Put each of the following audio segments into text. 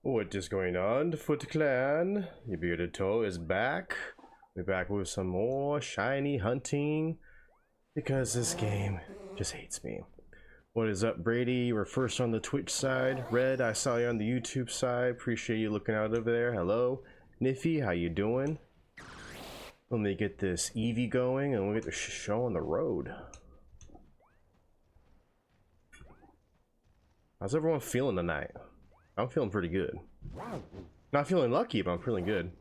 What is going on, Foot Clan? Your bearded toe is back. We're back with some more shiny hunting because this game just hates me. What is up, Brady? We're first on the Twitch side. Red, I saw you on the YouTube side. Appreciate you looking out over there. Hello. Niffy, how you doing? Let me get this Eevee going and we'll get the show on the road. How's everyone feeling tonight? I'm feeling pretty good. Not feeling lucky, but I'm feeling good.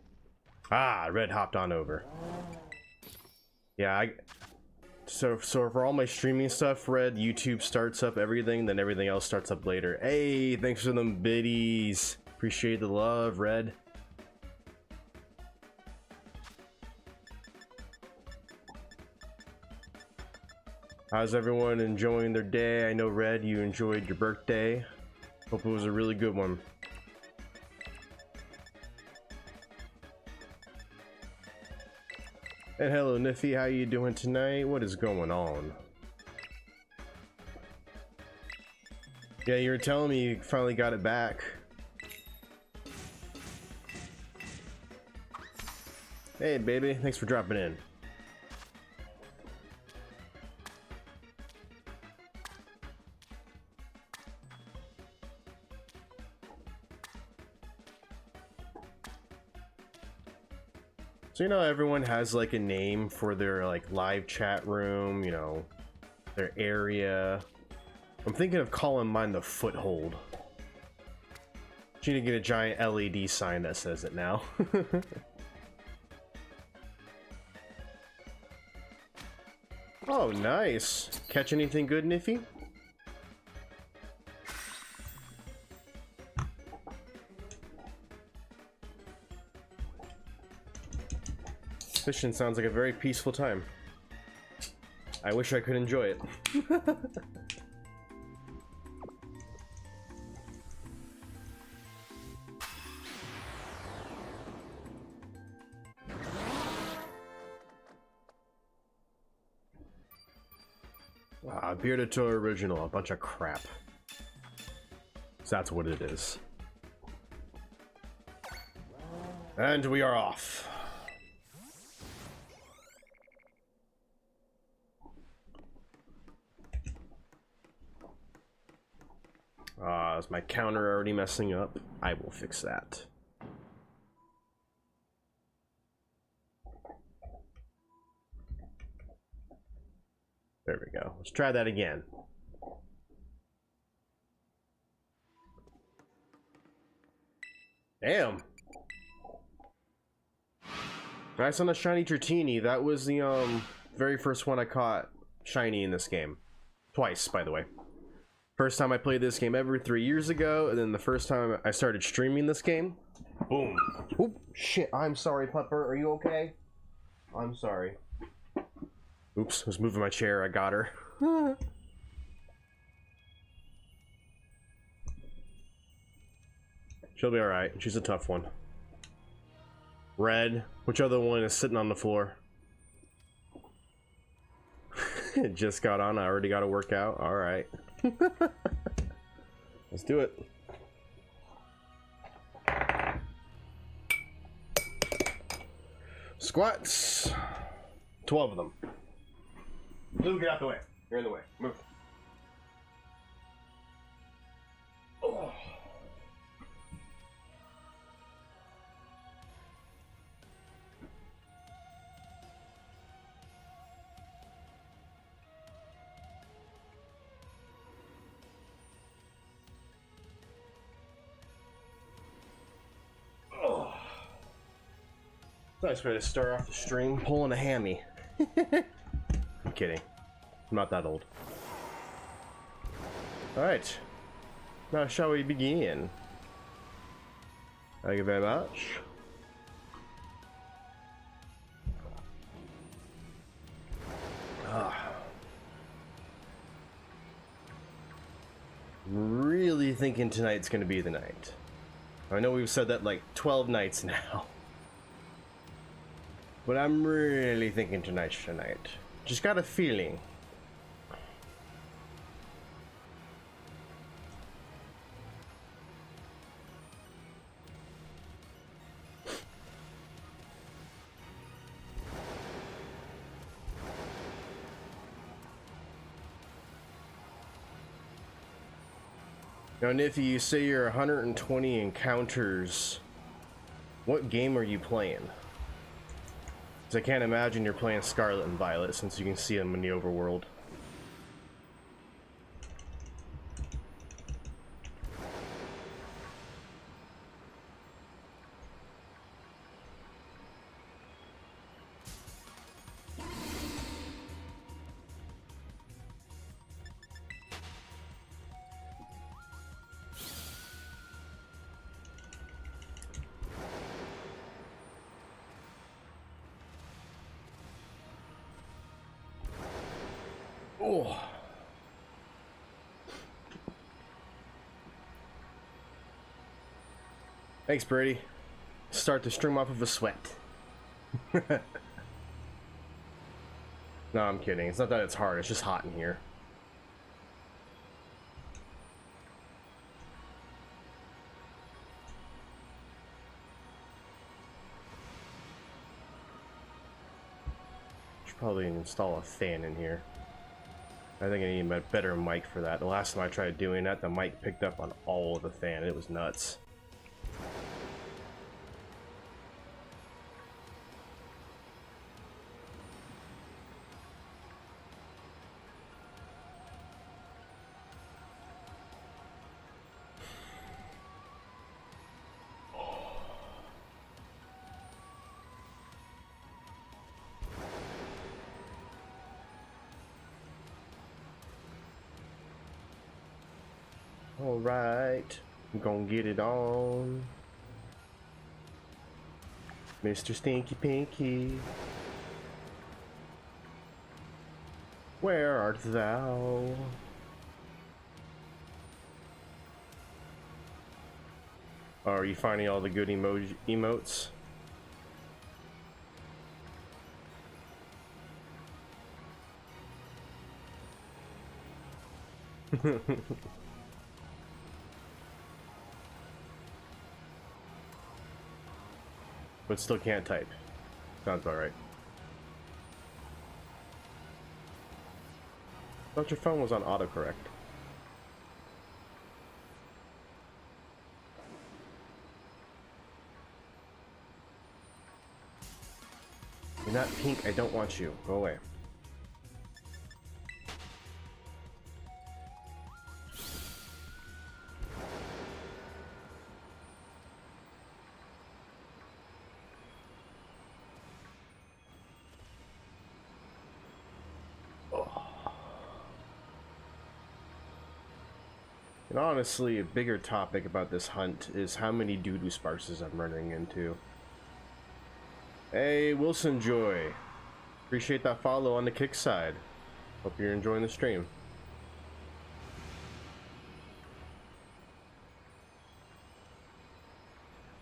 Ah, Red hopped on over. Yeah, so for all my streaming stuff, Red, YouTube starts up everything, then everything else starts up later. Hey, thanks for them biddies. Appreciate the love, Red. How's everyone enjoying their day? I know, Red, you enjoyed your birthday. Hope it was a really good one. And hello, Niffy, how you doing tonight? What is going on? Yeah, you were telling me you finally got it back. Hey, baby, thanks for dropping in. So you know everyone has like a name for their like live chat room, you know, their area. I'm thinking of calling mine the Foothold. You need to get a giant LED sign that says it now. Oh, nice. Catch anything good, Niffy? Fishing sounds like a very peaceful time. I wish I could enjoy it. Ah, Bearded Toe Original, a bunch of crap. So that's what it is. And we are off. Is my counter already messing up? I will fix that. There we go. Let's try that again. Damn. Nice on a shiny Dratini. That was the very first one I caught shiny in this game. Twice, by the way. First time I played this game ever 3 years ago, and then the first time I started streaming this game. Boom. Oop, shit, I'm sorry, Pupper. Are you okay? I'm sorry. Oops, I was moving my chair. I got her. She'll be alright. She's a tough one. Red. Which other one is sitting on the floor? It just got on. I already got to work out. Alright. Let's do it. Squats. 12 of them. Blue, get out the way. You're in the way. Move. Oh. Nice way to start off the stream, pulling a hammy. I'm kidding. I'm not that old. Alright. Now shall we begin? Thank you very much. Really thinking tonight's gonna be the night. I know we've said that like 12 nights now. But I'm really thinking tonight's tonight. Just got a feeling. Now, Nifty, you say you're 120 encounters. What game are you playing? Because I can't imagine you're playing Scarlet and Violet, since you can see them in the overworld. Oh. Thanks, Brady. Start the stream off of a sweat. No, I'm kidding. It's not that it's hard, it's just hot in here. Should probably install a fan in here. I think I need a better mic for that. The last time I tried doing that, the mic picked up on all of the fan. It was nuts. Alright, I'm gonna get it on. Mr. Stinky Pinky, where art thou? Oh, are you finding all the good emotes? But still can't type. Sounds about right. Thought your phone was on autocorrect. You're not pink, I don't want you. Go away. And honestly, a bigger topic about this hunt is how many Dudunsparces I'm running into. Hey, Wilson Joy. Appreciate that follow on the kick side. Hope you're enjoying the stream.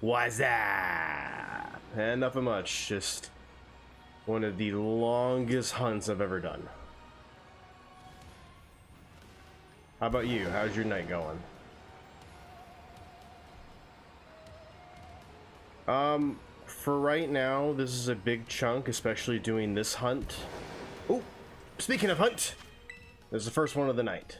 What's up? And nothing much, just one of the longest hunts I've ever done. How about you? How's your night going? For right now, this is a big chunk, especially doing this hunt. Oh, speaking of hunt, this is the first one of the night.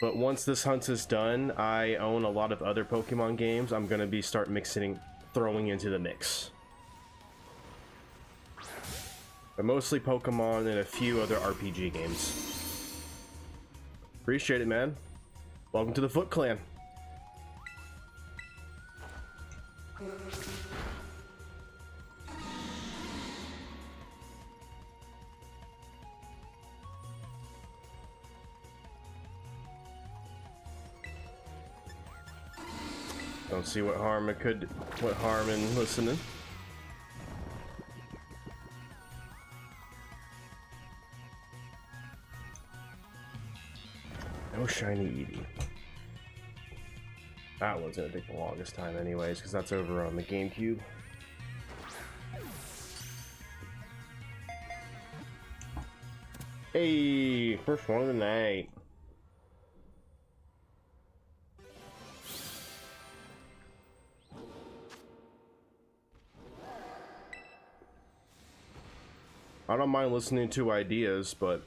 But once this hunt is done, I own a lot of other Pokemon games. I'm gonna be throwing into the mix. But mostly Pokemon and a few other RPG games. Appreciate it, man. Welcome to the Foot Clan. Don't see what harm in listening. No shiny Eevee. That one's gonna take the longest time anyways, because that's over on the GameCube. Hey, first one of the night. I don't mind listening to ideas, but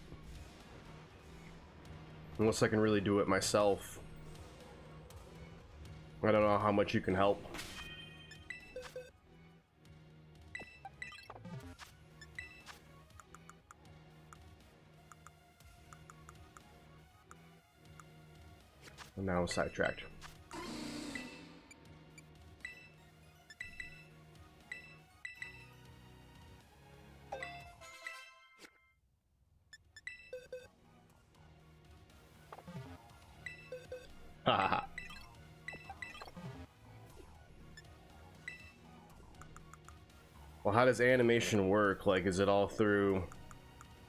unless I can really do it myself, I don't know how much you can help. And now I'm sidetracked. Haha. Well, how does animation work? Like, is it all through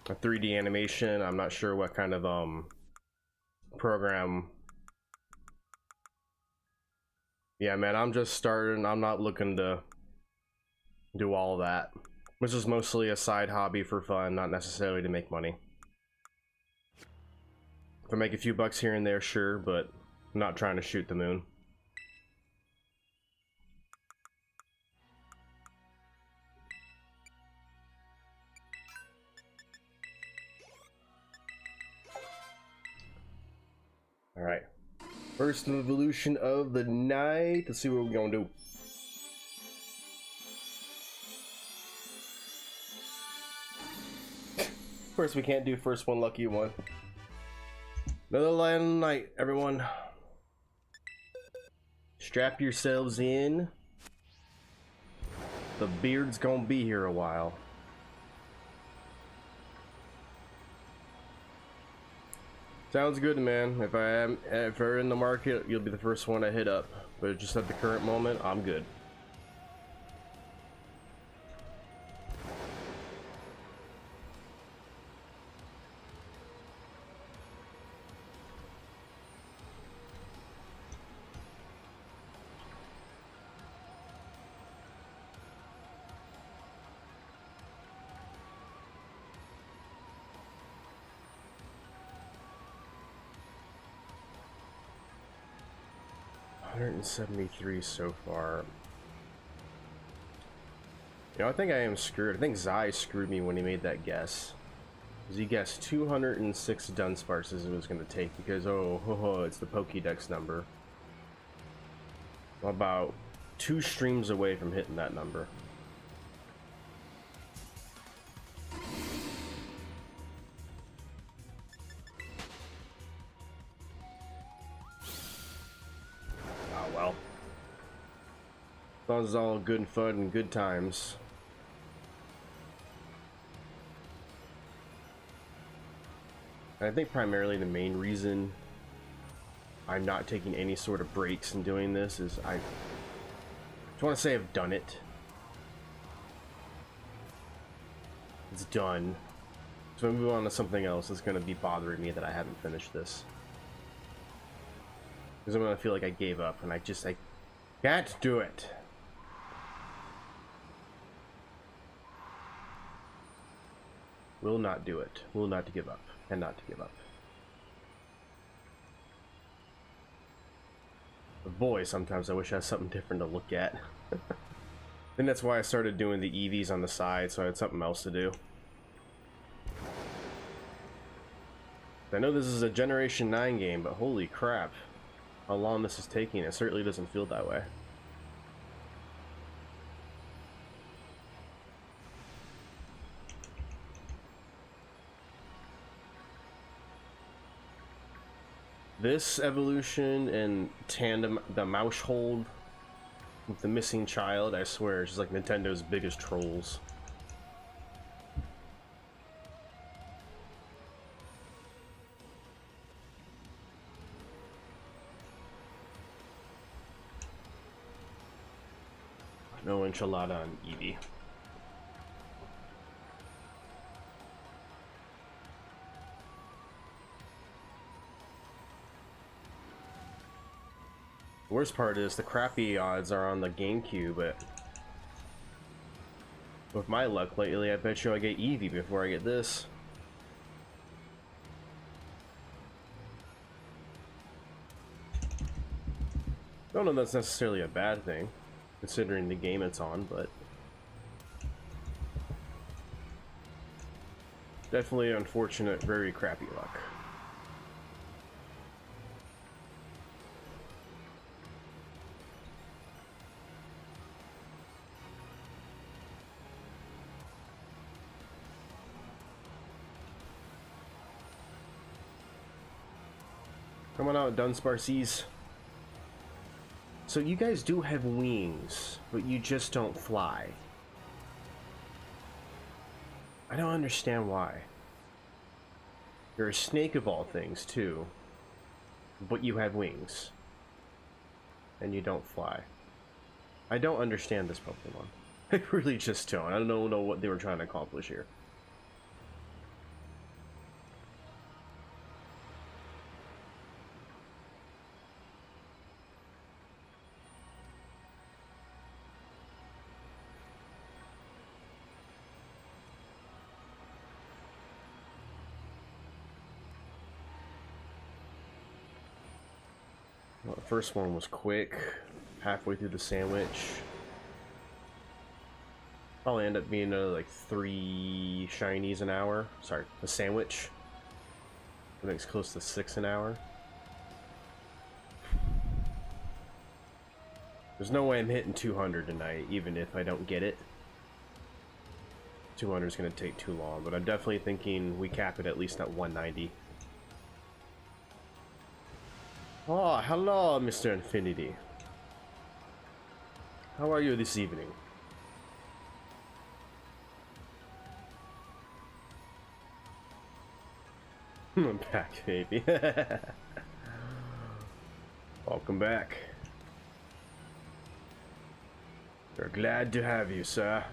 a 3D animation? I'm not sure what kind of program. Yeah, man, I'm just starting. I'm not looking to do all that. This is mostly a side hobby for fun, not necessarily to make money. If I make a few bucks here and there, sure, but I'm not trying to shoot the moon. Alright. First evolution of the night. Let's see what we're gonna do. Of course, we can't do first one lucky one. Another light on the night, everyone. Strap yourselves in. The beard's gonna be here a while. Sounds good, man. If you're in the market, you'll be the first one I hit up. But just at the current moment, I'm good. $173 so far. You know, I think I am screwed. I think Zai screwed me when he made that guess. Because he guessed 206 Dunsparces it was going to take because, it's the Pokédex number. I'm about 2 streams away from hitting that number. As long as it's all good fun and good times. And I think primarily the main reason I'm not taking any sort of breaks in doing this is I just want to say I've done it. It's done. So I'm move on to something else that's going to be bothering me that I haven't finished this. Because I'm going to feel like I gave up and I can't do it. Will not do it. Will not to give up. And not to give up. But boy, sometimes I wish I had something different to look at. I think that's why I started doing the Eevees on the side, so I had something else to do. I know this is a Generation 9 game, but holy crap. How long this is taking, it certainly doesn't feel that way. This evolution and tandem, the mouse hold with the missing child, I swear, it's just like Nintendo's biggest trolls. No enchilada on Eevee. The worst part is the crappy odds are on the GameCube, but with my luck lately, I bet you I get Eevee before I get this. Don't know that's necessarily a bad thing, considering the game it's on, but definitely unfortunate, very crappy luck. Come on out, Dunsparces. So you guys do have wings, but you just don't fly. I don't understand why. You're a snake of all things, too. But you have wings. And you don't fly. I don't understand this Pokemon. I really just don't. I don't know what they were trying to accomplish here. Well, the first one was quick. Halfway through the sandwich. Probably end up being like 3 shinies an hour. Sorry, a sandwich. I think it's close to 6 an hour. There's no way I'm hitting 200 tonight, even if I don't get it. 200 is going to take too long, but I'm definitely thinking we cap it at least at 190. Oh, hello, Mr. Infinity. How are you this evening? I'm back, baby. Welcome back. We're glad to have you, sir.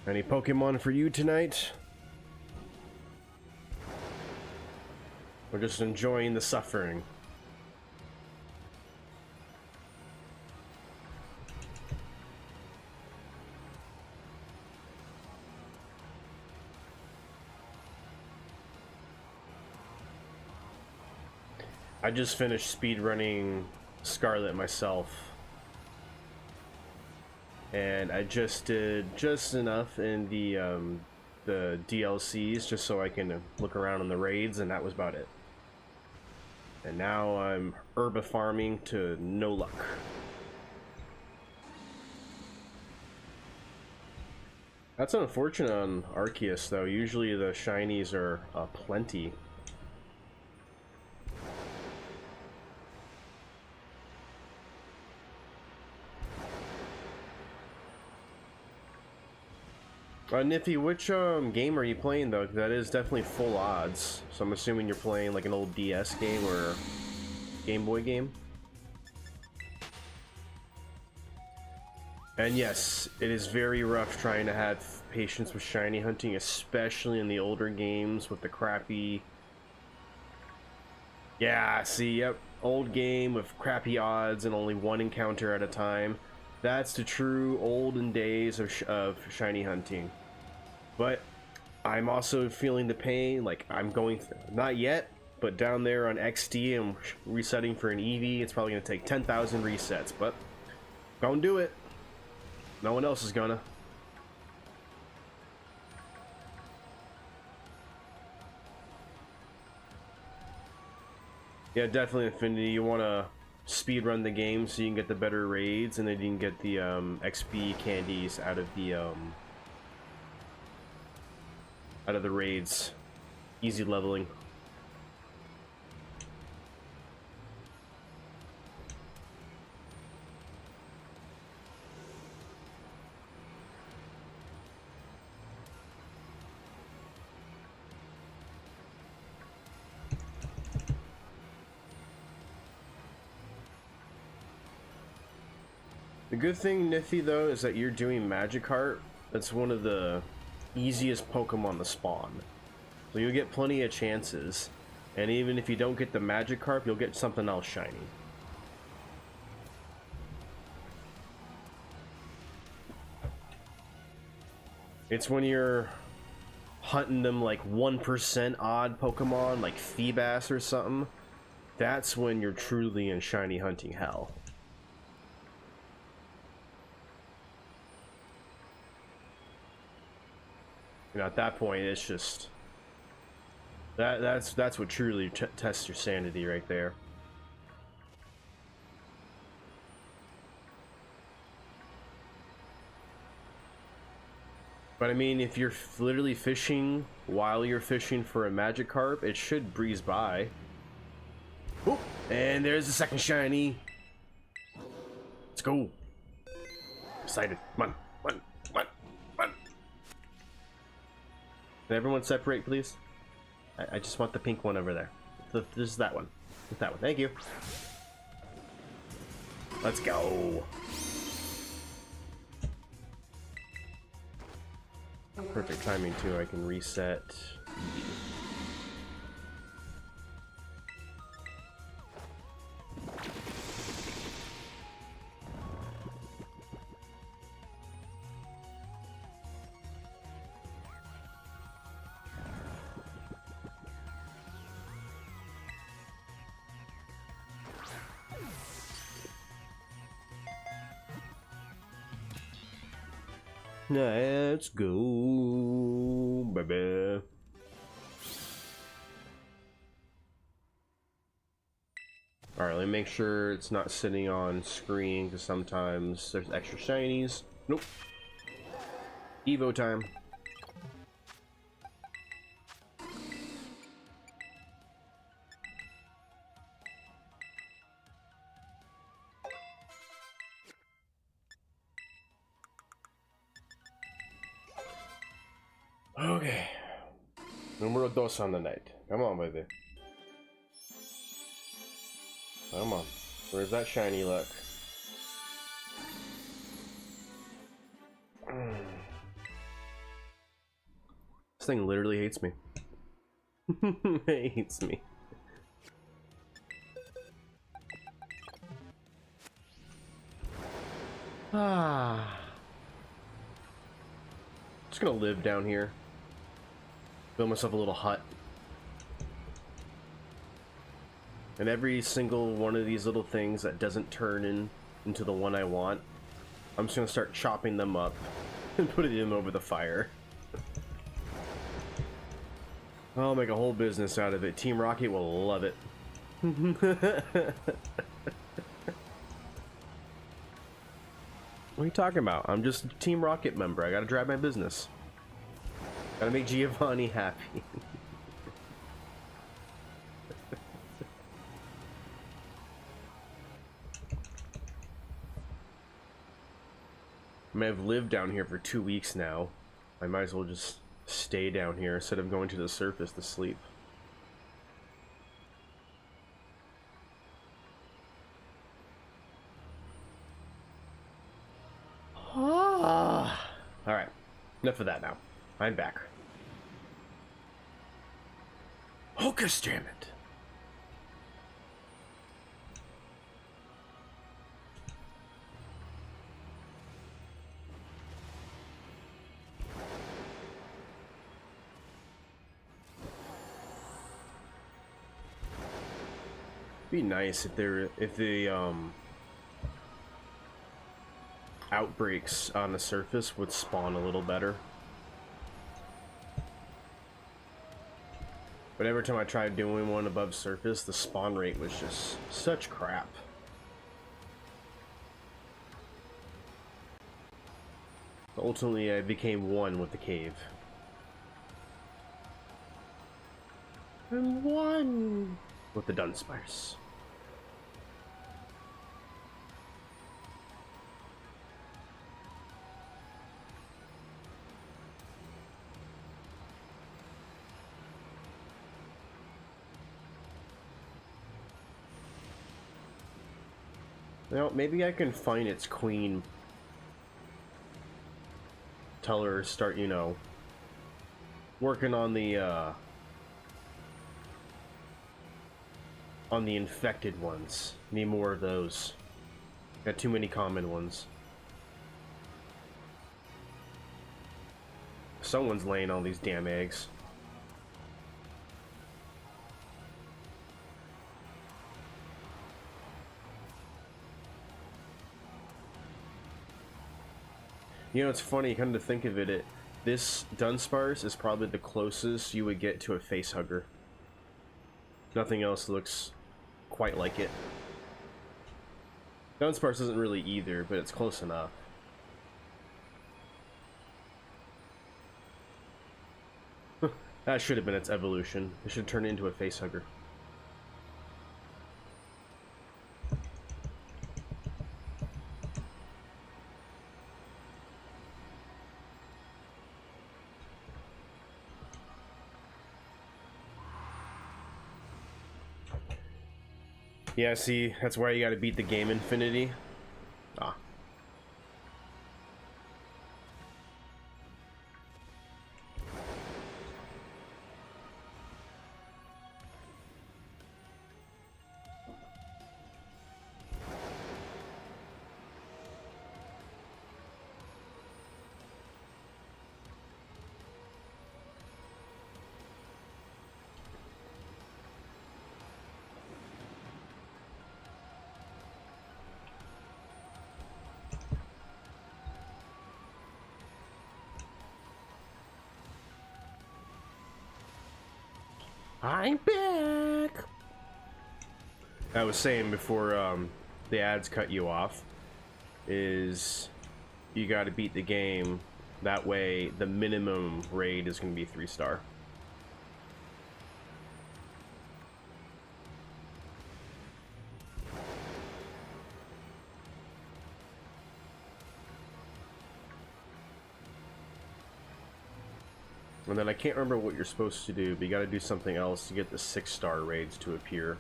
Any Pokemon for you tonight? We're just enjoying the suffering. I just finished speedrunning Scarlet myself. And I just did just enough in the DLCs just so I can look around in the raids, and that was about it. And now I'm herba farming to no luck. That's unfortunate on Arceus though. Usually the shinies are plenty. Nifty, which game are you playing though? 'Cause that is definitely full odds. So I'm assuming you're playing like an old DS game or Game Boy game. And yes, it is very rough trying to have patience with shiny hunting, especially in the older games with the crappy... Yeah, see, yep, old game with crappy odds and only one encounter at a time. That's the true olden days of shiny hunting. But I'm also feeling the pain, like I'm going, not yet, but down there on XD I'm resetting for an Eevee. It's probably going to take 10,000 resets, but gonna do it. No one else is gonna. Yeah, definitely Infinity. You want to speed run the game so you can get the better raids, and then you can get the XP candies out of the raids. Easy leveling. The good thing, Nifty, though, is that you're doing Magikarp. That's one of the easiest Pokemon to spawn. So you'll get plenty of chances. And even if you don't get the Magikarp, you'll get something else shiny. It's when you're hunting them like 1% odd Pokemon, like Feebas or something. That's when you're truly in shiny hunting hell. You know, at that point, it's just that's what truly tests your sanity right there. But I mean, if you're literally fishing while you're fishing for a Magikarp, it should breeze by. Oop, and there's the second shiny. Let's go. Excited. Come on, come on, come on, come on. Can everyone separate, please? I just want the pink one over there. This is that one. That one. Thank you. Let's go. Perfect timing too. I can reset. Let's go, baby. Alright, let me make sure it's not sitting on screen, because sometimes there's extra shinies. Nope. Evo time. Okay. Numero dos on the night. Come on, baby. Come on. Where's that shiny luck? This thing literally hates me. It hates me. Just gonna live down here. Build myself a little hut. And every single one of these little things that doesn't turn into the one I want, I'm just gonna start chopping them up and putting them over the fire. I'll make a whole business out of it. Team Rocket will love it. What are you talking about? I'm just a Team Rocket member. I gotta drive my business. Gotta make Giovanni happy. I mean, I've lived down here for 2 weeks now. I might as well just stay down here instead of going to the surface to sleep. Alright, enough of that now. I'm back. Hocus damn it! Be nice if the outbreaks on the surface would spawn a little better. But every time I tried doing one above surface, the spawn rate was just such crap. Ultimately, I became one with the cave. And one with the Dunsparce. Well, maybe I can find its queen. Tell her to start, you know, working on the infected ones. Need more of those. Got too many common ones. Someone's laying all these damn eggs. You know, it's funny, come to think of it, this Dunsparce is probably the closest you would get to a face hugger. Nothing else looks quite like it. Dunsparce isn't really either, but it's close enough. That should have been its evolution. It should turn into a face hugger. Yeah, see, that's why you gotta beat the game Infinity. Ah. I'm back. I was saying before the ads cut you off, is you got to beat the game. That way, the minimum raid is going to be 3-star. And then I can't remember what you're supposed to do, but you gotta do something else to get the 6-star raids to appear.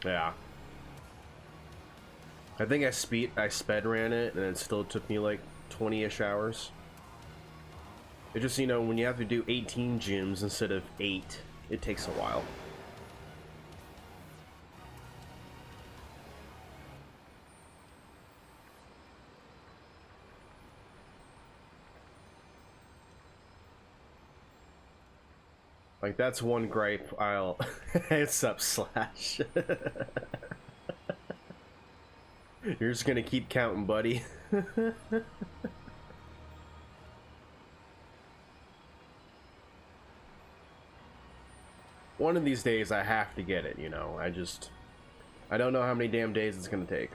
Yeah. I think I sped ran it, and it still took me like 20-ish hours. It just, you know, when you have to do 18 gyms instead of 8, it takes a while. Like, that's one gripe I'll... It's up, Slash. You're just gonna keep counting, buddy. One of these days I have to get it, you know. I don't know how many damn days it's gonna take.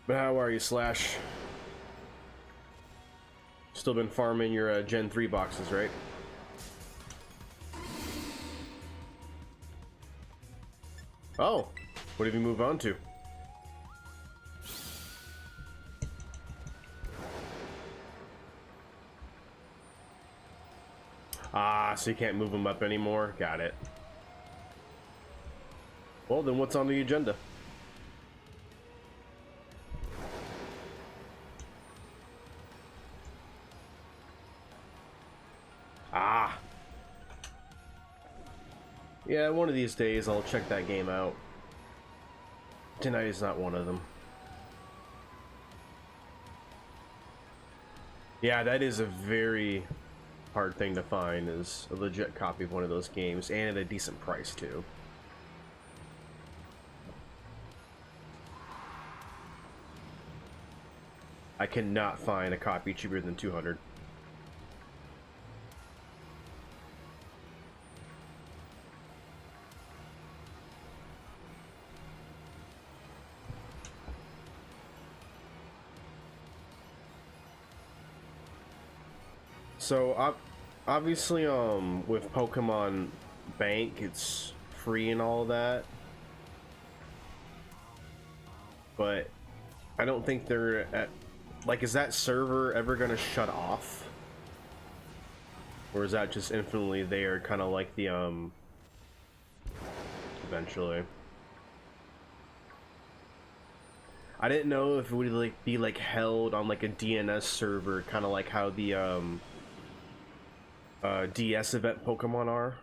But how are you, Slash? Still been farming your Gen 3 boxes, right? Oh, what have you moved on to? Ah, so you can't move them up anymore? Got it. Well, then what's on the agenda? Ah. Yeah, one of these days I'll check that game out. Tonight is not one of them. Yeah, that is a very hard thing to find, is a legit copy of one of those games, and at a decent price too. I cannot find a copy cheaper than 200. So, obviously, with Pokemon Bank, it's free and all that. But I don't think they're at... Like, is that server ever gonna shut off? Or is that just infinitely there, kind of like the, eventually? I didn't know if it would, like, be, like, held on, like, a DNS server, kind of like how the, DS event Pokemon are.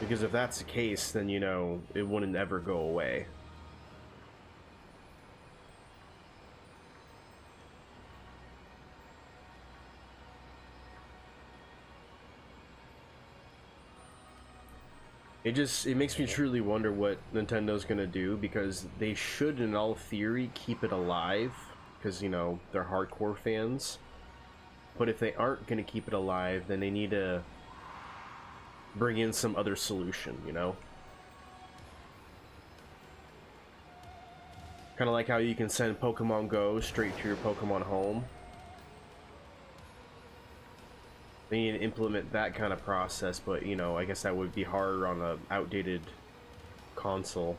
Because if that's the case, then, you know, it wouldn't ever go away. It makes me truly wonder what Nintendo's gonna do, because they should, in all theory, keep it alive, because, you know, they're hardcore fans. But if they aren't gonna keep it alive, then they need to bring in some other solution, you know? Kind of like how you can send Pokemon Go straight to your Pokemon home. They need to implement that kind of process, but you know, I guess that would be harder on an outdated console.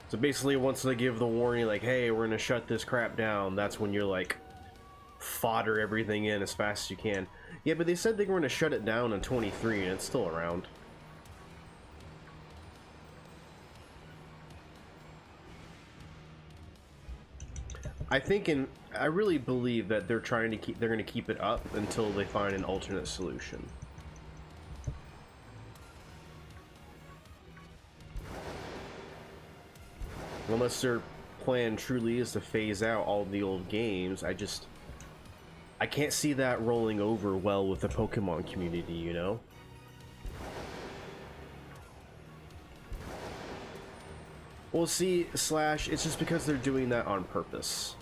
So basically, once they give the warning, like, hey, we're gonna shut this crap down, that's when you're like, fodder everything in as fast as you can. Yeah, but they said they were gonna shut it down in 23, and it's still around. I really believe that they're gonna keep it up until they find an alternate solution. Unless their plan truly is to phase out all the old games, I can't see that rolling over well with the Pokemon community, you know? Well, see, Slash, it's just because they're doing that on purpose.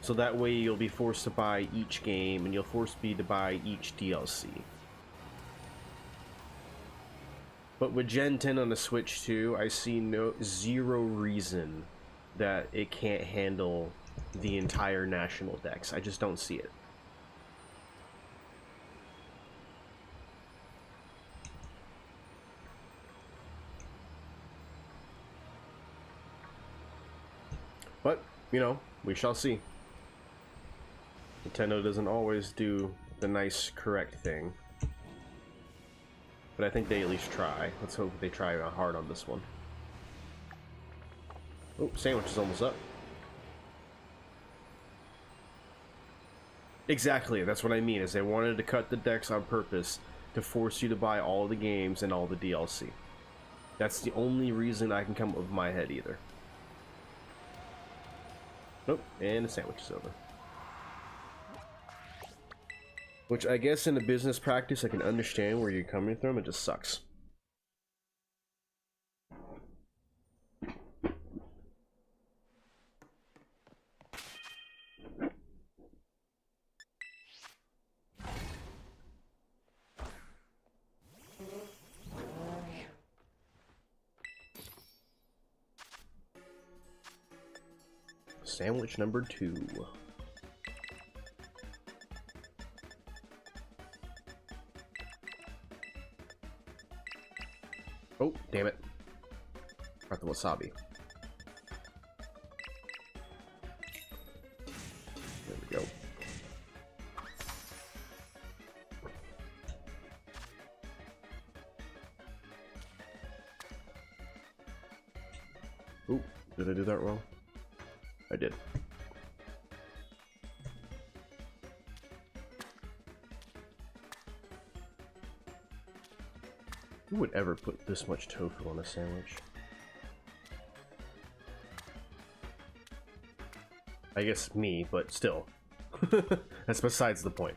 So that way you'll be forced to buy each game, and you'll force me to buy each DLC. But with Gen 10 on the Switch 2, I see zero reason that it can't handle the entire national dex. I just don't see it. But, you know, we shall see. Nintendo doesn't always do the nice, correct thing. But I think they at least try. Let's hope they try hard on this one. Oh, sandwich is almost up. Exactly, that's what I mean, is they wanted to cut the decks on purpose to force you to buy all the games and all the DLC. That's the only reason I can come up with my head either. Nope, and the sandwich is over. Which I guess in a business practice I can understand where you're coming from, it just sucks. Sandwich number 2. Oh, damn it. Got the wasabi. There we go. Ooh, did I do that wrong? I did. Who would ever put this much tofu on a sandwich? I guess me, but still. That's besides the point.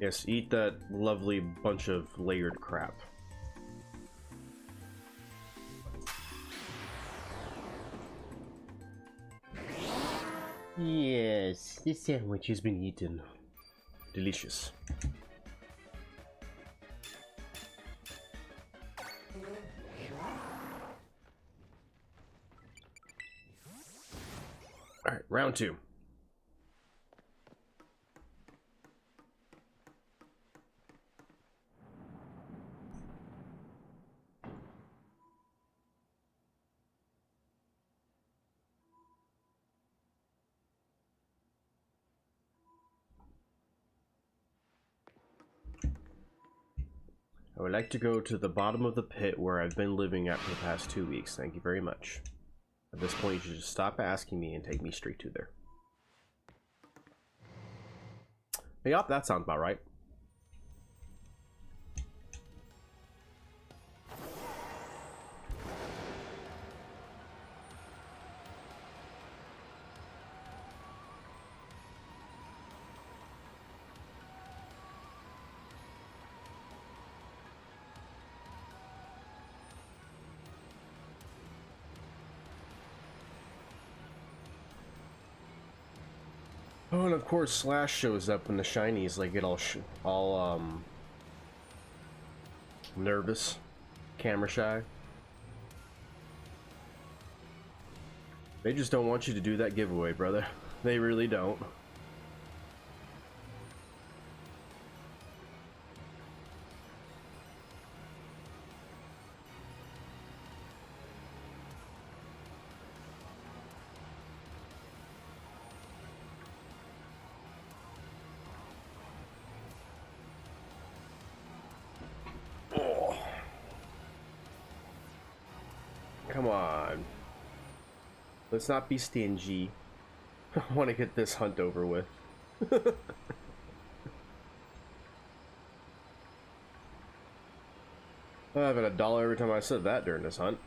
Yes, eat that lovely bunch of layered crap. Yes, this sandwich has been eaten. Delicious. Alright, round 2. I would like to go to the bottom of the pit where I've been living at for the past 2 weeks. Thank you very much. At this point, you should just stop asking me and take me straight to there. Yup, that sounds about right. Oh, and of course Slash shows up when the shinies like get all nervous, camera shy. They just don't want you to do that giveaway, brother. They really don't. Oh. Come on. Let's not be stingy. I want to get this hunt over with. I have $1 every time I said that during this hunt.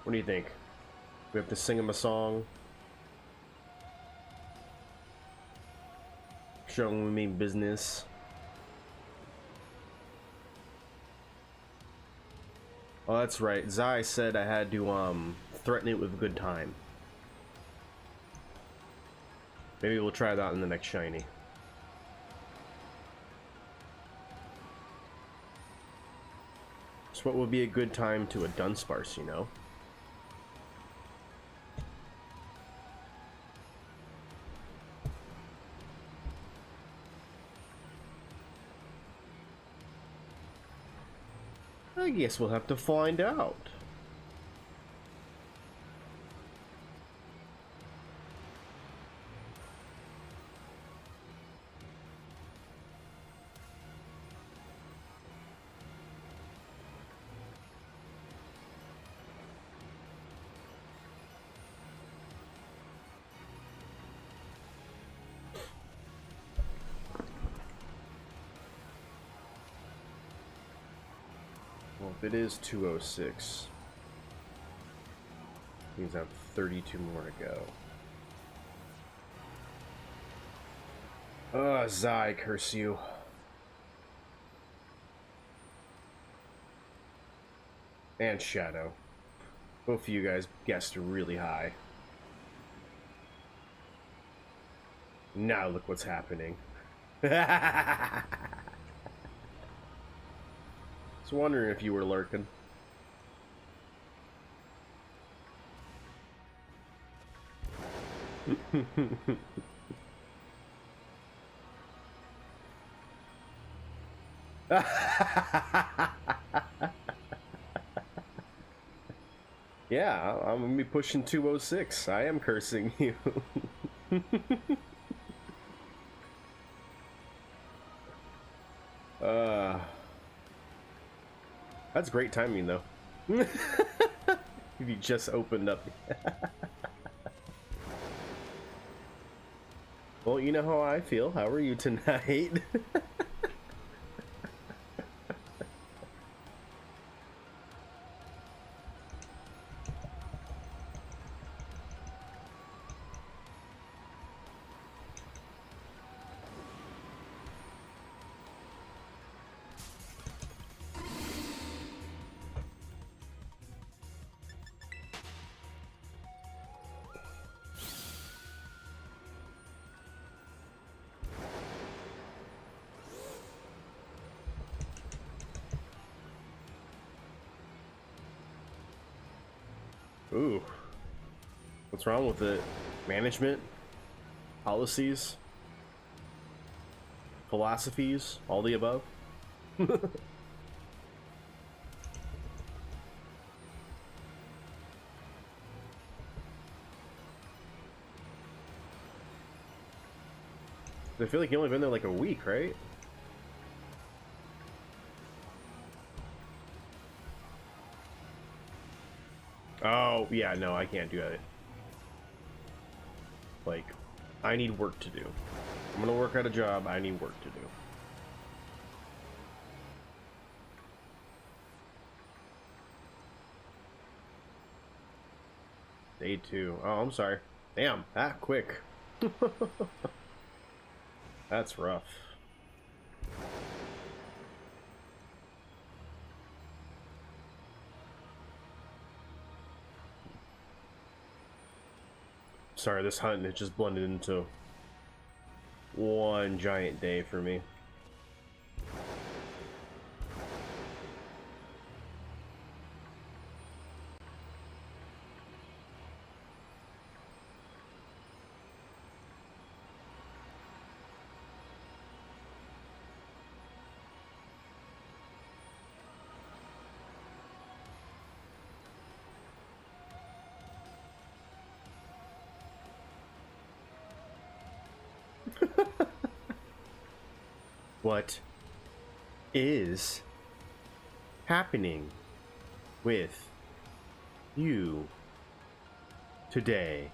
What do you think? We have to sing him a song? Show him we mean business? Oh, that's right. Zai said I had to, threaten it with a good time. Maybe we'll try that in the next shiny. So what would be a good time to a Dunsparce, you know? I guess we'll have to find out. Well, if it is 206, means I have 32 more to go. Zai, curse you. And Shadow. Both of you guys guessed really high. Now look what's happening. I was wondering if you were lurking. Yeah, I'm gonna be pushing 206. I am cursing you. That's great timing, though. If you just opened up. Well, you know how I feel. How are you tonight? Ooh. What's wrong with it? Management? Policies? Philosophies? All the above? I feel like you only been there like a week, right? Oh, yeah, no, I can't do that. Like, I need work to do. I'm gonna work at a job, I need work to do. Day 2. Oh, I'm sorry. Damn, that quick. That's rough. Sorry, this hunt it just blended into one giant day for me. What is happening with you today?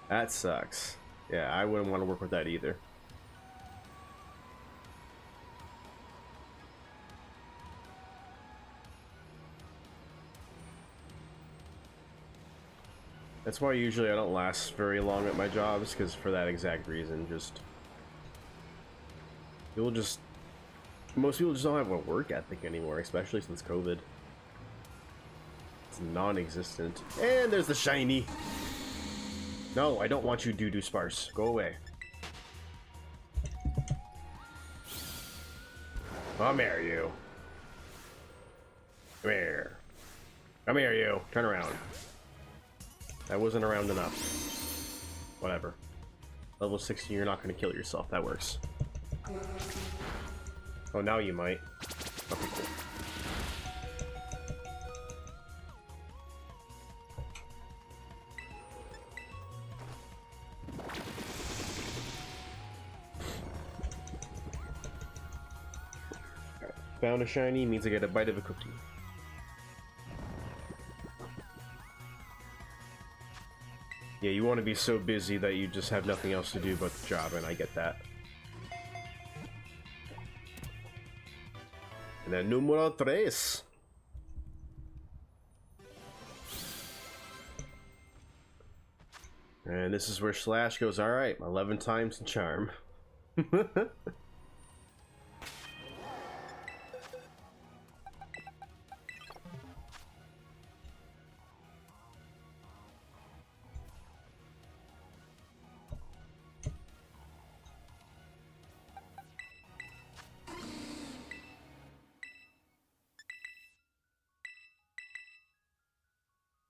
That sucks. Yeah, I wouldn't want to work with that either. That's why usually I don't last very long at my jobs, because for that exact reason, just most people just don't have a work ethic anymore, especially since COVID. It's non-existent. And there's the shiny. No, I don't want you, Dudunsparce. Go away. Come here, you. Come here. Come here, you. Turn around. That wasn't around enough. Whatever. Level 16, you're not going to kill yourself. That works. Oh, now you might. Okay, cool. Found a shiny means I get a bite of a cookie. Yeah, you want to be so busy that you just have nothing else to do but the job, and I get that. And then numero 3. And this is where Slash goes, alright, 11 times the charm.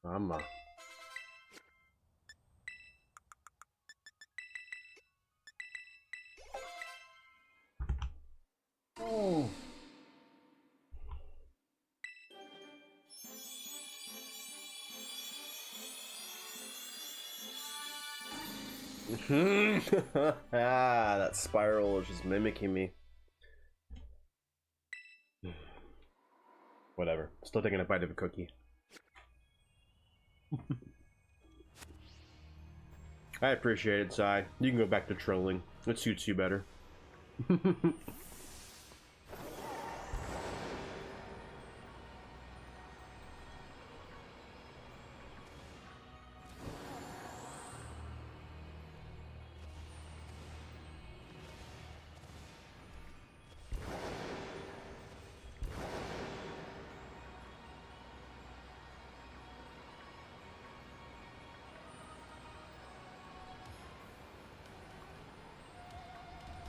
Mama. Oh. Ah, that spiral is just mimicking me. Whatever. Still taking a bite of a cookie. I appreciate it, Sai. You can go back to trolling. It suits you better.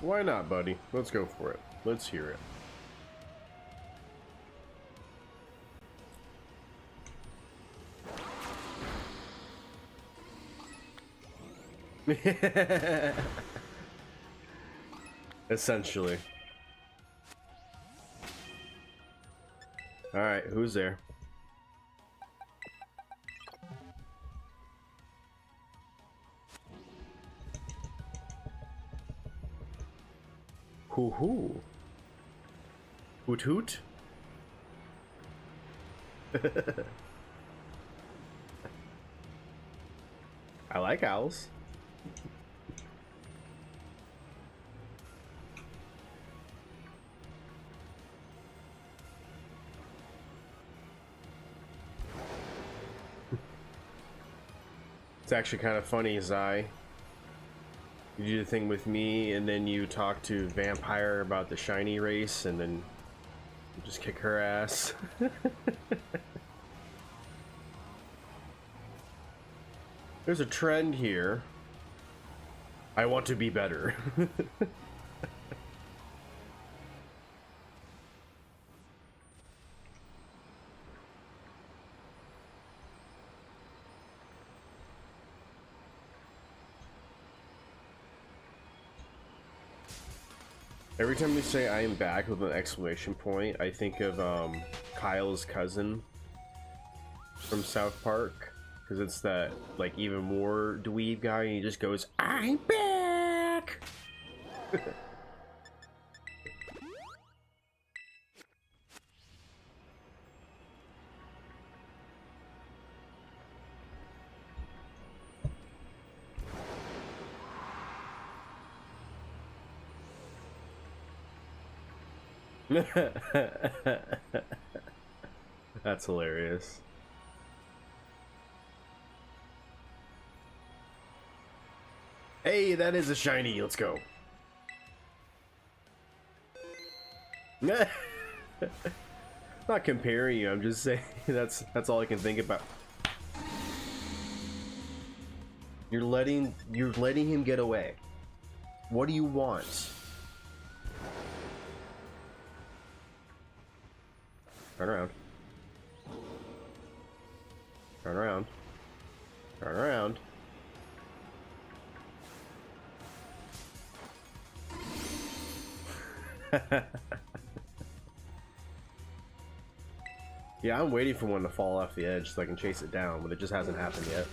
Why not, buddy? Let's go for it. Let's hear it. Essentially. Alright, who's there? Hoo hoo. Hoot hoot. I like owls. It's actually kind of funny, Zai. You do the thing with me, and then you talk to Vampire about the shiny race, and then you just kick her ass. There's a trend here. I want to be better. Every time we say I am back with an exclamation point, I think of Kyle's cousin from South Park, because it's that like even more dweeb guy, and he just goes, I'm back. That's hilarious. Hey, that is a shiny. Let's go. Not comparing you. I'm just saying that's all I can think about. You're letting him get away. What do you want? Turn around. Turn around. Turn around. Yeah, I'm waiting for one to fall off the edge so I can chase it down, but it just hasn't happened yet.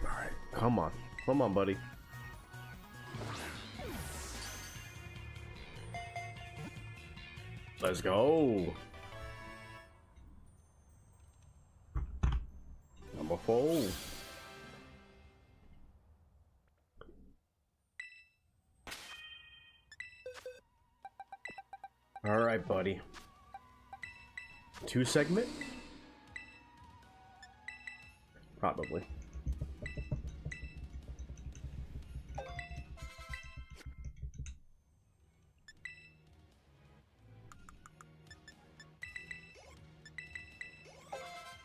Alright, come on. Come on, buddy. Let's go. I'm a fool. All right, buddy. 2 segment? Probably.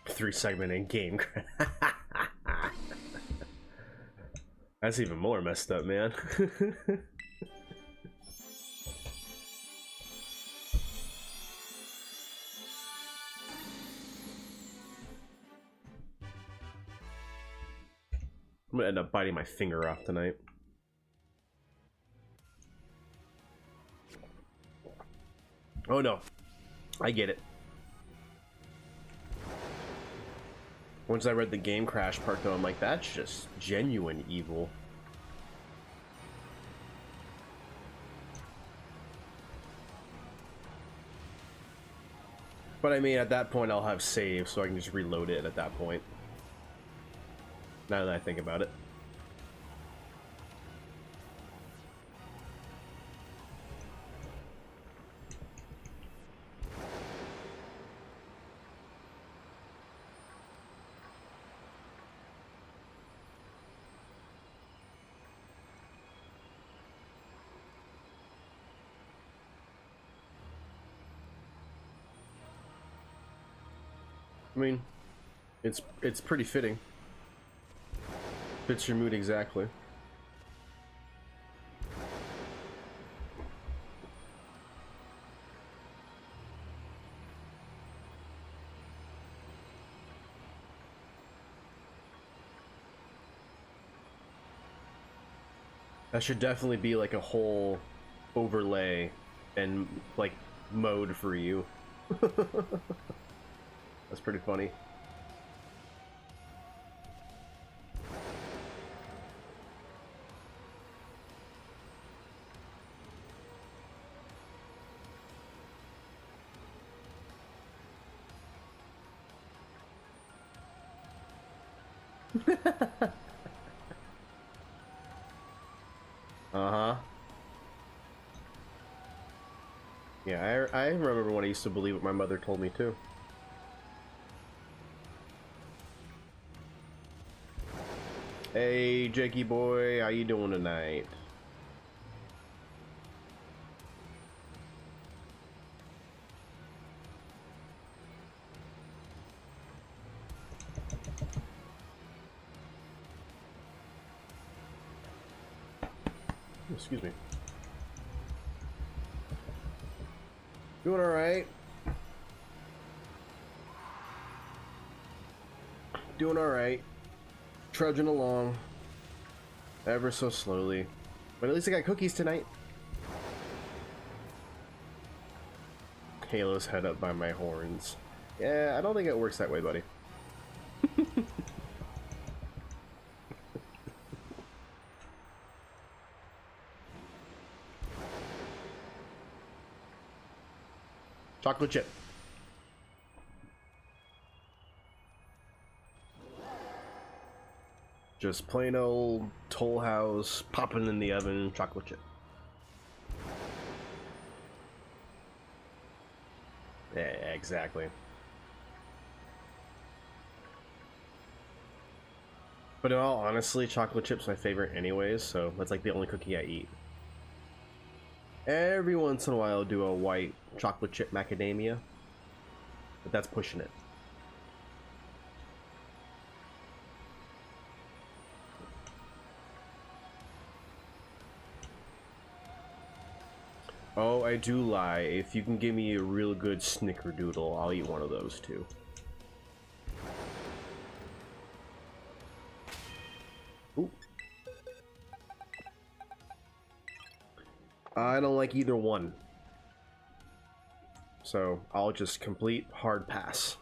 Three segment in game. That's even more messed up, man. I'm gonna end up biting my finger off tonight. Oh no, I get it. Once I read the game crash part though, I'm like, that's just genuine evil. But I mean, at that point I'll have save, so I can just reload it at that point. Now that I think about it. I mean, it's pretty fitting. Fits your mood exactly. That should definitely be like a whole overlay and like mode for you. That's pretty funny. Uh-huh. Yeah, I remember when I used to believe what my mother told me too. Hey, Jakey boy, how you doing tonight? Excuse me. Doing all right. Doing all right. Trudging along. Ever so slowly. But at least I got cookies tonight. Halo's head up by my horns. Yeah, I don't think it works that way, buddy. Chocolate chip. Just plain old Toll House, popping in the oven, chocolate chip. Yeah, exactly. But in all honesty, chocolate chip's my favorite anyways, so that's like the only cookie I eat. Every once in a while I'll do a white chocolate chip macadamia, but that's pushing it. Oh, I do lie. If you can give me a real good snickerdoodle, I'll eat one of those too. Ooh. I don't like either one. So I'll just complete hard pass.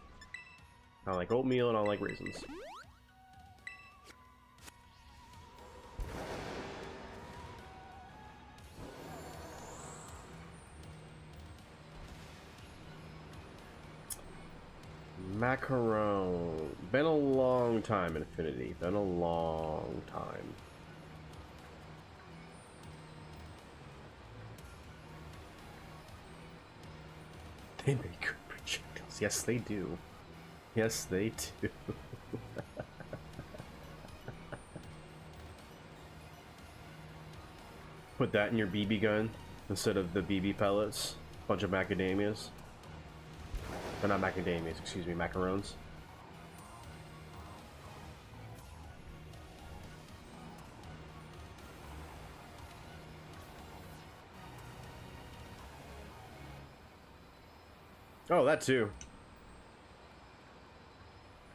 I don't like oatmeal and I don't like raisins. Macaron. Been a long time, Infinity. Been a long time. They make good projectiles. Yes, they do. Yes, they do. Put that in your BB gun instead of the BB pellets. Bunch of macadamias. Or not macadamias, excuse me, macarons. Oh, that too.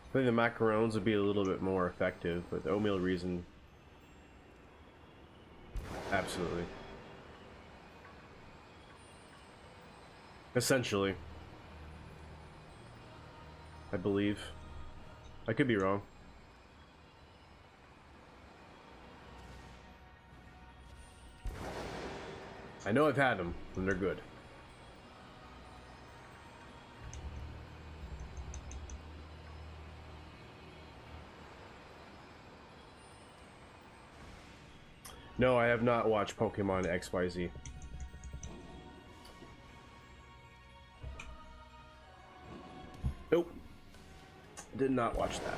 I think the macarons would be a little bit more effective, but the oatmeal reason, absolutely. Essentially. I believe. I could be wrong. I know I've had them, and they're good. No, I have not watched Pokemon XYZ. Nope. Did not watch that.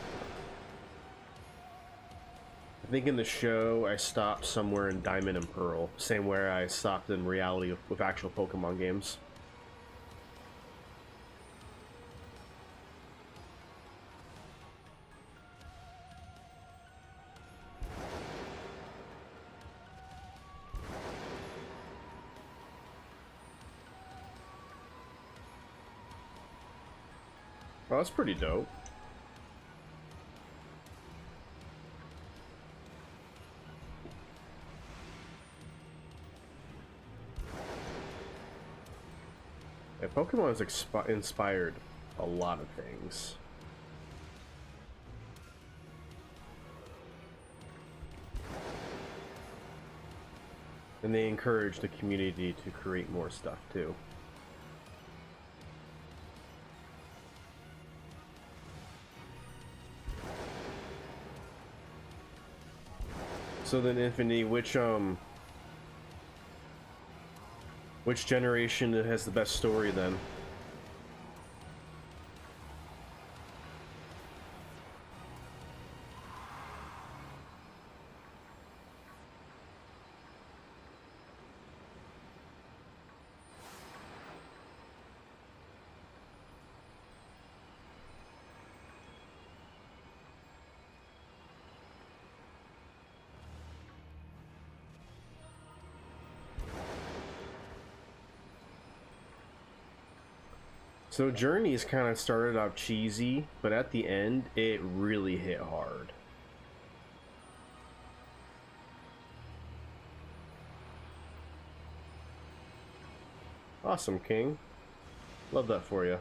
I think in the show I stopped somewhere in Diamond and Pearl. Same where I stopped in reality with actual Pokemon games. Well, that's pretty dope. Yeah, Pokemon has inspired a lot of things. And they encourage the community to create more stuff too. So then, Infinity, which generation has the best story then? So Journeys kind of started off cheesy, but at the end, it really hit hard. Awesome, King. Love that for you.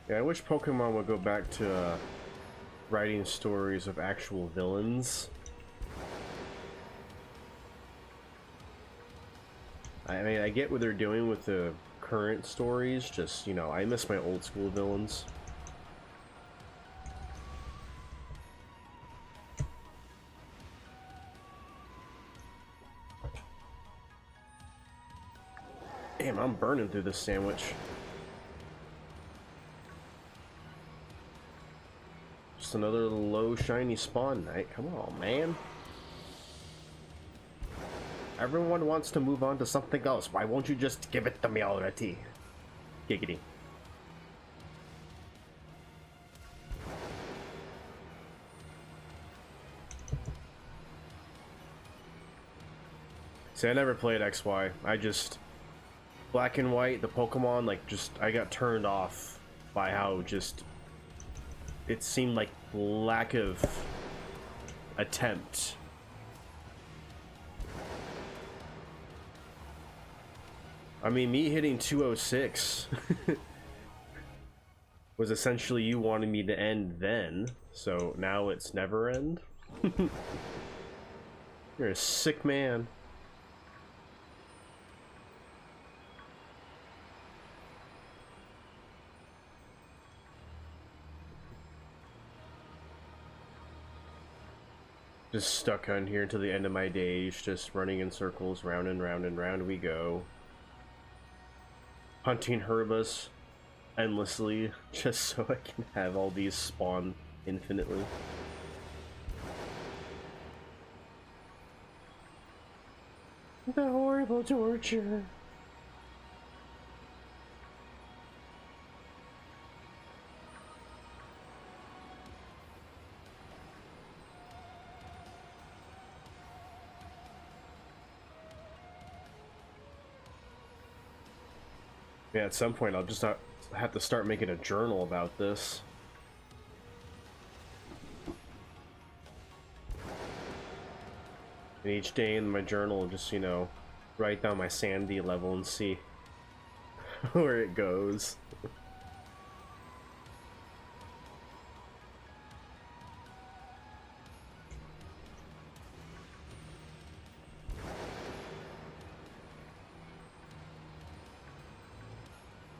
Yeah, I wish Pokemon would go back to writing stories of actual villains. I mean, I get what they're doing with the current stories, just, you know, I miss my old school villains. Damn, I'm burning through this sandwich. Just another low shiny spawn night. Come on, man. Everyone wants to move on to something else. Why won't you just give it to me already? Giggity. See, I never played XY. I just... Black and White, the Pokemon, like, just... I got turned off by how just... It seemed like lack of attempt. I mean, me hitting 206 was essentially you wanting me to end then, so now it's never end. You're a sick man. Just stuck on here until the end of my days, just running in circles, round and round and round we go. Hunting Herbus endlessly, just so I can have all these spawn infinitely. The horrible torture. Yeah, at some point I'll just have to start making a journal about this. And each day in my journal, just, you know, write down my sanity level and see where it goes.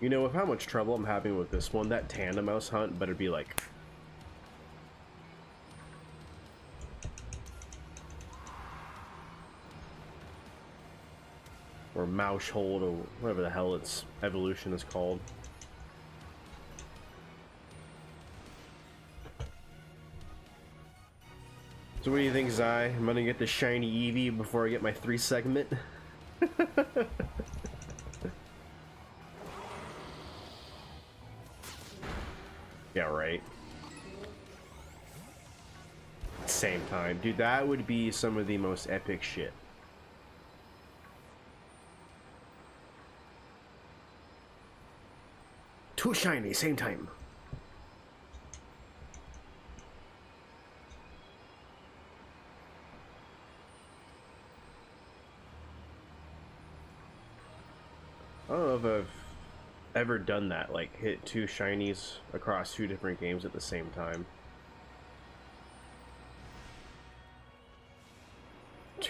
You know, with how much trouble I'm having with this one, that tandem mouse hunt better be like... Or mouse hold, or whatever the hell its evolution is called. So what do you think, Zai? I'm gonna get the shiny Eevee before I get my 3 segment? Yeah, right. Same time. Dude, that would be some of the most epic shit. Two shiny, same time. I don't know if I've ever done that, like hit 2 shinies across 2 different games at the same time.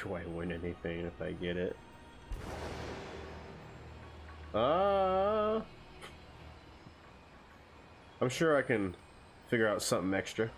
Do I win anything if I get it? I'm sure I can figure out something extra.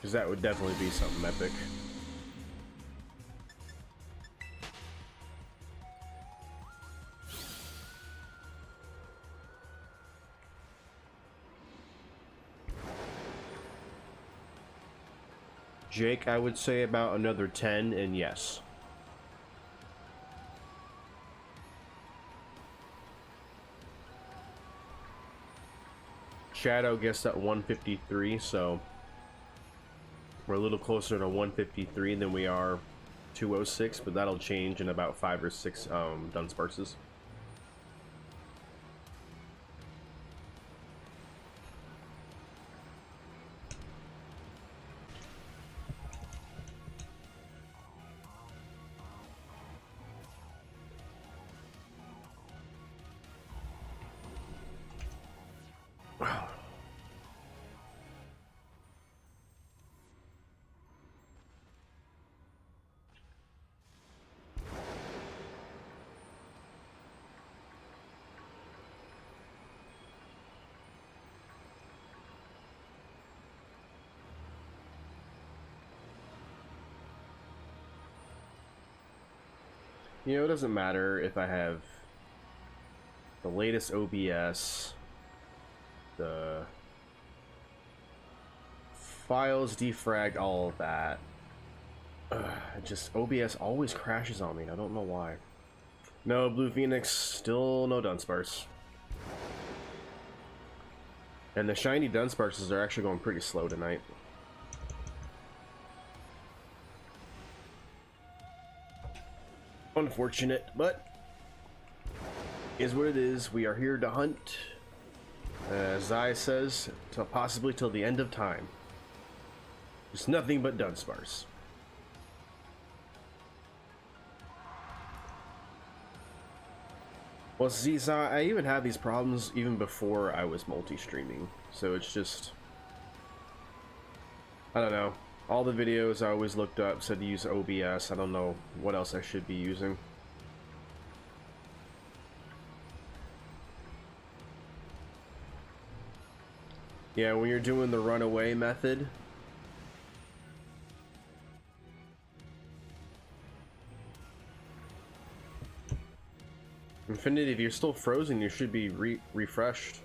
Because that would definitely be something epic. Jake, I would say about another 10, and yes. Shadow gets at 153, so we're a little closer to 153 than we are 206, but that'll change in about 5 or 6 Dunsparces. You know, it doesn't matter if I have the latest OBS, the files defragged, all of that. Just OBS always crashes on me, and I don't know why. No, Blue Phoenix, still no Dunsparce. And the shiny Dunsparces are actually going pretty slow tonight. Unfortunate, but is what it is. We are here to hunt, as Zai says, possibly till the end of time. There's nothing but Dunsparce. Well, see, Zai, I even had these problems even before I was multi-streaming, so it's just, I don't know. All the videos I always looked up said to use OBS. I don't know what else I should be using. Yeah, when you're doing the runaway method. Infinity, if you're still frozen, you should be refreshed.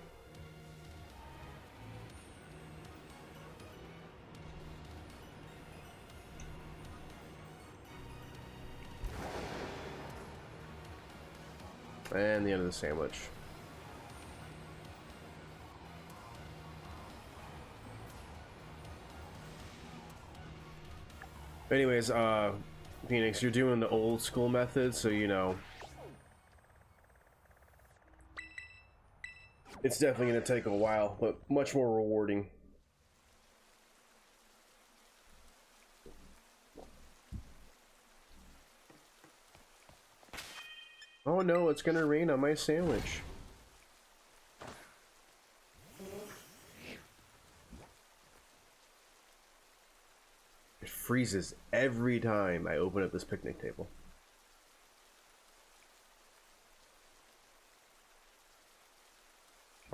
And the end of the sandwich. Anyways, Phoenix, you're doing the old school method, so you know. It's definitely going to take a while, but much more rewarding. Oh no, it's going to rain on my sandwich. It freezes every time I open up this picnic table.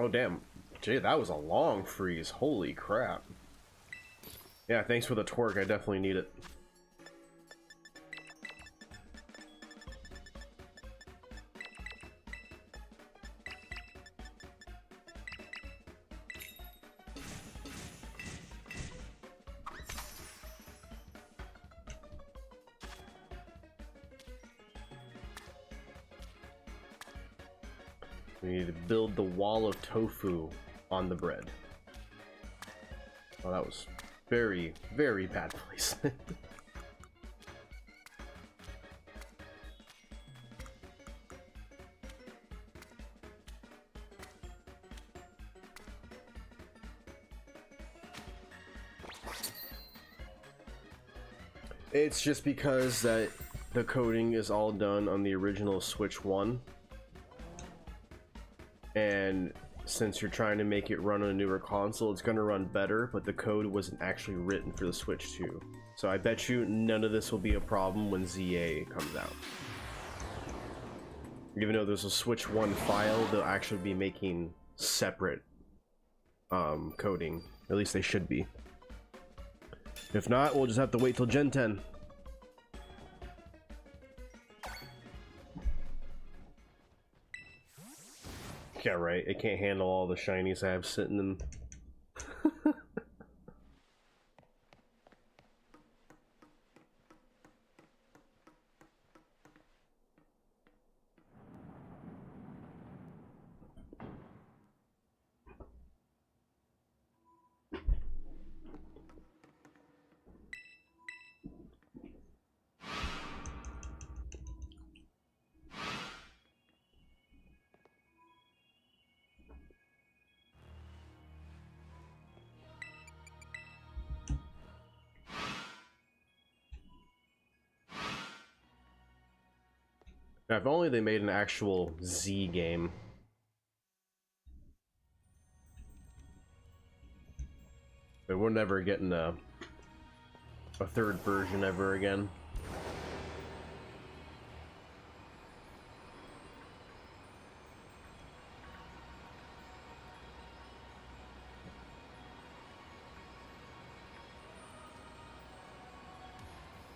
Oh damn, Jay, that was a long freeze. Holy crap. Yeah, thanks for the twerk. I definitely need it. We need to build the wall of tofu on the bread. Oh, that was very, very bad placement. It's just because that the coding is all done on the original Switch 1. And since you're trying to make it run on a newer console, it's going to run better, but the code wasn't actually written for the Switch 2. So I bet you none of this will be a problem when ZA comes out. Even though there's a Switch 1 file, they'll actually be making separate coding. At least they should be. If not, we'll just have to wait till Gen 10. Yeah, right. It can't handle all the shinies I have sitting in. Now, if only they made an actual Z game. But we're never getting a third version ever again.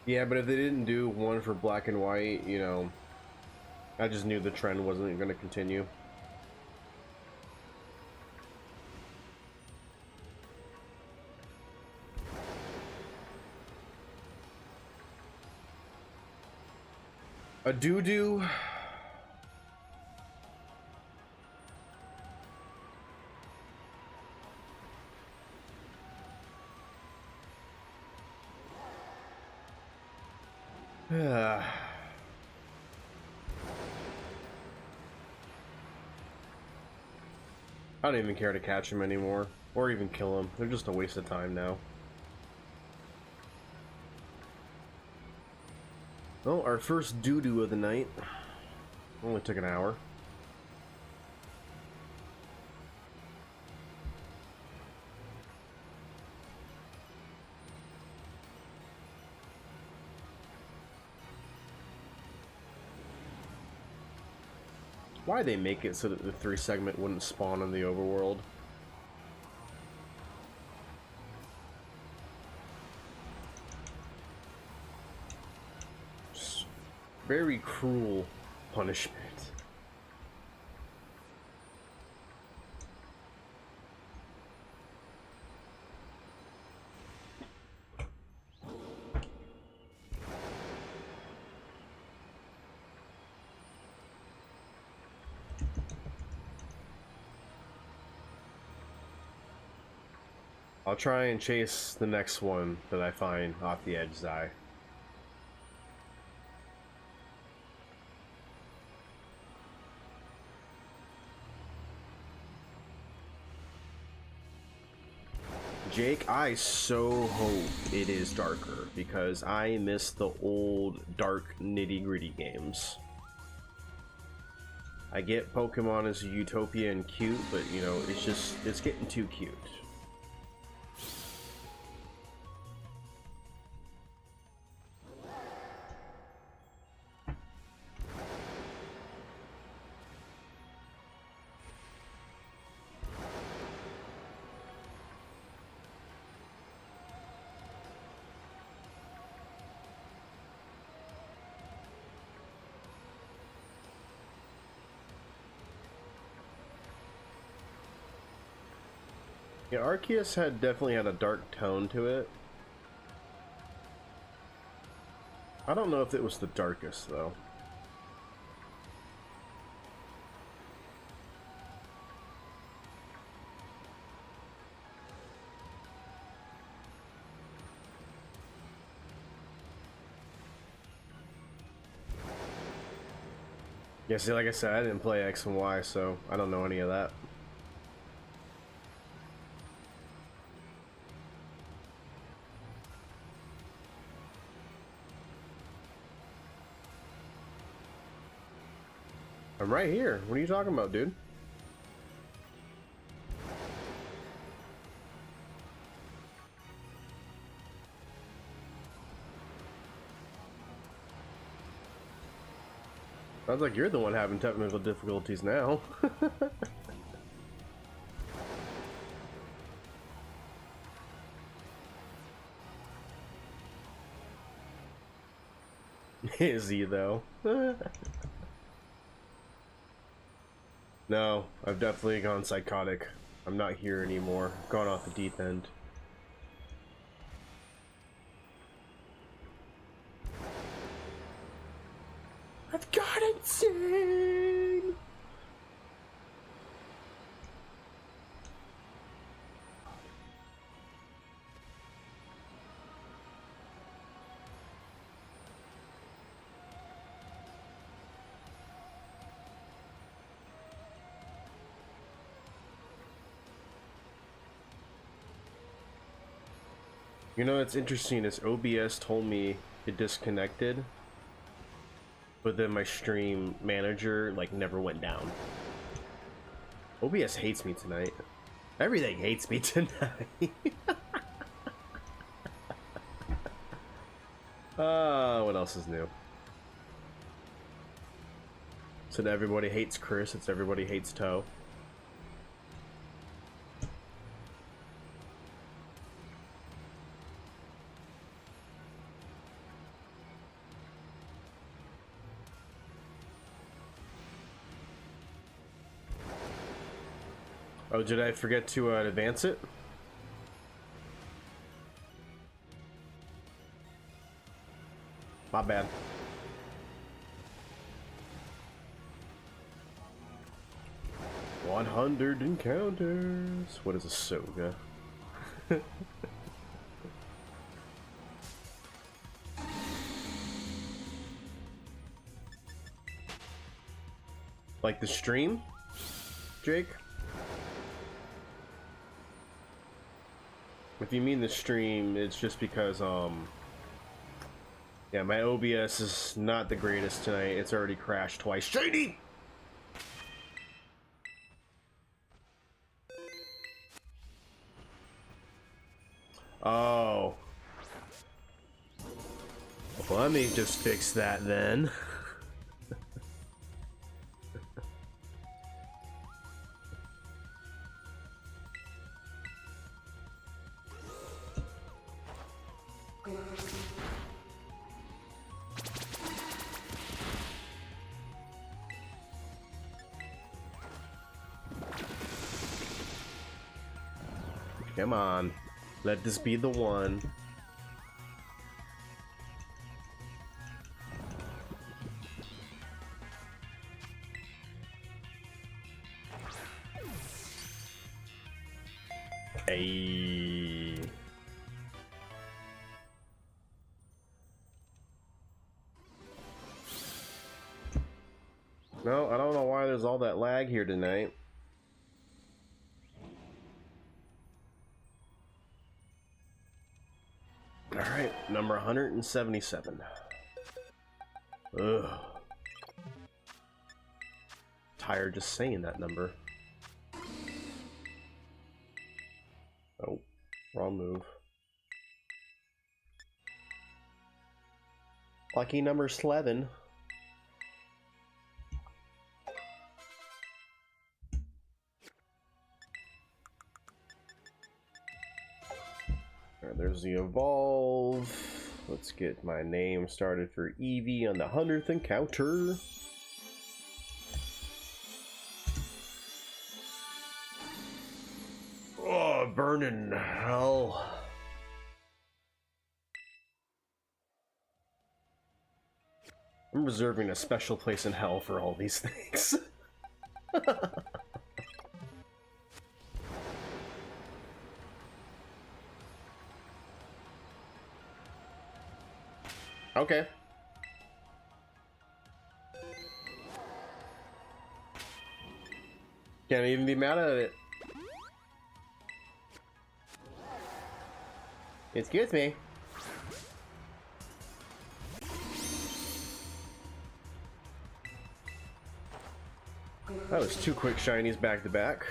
Yeah, but if they didn't do one for black and white, you know, I just knew the trend wasn't going to continue. A doo-doo. I don't even care to catch them anymore, or even kill them. They're just a waste of time now. Well, our first doo-doo of the night. Only took an hour. Why they make it so that the 3 segment wouldn't spawn in the overworld? Just very cruel punishment. I'll try and chase the next one that I find off the edge's eye. Jake, I so hope it is darker because I miss the old dark nitty-gritty games. I get Pokemon as a utopia and cute, but you know, it's getting too cute. Yeah, Arceus definitely had a dark tone to it. I don't know if it was the darkest though. Yeah, see, like I said, I didn't play X and Y, so I don't know any of that. I'm right here. What are you talking about, dude? Sounds like you're the one having technical difficulties now. Is he though? No, I've definitely gone psychotic. I'm not here anymore. Gone off the deep end. I've got insane. You know, it's interesting is OBS told me it disconnected, but then my stream manager like never went down. OBS hates me tonight. Everything hates me tonight. What else is new? So everybody hates Chris, it's everybody hates Toe. Oh, did I forget to advance it? My bad. "100 encounters." What is a soga? Like the stream, Jake? If you mean the stream, it's just because, yeah, my OBS is not the greatest tonight. It's already crashed twice. Shiny! Oh. Well, let me just fix that then. Come on, let this be the one. Hey. No, I don't know why there's all that lag here tonight. Alright, number 177. Ugh. Tired just saying that number. Oh, wrong move. Lucky number 11. Alright, there's the evolve. Let's get my name started for Eevee on the 100th encounter. Oh, burning hell. I'm reserving a special place in hell for all these things. Okay. Can't even be mad at it. Excuse me. That was 2 quick shinies back to back.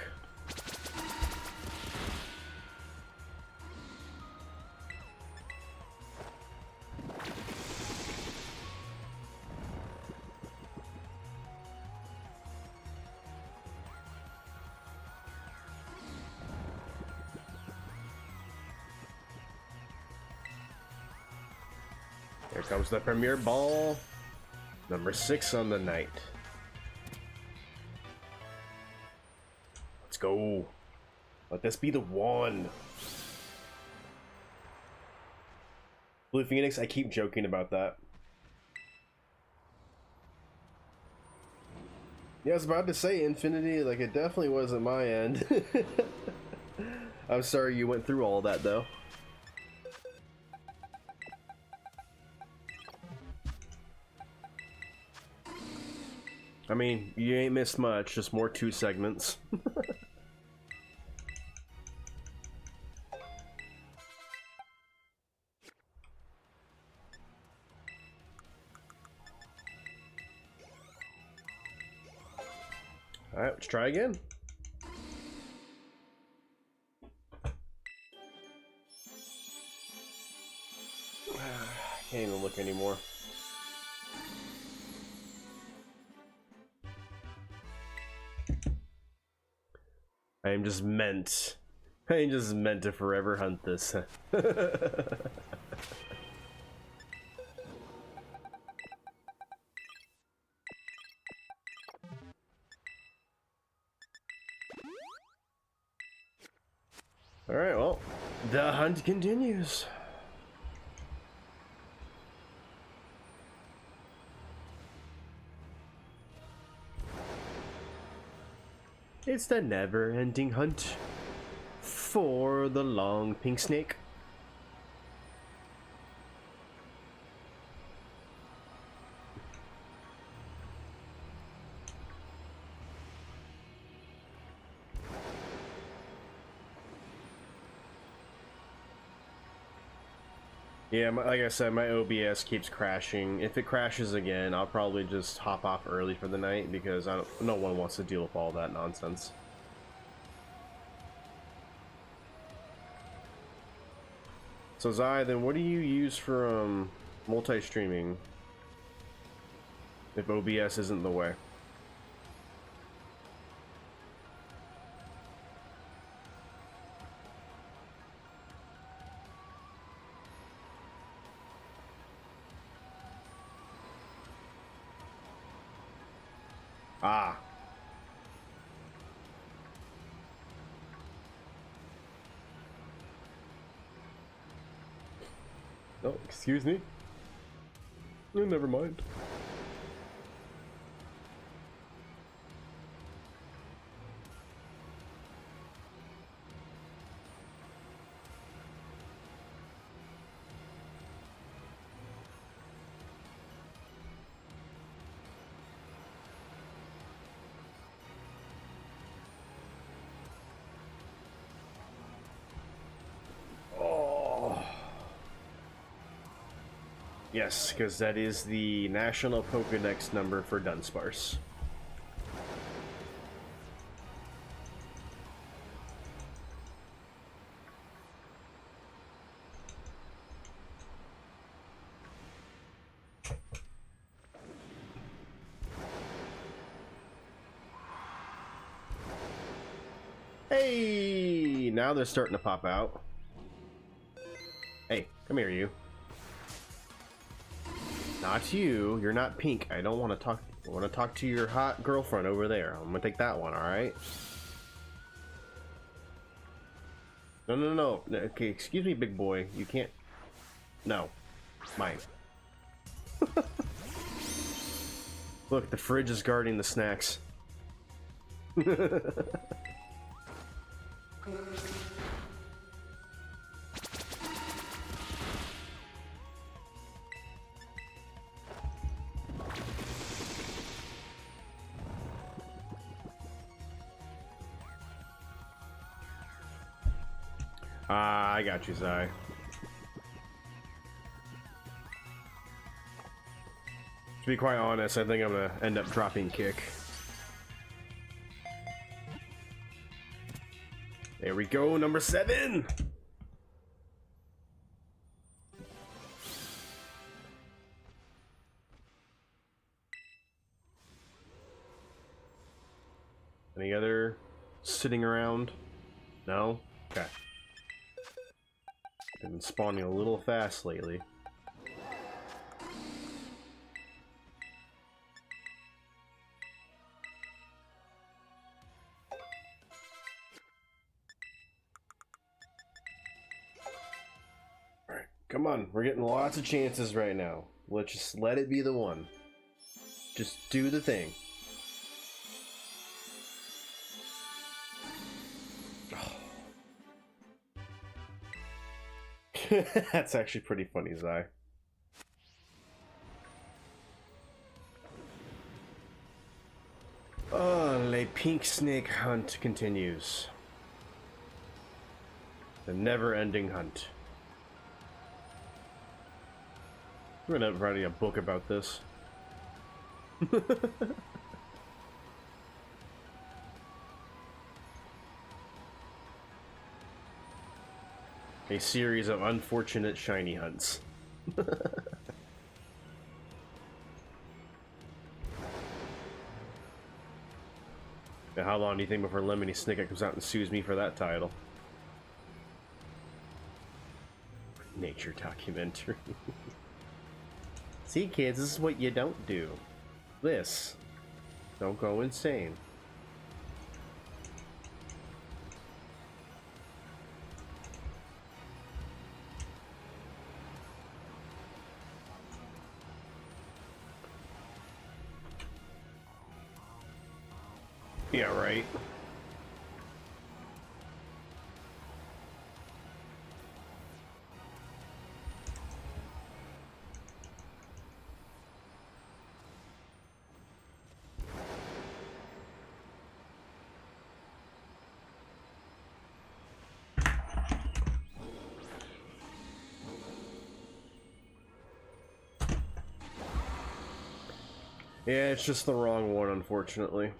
Here comes the premier ball. Number 6 on the night. Let's go. Let this be the one. Blue Phoenix, I keep joking about that. Yeah, I was about to say Infinity, like it definitely wasn't my end. I'm sorry you went through all that though. I mean, you ain't missed much, just more 2 segments. Alright, let's try again. Can't even look anymore. I am just meant to forever hunt this. Alright, well, the hunt continues. It's the never-ending hunt for the long pink snake. Yeah, like I said, my OBS keeps crashing. If it crashes again, I'll probably just hop off early for the night because no one wants to deal with all that nonsense. So Zai, then what do you use for multi-streaming if OBS isn't the way? Ah. Oh, excuse me. Oh, never mind. Yes, because that is the national Pokedex number for Dunsparce. Hey, now they're starting to pop out. Hey, come here, you. Not you. You're not pink. I don't want to talk. I want to talk to your hot girlfriend over there. I'm gonna take that one. All right. No, no, no. Okay, excuse me, big boy. You can't. No, mine. Look, the fridge is guarding the snacks. I got you, Zai. To be quite honest, I think I'm gonna end up dropping kick. There we go, number 7. Any other sitting around? No? Okay. I've been spawning a little fast lately. Alright, come on. We're getting lots of chances right now. Let's just let it be the one. Just do the thing. That's actually pretty funny, Zai. Oh, the pink snake hunt continues. The never-ending hunt. We're gonna end up writing a book about this. A series of unfortunate shiny hunts. Now, how long do you think before Lemony Snicket comes out and sues me for that title? Nature documentary. See, kids, this is what you don't do. This. Don't go insane. Yeah, right. Yeah, it's just the wrong one, unfortunately.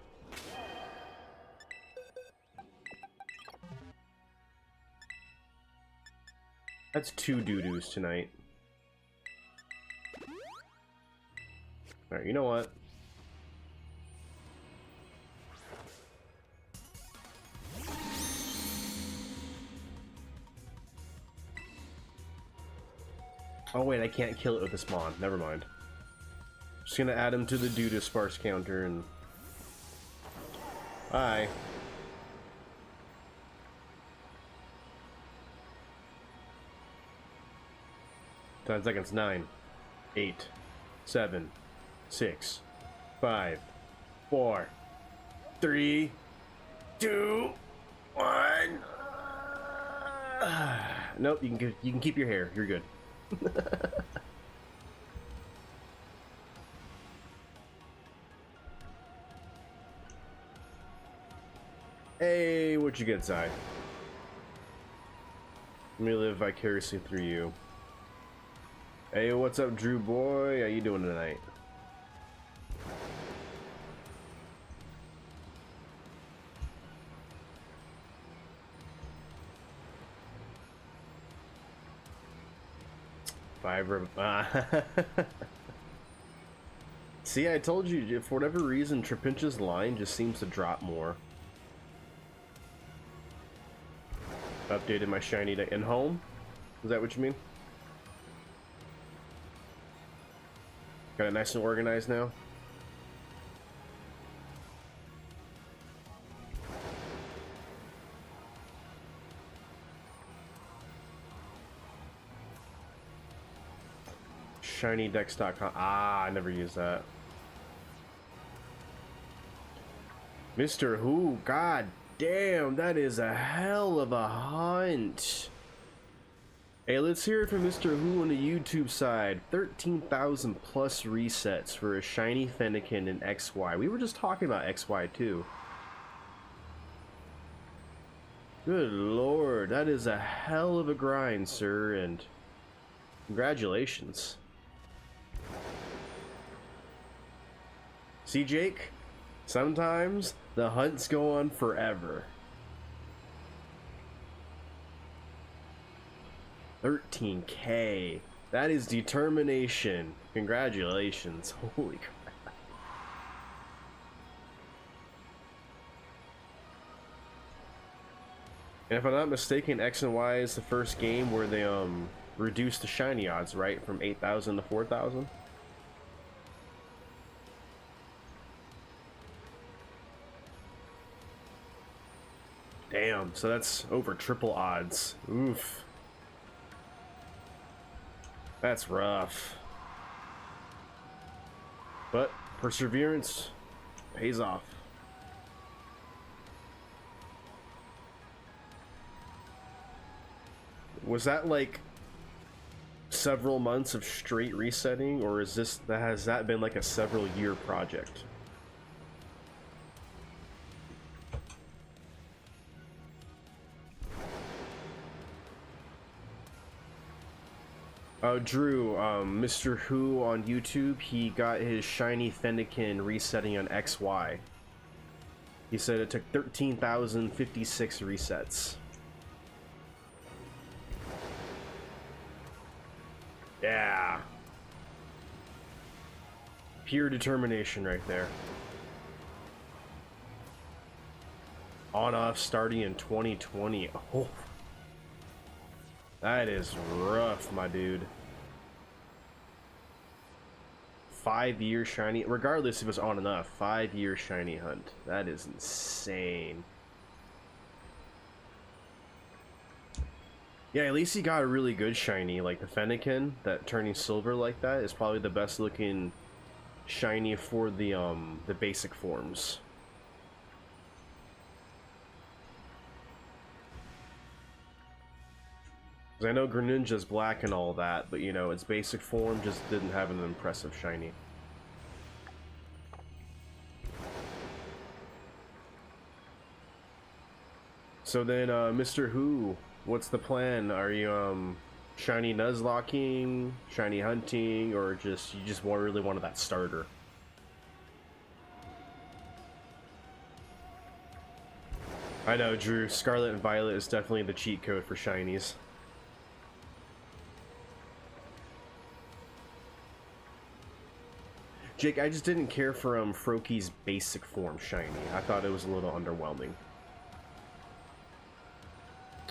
That's 2 doo-doos tonight. Alright, you know what? Oh wait, I can't kill it with a spawn. Never mind. Just gonna add him to the Dudunsparce counter and... Bye. Ten seconds. 9, 8, 7, 6, 5, 4, 3, 2, 1. Nope, you can keep your hair. You're good. Hey, what'd you get, Zai? Let me live vicariously through you. Hey, what's up, Drew boy? How you doing tonight? See, I told you, for whatever reason, Trapinch's line just seems to drop more. Updated my shiny deck in home? Is that what you mean? Got it nice and organized now? ShinyDex.com. Ah, I never used that. Mr. Who, god damn, that is a hell of a hunt. Hey, let's hear it from Mr. Who on the YouTube side. 13,000 plus resets for a shiny Fennekin in XY. We were just talking about XY too. Good lord, that is a hell of a grind, sir, and congratulations. See, Jake? Sometimes the hunts go on forever. 13K. That is determination. Congratulations. Holy crap. And if I'm not mistaken, X and Y is the first game where they reduced the shiny odds, right? From 8,000 to 4,000. Damn, so that's over triple odds. Oof. That's rough. But perseverance pays off. Was that like several months of straight resetting, or is this, has that been like a several year project? Drew, Mr. Who on YouTube, he got his shiny Fennekin resetting on XY. He said it took 13,056 resets. Yeah. Pure determination right there. On-off starting in 2020. Oh. That is rough, my dude. 5-year shiny, regardless if it's on and off, 5-year shiny hunt. That is insane. Yeah, at least he got a really good shiny, like the Fennekin, that turning silver like that is probably the best looking shiny for the basic forms. I know Greninja's black and all that, but you know, its basic form just didn't have an impressive shiny. So then, Mr. Who, what's the plan? Are you, shiny nuzlocking, shiny hunting, or just, you just really wanted that starter? I know, Drew, Scarlet and Violet is definitely the cheat code for shinies. Jake, I just didn't care for Froakie's basic form shiny. I thought it was a little underwhelming.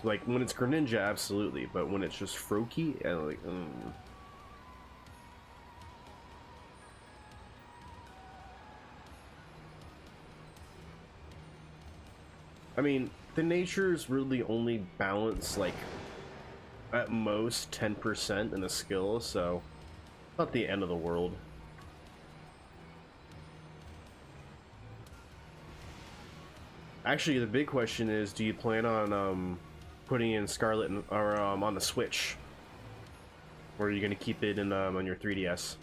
Like, when it's Greninja, absolutely, but when it's just Froakie, I'm like, I mean, the natures really only balance, like, at most 10% in the skill, so not the end of the world. Actually, the big question is, do you plan on putting in Scarlet or on the Switch, or are you gonna keep it in on your 3DS?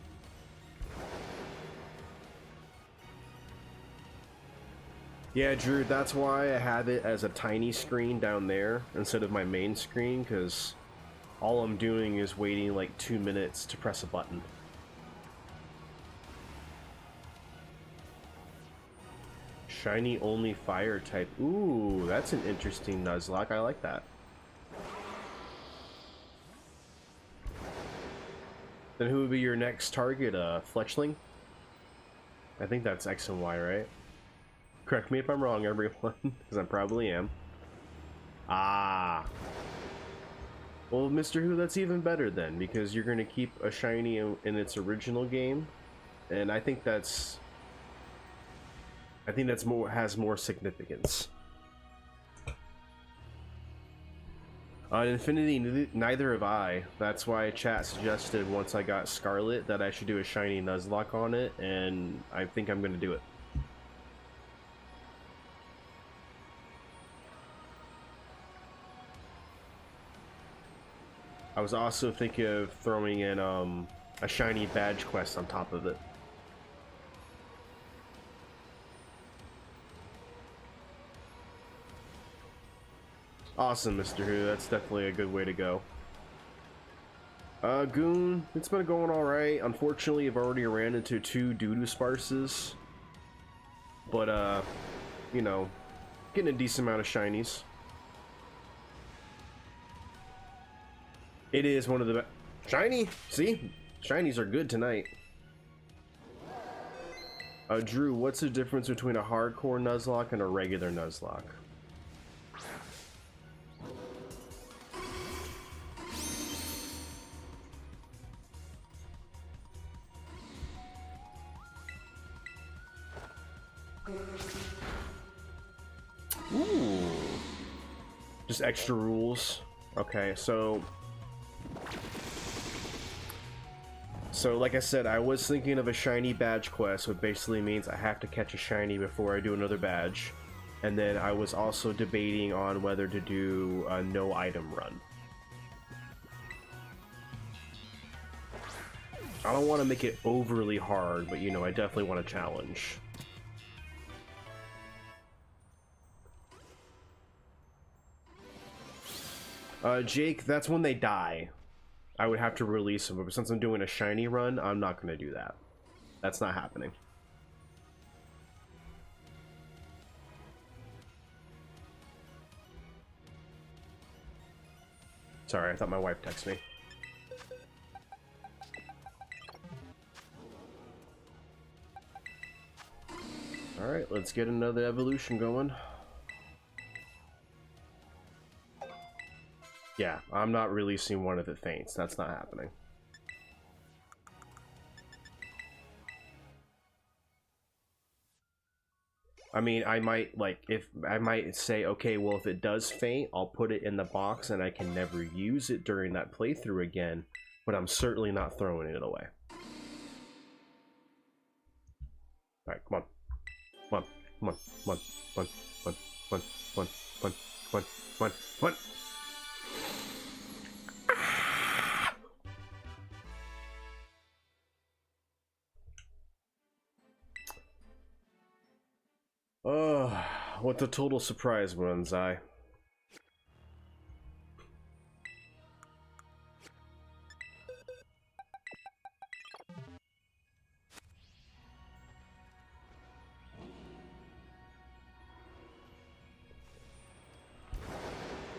Yeah, Drew, that's why I have it as a tiny screen down there instead of my main screen, because all I'm doing is waiting like 2 minutes to press a button. Shiny only fire type. Ooh, that's an interesting Nuzlocke. I like that. Then who would be your next target? Fletchling? I think that's X and Y, right? Correct me if I'm wrong, everyone, because I probably am. Ah. Well, Mr. Who, that's even better then, because you're going to keep a shiny in its original game, and I think that's has more significance. On Infinity, neither have I. That's why chat suggested once I got Scarlet that I should do a shiny Nuzlocke on it, and I think I'm going to do it. I was also thinking of throwing in a shiny badge quest on top of it. Awesome, Mr. Who. That's definitely a good way to go. Goon, it's been going alright. Unfortunately, I've already ran into 2 Dudunsparces. But, you know, getting a decent amount of shinies. It is one of the best. Shiny? See? Shinies are good tonight. Drew, what's the difference between a hardcore Nuzlocke and a regular Nuzlocke? Ooh. Just extra rules. Okay, so like I said, I was thinking of a shiny badge quest, which basically means I have to catch a shiny before I do another badge. And then I was also debating on whether to do a no item run. I don't want to make it overly hard, but you know, I definitely want a challenge. Jake, that's when they die. I would have to release them, but since I'm doing a shiny run, I'm not going to do that. That's not happening. Sorry, I thought my wife texted me. Alright, let's get another evolution going. Yeah, I'm not releasing one if it faints. That's not happening. I mean, I might, like, if I might say, okay, well, if it does faint, I'll put it in the box and I can never use it during that playthrough again, but I'm certainly not throwing it away. Alright, come on. Come on, come on, come on, come on, come on, come on, come on, come on, come on, come on, come on. Oh, what a total surprise, Bonsai.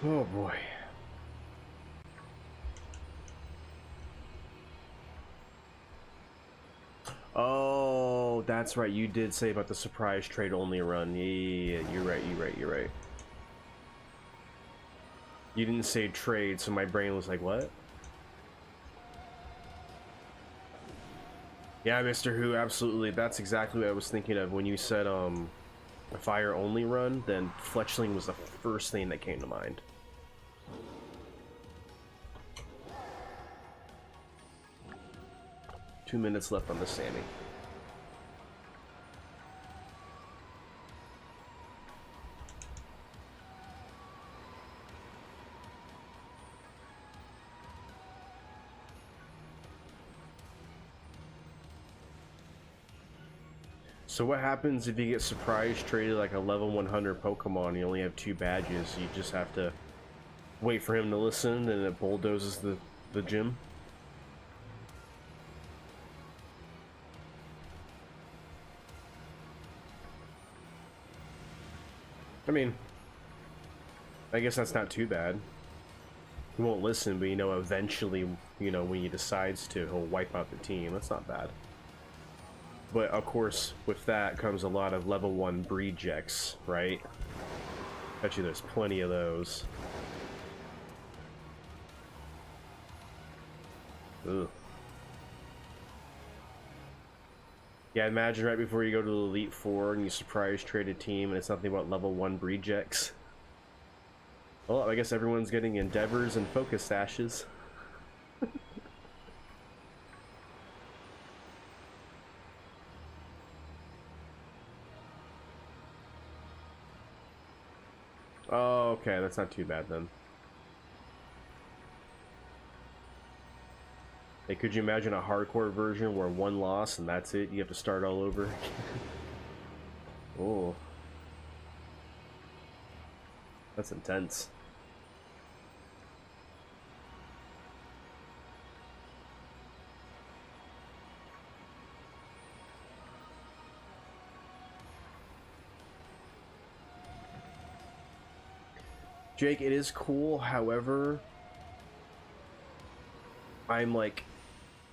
Oh boy. Oh, that's right. You did say about the surprise trade only run. Yeah, you're right. You're right. You didn't say trade, so my brain was like, what? Yeah, Mr. Who, absolutely. That's exactly what I was thinking of when you said a fire only run. Then Fletchling was the first thing that came to mind. Two minutes left on the Sammy. So what happens if you get surprise traded like a level 100 Pokemon, you only have 2 badges, you just have to wait for him to listen and it bulldozes the gym? I mean, I guess that's not too bad. He won't listen, but you know, eventually, you know, when he decides to, he'll wipe out the team. That's not bad. But of course, with that comes a lot of level 1 breedjects, right? Bet you there's plenty of those. Ugh. Yeah, imagine right before you go to the Elite Four and you surprise trade a team and it's nothing but level 1 breedjects. Well, I guess everyone's getting endeavors and focus sashes. Oh, okay, that's not too bad then. Hey, could you imagine a hardcore version where 1 loss and that's it? You have to start all over? Oh. That's intense. Jake, it is cool, however, I'm like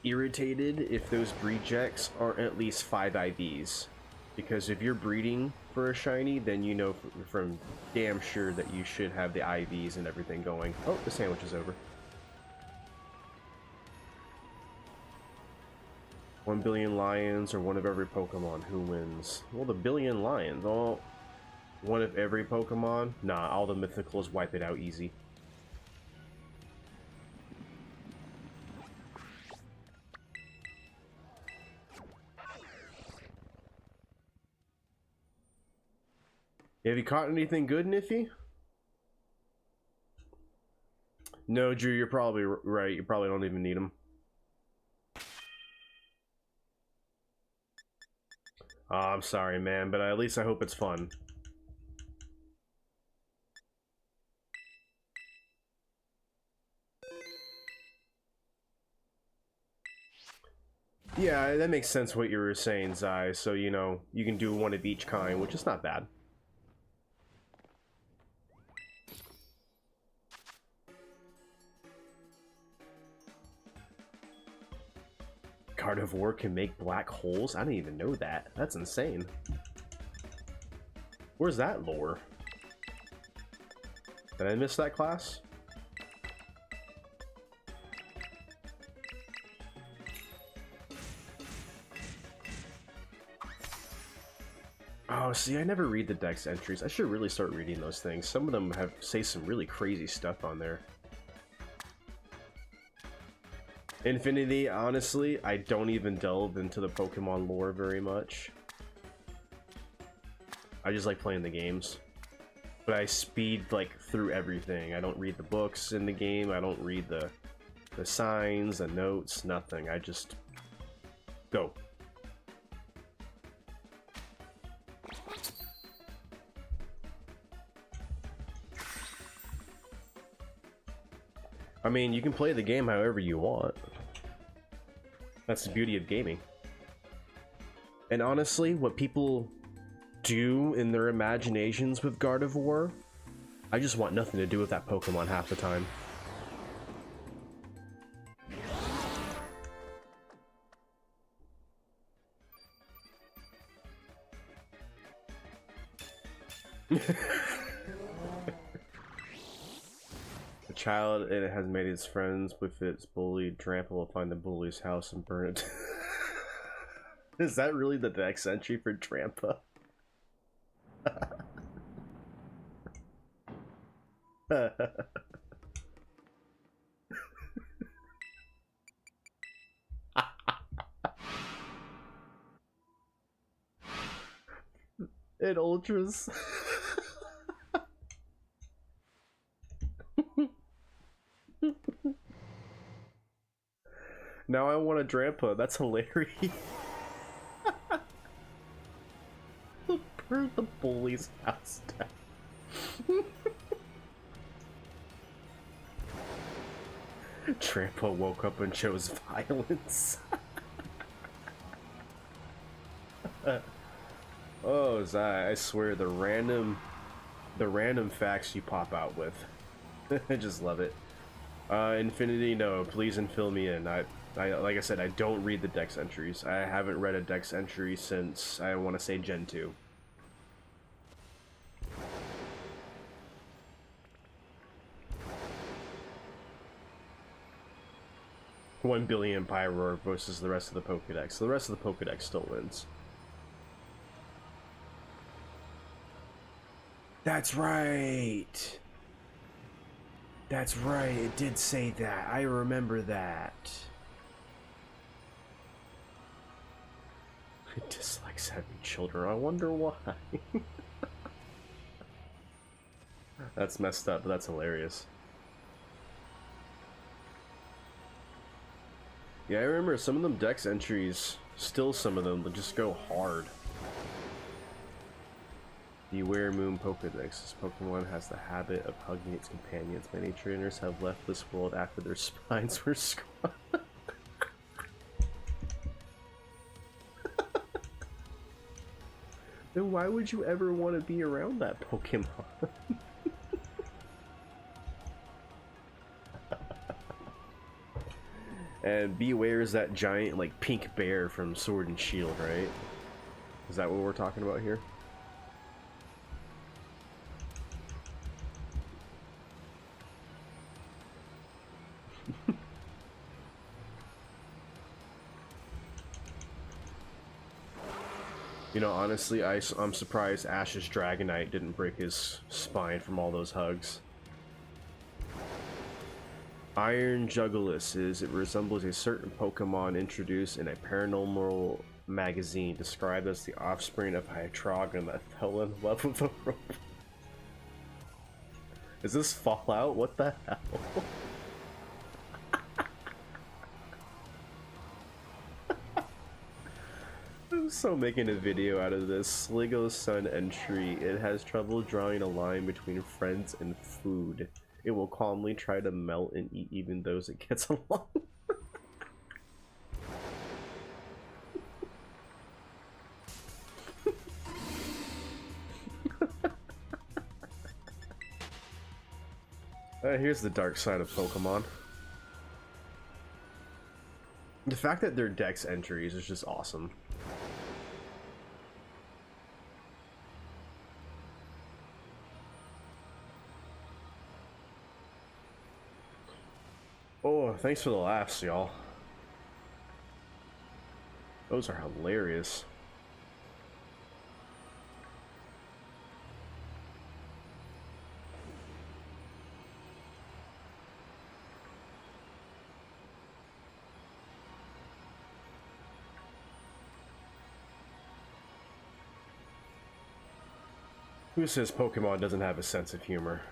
irritated if those breed checks aren't at least 5 IVs, because if you're breeding for a shiny, then you know from damn sure that you should have the IVs and everything going. Oh, the sandwich is over. 1 billion lions or one of every Pokemon, who wins? Well, the billion lions. Oh, one of every Pokemon? Nah, all the mythicals wipe it out easy. Have you caught anything good, Niffy? No, Drew, you're probably right. You probably don't even need them. Oh, I'm sorry, man, but at least I hope it's fun. Yeah, that makes sense what you were saying, Zai. So, you know, you can do one of each kind, which is not bad. Carnivore can make black holes? I didn't even know that. That's insane. Where's that lore? Did I miss that class? Oh, see, I never read the Dex entries. I should really start reading those things. Some of them say some really crazy stuff on there. Infinity, honestly, I don't even delve into the Pokemon lore very much. I just like playing the games. But I speed, like, through everything. I don't read the books in the game. I don't read the signs, the notes, nothing. I just go. I mean, you can play the game however you want. That's the beauty of gaming. And honestly, what people do in their imaginations with Gardevoir, I just want nothing to do with that Pokemon half the time. The child, and it has made its friends with its bully. Drampa will find the bully's house and burn it. Is that really the next entry for Drampa? It ultras. Now I want a Drampa. That's hilarious. Burn the bully's house down. Drampa woke up and chose violence. Oh, Zai, I swear the random facts you pop out with. I just love it. Infinity, no, please fill me in. I like I said, I don't read the Dex entries. I haven't read a Dex entry since, I want to say, Gen 2. $1 billion Pyroar versus the rest of the Pokedex. So the rest of the Pokedex still wins. That's right! That's right, it did say that. I remember that. It dislikes having children. I wonder why. That's messed up, but that's hilarious. Yeah, I remember some of them Dex entries, still some of them, but just go hard. Beware Moon Pokedex. This Pokemon has the habit of hugging its companions. Many trainers have left this world after their spines were scrubbed. Then why would you ever want to be around that Pokemon? And beware is that giant, like, pink bear from Sword and Shield, right? Is that what we're talking about here? You know, honestly, I'm surprised Ash's Dragonite didn't break his spine from all those hugs. Iron Jugulis it resembles a certain Pokemon introduced in a paranormal magazine described as the offspring of Hydreigon that fell in love with a rope. Is this Fallout? What the hell? I'm so making a video out of this. Sligo's son entry. It has trouble drawing a line between friends and food. It will calmly try to melt and eat even those it gets along. Here's the dark side of Pokemon. The fact that they're Dex entries is just awesome. Oh, thanks for the laughs, y'all. Those are hilarious. Who says Pokemon doesn't have a sense of humor?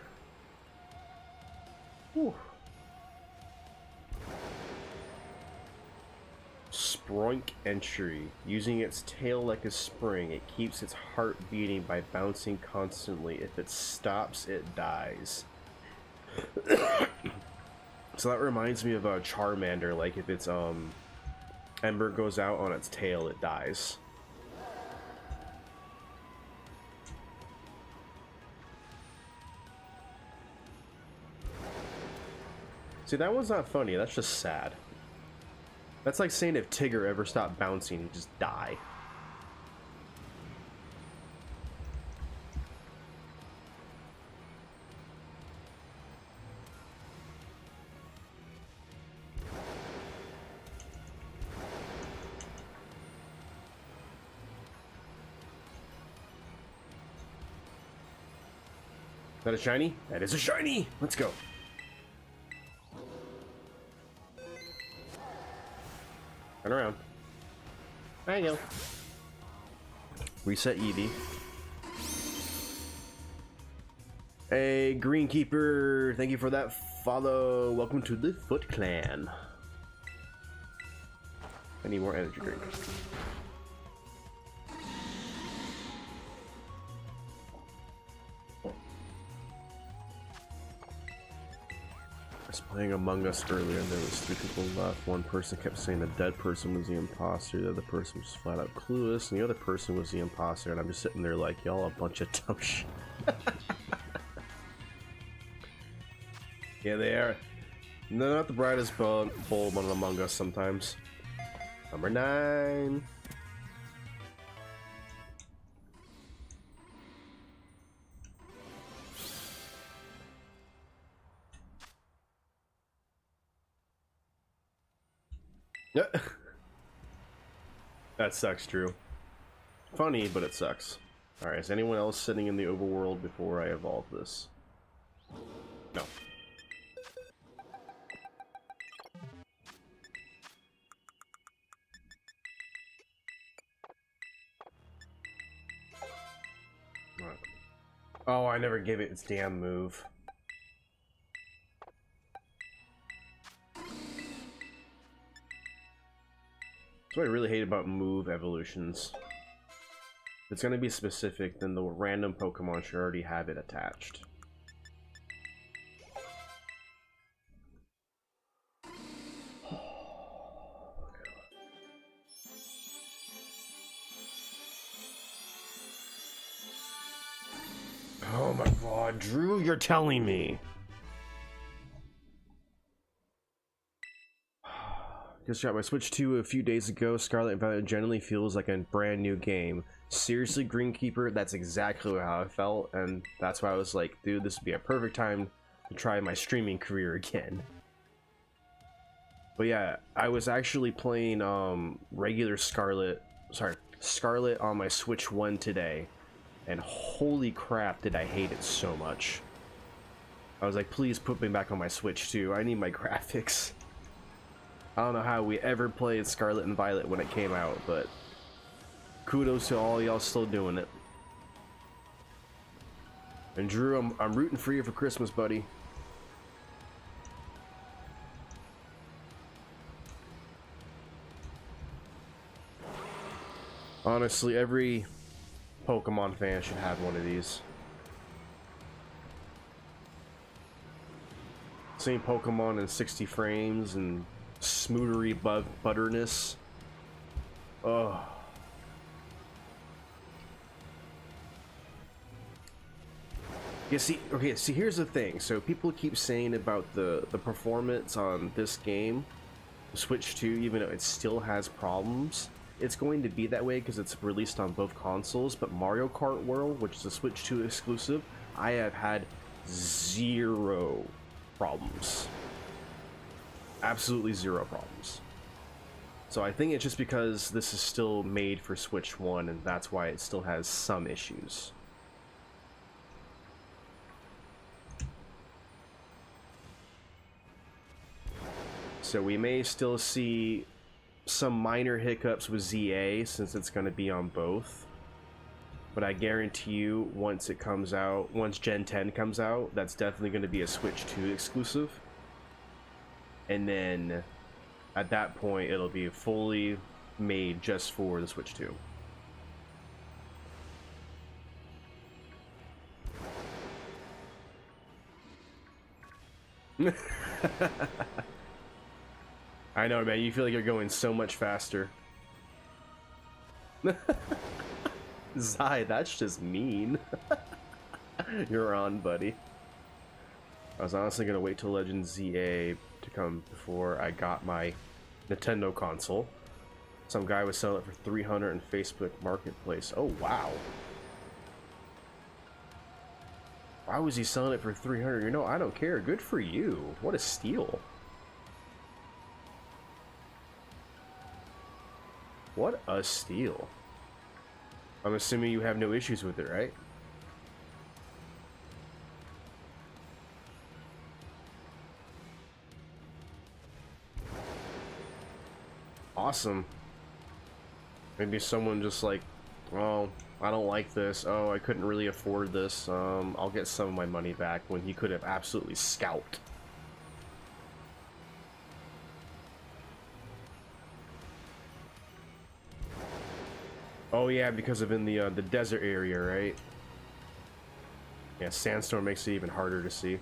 Whew. Sproink entry. Using its tail like a spring, it keeps its heart beating by bouncing constantly. If it stops, it dies. So that reminds me of a Charmander. Like if its ember goes out on its tail, it dies. See, that one's not funny. That's just sad. That's like saying if Tigger ever stopped bouncing, he'd just die. Is that a shiny? That is a shiny! Let's go. Turn around. There you go. Reset Eevee. Hey, Greenkeeper, thank you for that follow. Welcome to the Foot Clan. I need more energy drink. I was playing Among Us earlier and there was 3 people left. One person kept saying the dead person was the imposter, the other person was flat out clueless, and the other person was the imposter, and I'm just sitting there like, y'all a bunch of dumb shit. Yeah, they are. They're not the brightest bulb on Among Us sometimes. Number 9. That sucks, Drew. Funny, but it sucks. Alright, is anyone else sitting in the overworld before I evolve this? No. Right. Oh, I never gave it its damn move. That's what I really hate about move evolutions. If it's gonna be specific, then the random Pokemon should already have it attached. Oh my god, Drew, you're telling me. Just got my Switch 2 a few days ago. Scarlet and Violet generally feels like a brand new game. Seriously, Greenkeeper, that's exactly how I felt, and that's why I was like, dude, this would be a perfect time to try my streaming career again. But yeah, I was actually playing regular Scarlet on my Switch 1 today, and holy crap did I hate it so much. I was like, please put me back on my Switch 2. I need my graphics. I don't know how we ever played Scarlet and Violet when it came out, but kudos to all y'all still doing it. And Drew, I'm rooting for you for Christmas, buddy. Honestly, every Pokemon fan should have one of these. Same Pokemon in 60 frames and smoothery butterness. Oh. Yeah, see, okay, see, here's the thing. So people keep saying about the performance on this game, Switch 2, even though it still has problems. It's going to be that way because it's released on both consoles, but Mario Kart World, which is a Switch 2 exclusive, I have had zero problems. Absolutely zero problems. So I think it's just because this is still made for Switch 1, and that's why it still has some issues. So we may still see some minor hiccups with ZA since it's going to be on both. But I guarantee you, once it comes out, once Gen 10 comes out, that's definitely going to be a Switch 2 exclusive. And then at that point, it'll be fully made just for the Switch 2. I know, man, you feel like you're going so much faster. Zai, that's just mean. You're on, buddy. I was honestly gonna wait till Legend ZA to come before I got my Nintendo console. Some guy was selling it for 300 in Facebook Marketplace. Oh, wow. Why was he selling it for 300? You know, I don't care. Good for you. What a steal. What a steal. I'm assuming you have no issues with it, right? Awesome. Maybe someone just like, oh, I don't like this. Oh, I couldn't really afford this. I'll get some of my money back, when he could have absolutely scalped. Oh yeah, because of in the desert area, right? Yeah, sandstorm makes it even harder to see.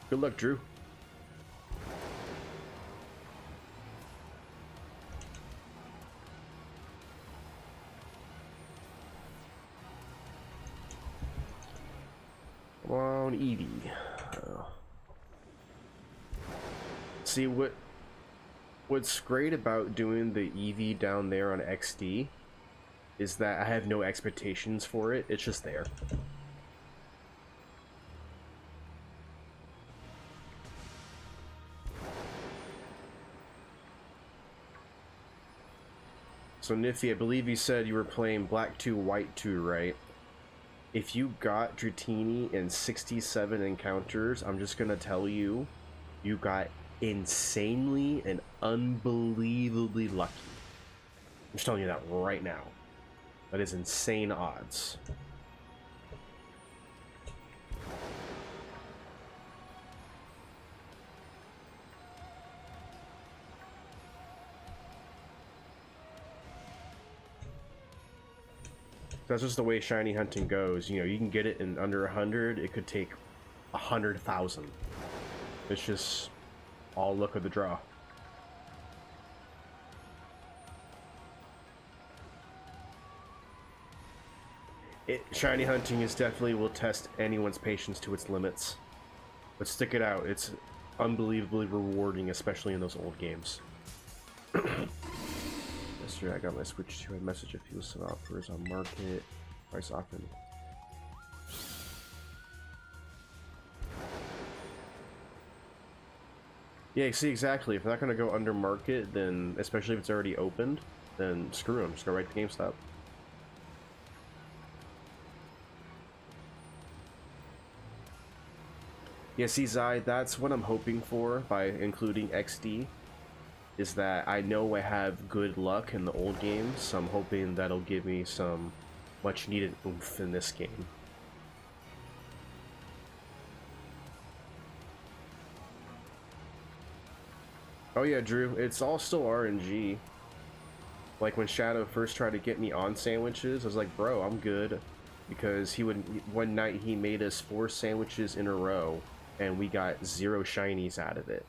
Good luck, Drew. Come on, Eevee. See what's great about doing the Eevee down there on XD is that I have no expectations for it. It's just there. So Nifty, I believe you said you were playing Black 2, White 2, right? If you got Dratini in 67 encounters, I'm just gonna tell you, you got insanely and unbelievably lucky. I'm just telling you that right now. That is insane odds. That's just the way shiny hunting goes. You know, you can get it in under 100. It could take 100,000. It's just all luck of the draw. Shiny hunting is definitely will test anyone's patience to its limits. But stick it out. unbelievably rewarding, especially in those old games. Yesterday I got my Switch 2. I messaged a few some offers on market. Price offering. Yeah, see, exactly. If they're not going to go under market, then, especially if it's already opened, then screw them. Just go right to GameStop. Yeah, see, Zai, that's what I'm hoping for by including XD, is that I know I have good luck in the old games, so I'm hoping that'll give me some much-needed oomph in this game. Oh yeah, Drew, it's all still RNG. Like when Shadow first tried to get me on sandwiches, I was like, bro, I'm good. Because one night he made us 4 sandwiches in a row, and we got 0 shinies out of it.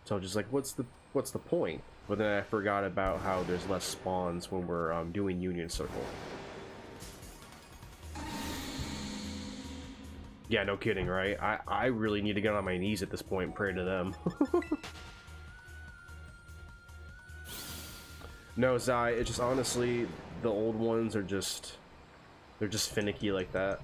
So I was just like, what's the point? But then I forgot about how there's less spawns when we're doing Union Circle. Yeah, no kidding, right? I really need to get on my knees at this point and pray to them. No, Zai, it's just honestly, the old ones are just, they're just finicky like that.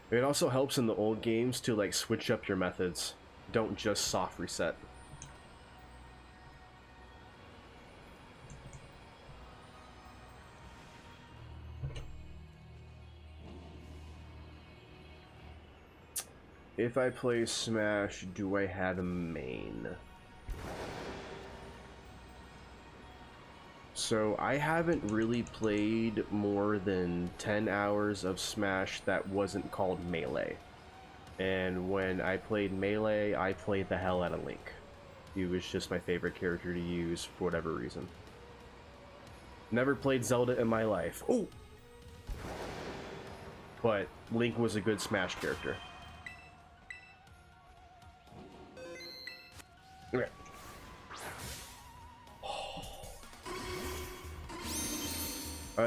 It also helps in the old games to like switch up your methods. Don't just soft reset. If I play Smash, do I have a main? So I haven't really played more than 10 hours of Smash that wasn't called Melee. And when I played Melee, I played the hell out of Link. He was just my favorite character to use for whatever reason. Never played Zelda in my life. Oh! But Link was a good Smash character. Okay.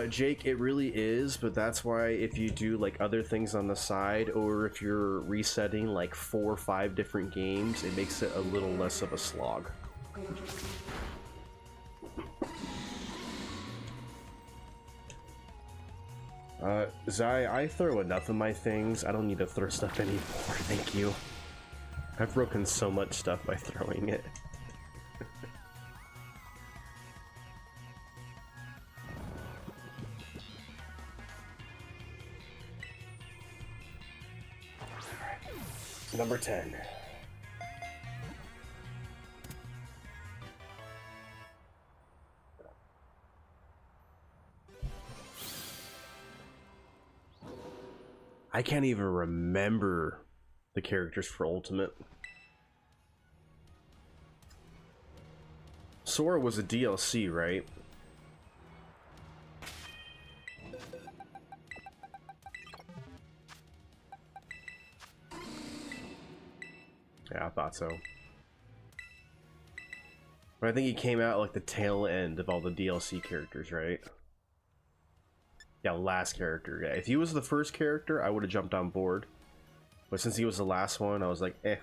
Jake, it really is, but that's why if you do like other things on the side, or if you're resetting like 4 or 5 different games, it makes it a little less of a slog. Zai, I throw enough of my things. I don't need to throw stuff anymore, thank you. I've broken so much stuff by throwing it. Number 10. I can't even remember the characters for Ultimate. Sora was a DLC, right? Yeah, I thought so. But I think he came out like the tail end of all the DLC characters, right? Yeah, last character. Yeah, if he was the first character, I would have jumped on board. But since he was the last one, I was like, eh.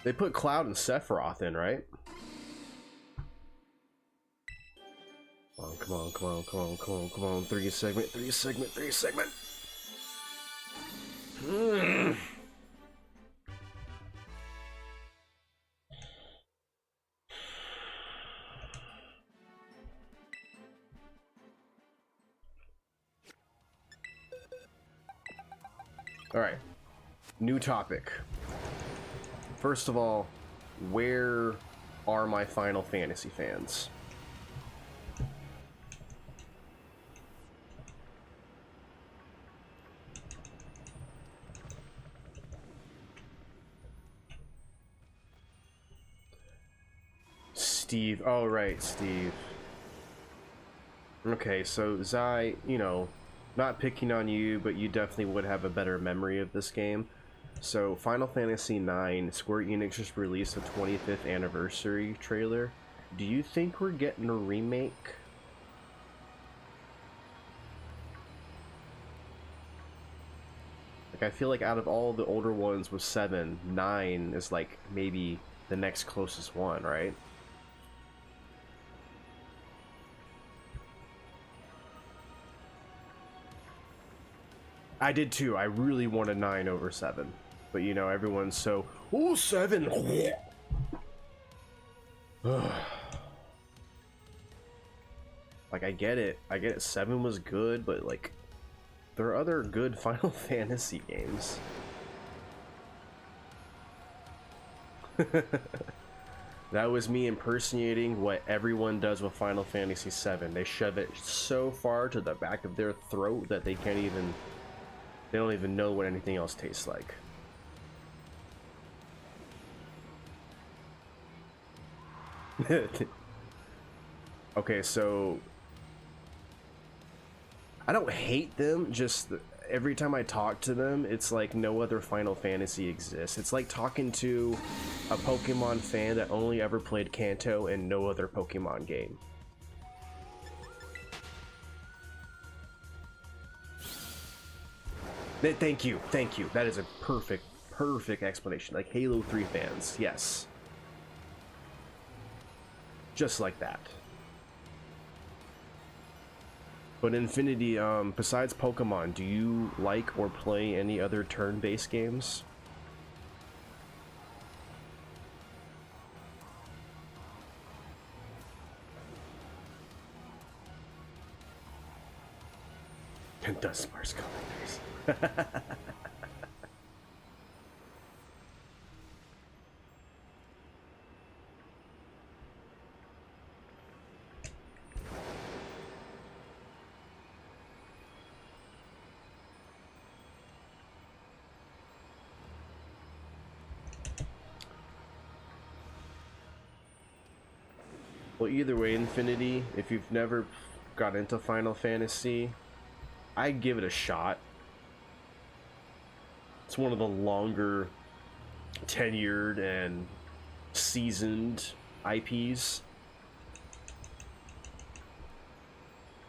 They put Cloud and Sephiroth in, right? Come on, come on, come on, come on, come on. 3 segment, 3 segment, 3 segment. Alright, new topic. First of all, where are my Final Fantasy fans? Steve, oh right, Steve. Okay, so Zai, you know, not picking on you, but you definitely would have a better memory of this game. So, Final Fantasy IX, Square Enix just released a 25th anniversary trailer, do you think we're getting a remake? Like, I feel like out of all the older ones with 7, 9 is like maybe the next closest one, right? I did too. I really wanted 9 over 7. But you know, everyone's so, oh, 7! Like, I get it. 7 was good, but like, there are other good Final Fantasy games. That was me impersonating what everyone does with Final Fantasy VII. They shove it so far to the back of their throat that they can't even... They don't even know what anything else tastes like. Okay, so... I don't hate them, just every time I talk to them, it's like no other Final Fantasy exists. It's like talking to a Pokemon fan that only ever played Kanto and no other Pokemon game. Thank you. That is a perfect explanation. Like Halo 3 fans, yes. Just like that. But Infinity, besides Pokemon, do you like or play any other turn-based games? Dunsparce collectors. Well, either way, Infinity, if you've never got into Final Fantasy, I'd give it a shot. It's one of the longer tenured and seasoned IPs.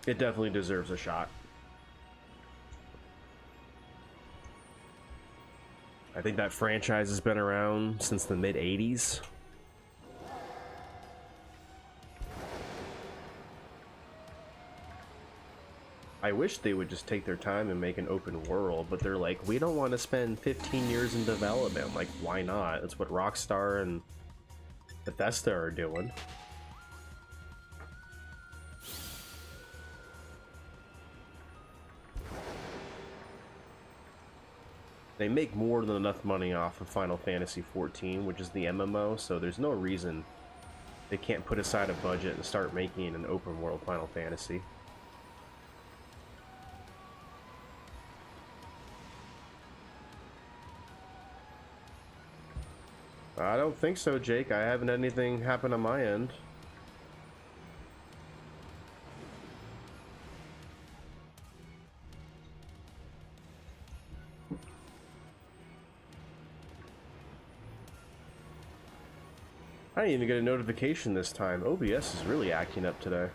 It definitely deserves a shot. I think that franchise has been around since the mid-80s. I wish they would just take their time and make an open world, but they're like, we don't want to spend 15 years in development. I'm like, why not? That's what Rockstar and Bethesda are doing. They make more than enough money off of Final Fantasy XIV, which is the MMO, so there's no reason they can't put aside a budget and start making an open world Final Fantasy. I don't think so, Jake. I haven't had anything happen on my end. I didn't even get a notification this time. OBS is really acting up today.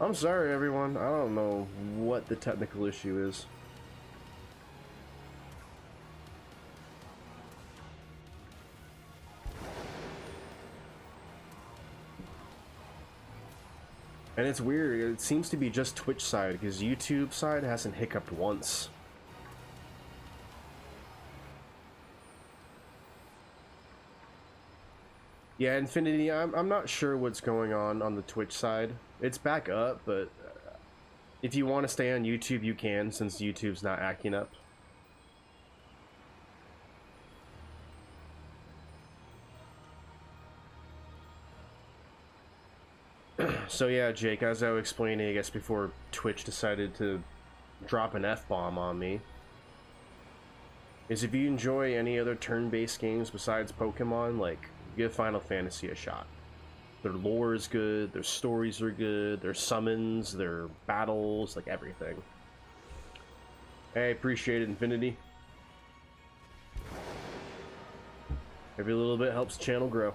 I'm sorry, everyone. I don't know what the technical issue is. And it's weird, it seems to be just Twitch side, because YouTube side hasn't hiccuped once. Yeah, Infinity, I'm not sure what's going on the Twitch side. It's back up, but if you want to stay on YouTube, you can, since YouTube's not acting up. So yeah, Jake, as I was explaining, I guess before Twitch decided to drop an F-bomb on me, is if you enjoy any other turn-based games besides Pokemon, like, give Final Fantasy a shot. Their lore is good, their stories are good, their summons, their battles, like everything. I appreciate it, Infinity. Every little bit helps the channel grow.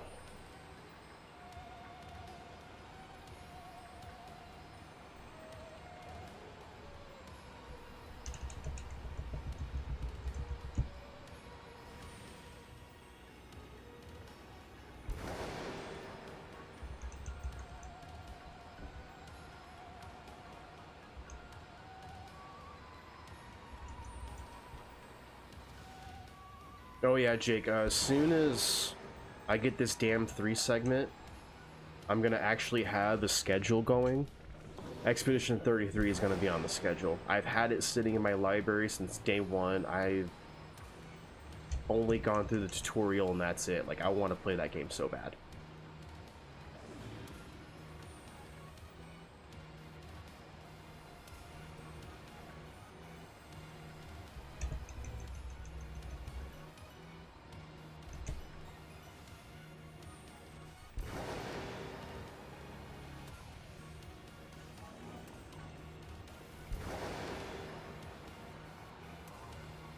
Oh yeah, Jake, as soon as I get this damn 3 segment, I'm gonna actually have the schedule going. Expedition 33 is gonna be on the schedule. I've had it sitting in my library since day 1. I've only gone through the tutorial and that's it. Like, I want to play that game so bad.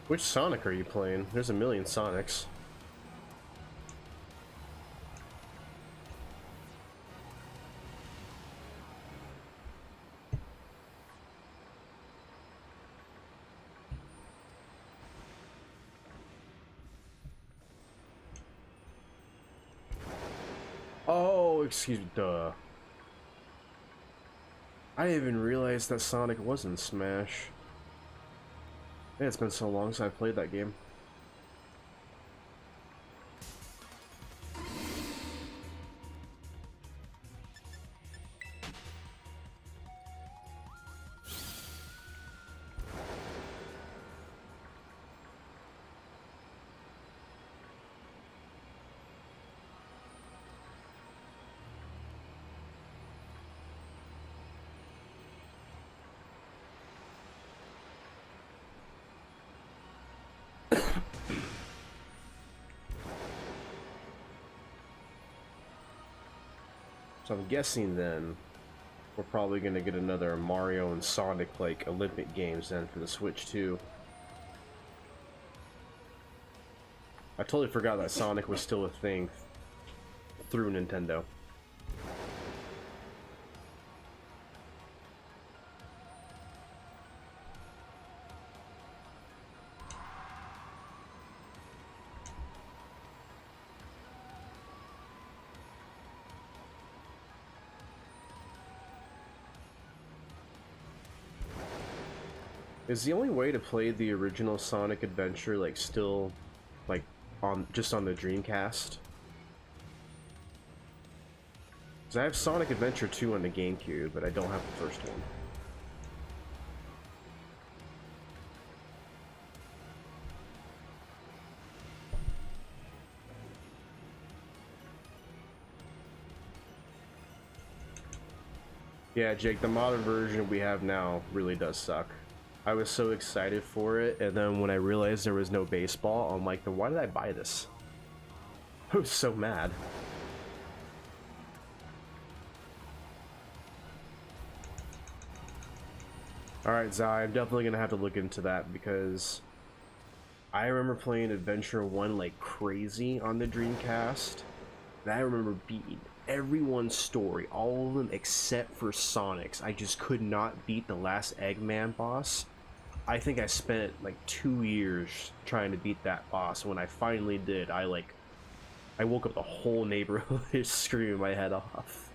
Which Sonic are you playing? There's a million Sonics. Oh, excuse me, duh. I didn't even realize that Sonic was in Smash. Yeah, it's been so long since I played that game. So I'm guessing then we're probably gonna get another Mario and Sonic like Olympic games then for the Switch too. I totally forgot that Sonic was still a thing through Nintendo. Is the only way to play the original Sonic Adventure like still like on just on the Dreamcast? Because I have Sonic Adventure 2 on the GameCube, but I don't have the first one. Yeah, Jake, the modern version we have now really does suck. I was so excited for it, and then when I realized there was no baseball, I'm like, then why did I buy this? I was so mad. Alright, Zai, I'm definitely gonna have to look into that because I remember playing Adventure 1 like crazy on the Dreamcast, and I remember beating everyone's story, all of them except for Sonic's. I just could not beat the last Eggman boss. I think I spent like 2 years trying to beat that boss. When I finally did, I woke up the whole neighborhood screaming my head off.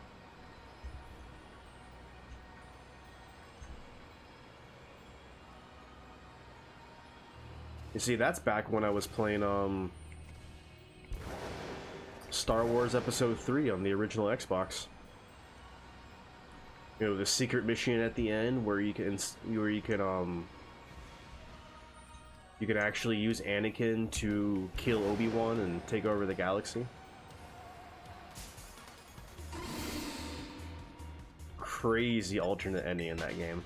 You see, that's back when I was playing Star Wars Episode 3 on the original Xbox. You know, the secret mission at the end where you can actually use Anakin to kill Obi-Wan and take over the galaxy. Crazy alternate ending in that game.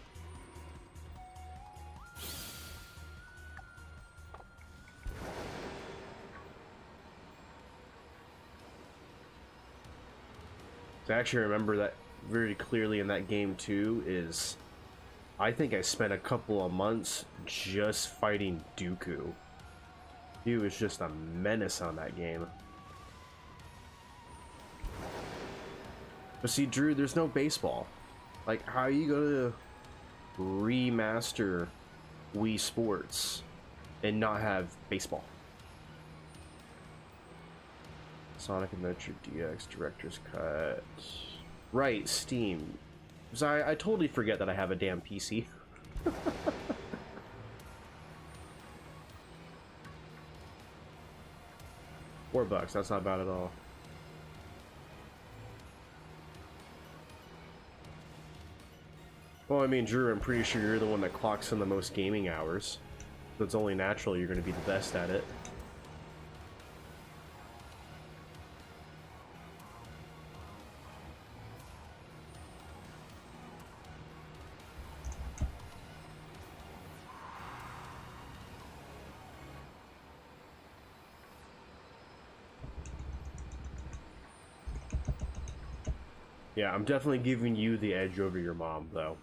I actually remember that very clearly in that game too. Is I think I spent a couple of months just fighting Dooku. He was just a menace on that game. But see, Drew, there's no baseball. Like, how are you gonna remaster Wii Sports and not have baseball? Sonic Adventure DX Director's Cut. Right, Steam. Because I totally forget that I have a damn PC. $4, that's not bad at all. Well, I mean, Drew, I'm pretty sure you're the one that clocks in the most gaming hours. So it's only natural you're going to be the best at it. Yeah, I'm definitely giving you the edge over your mom, though.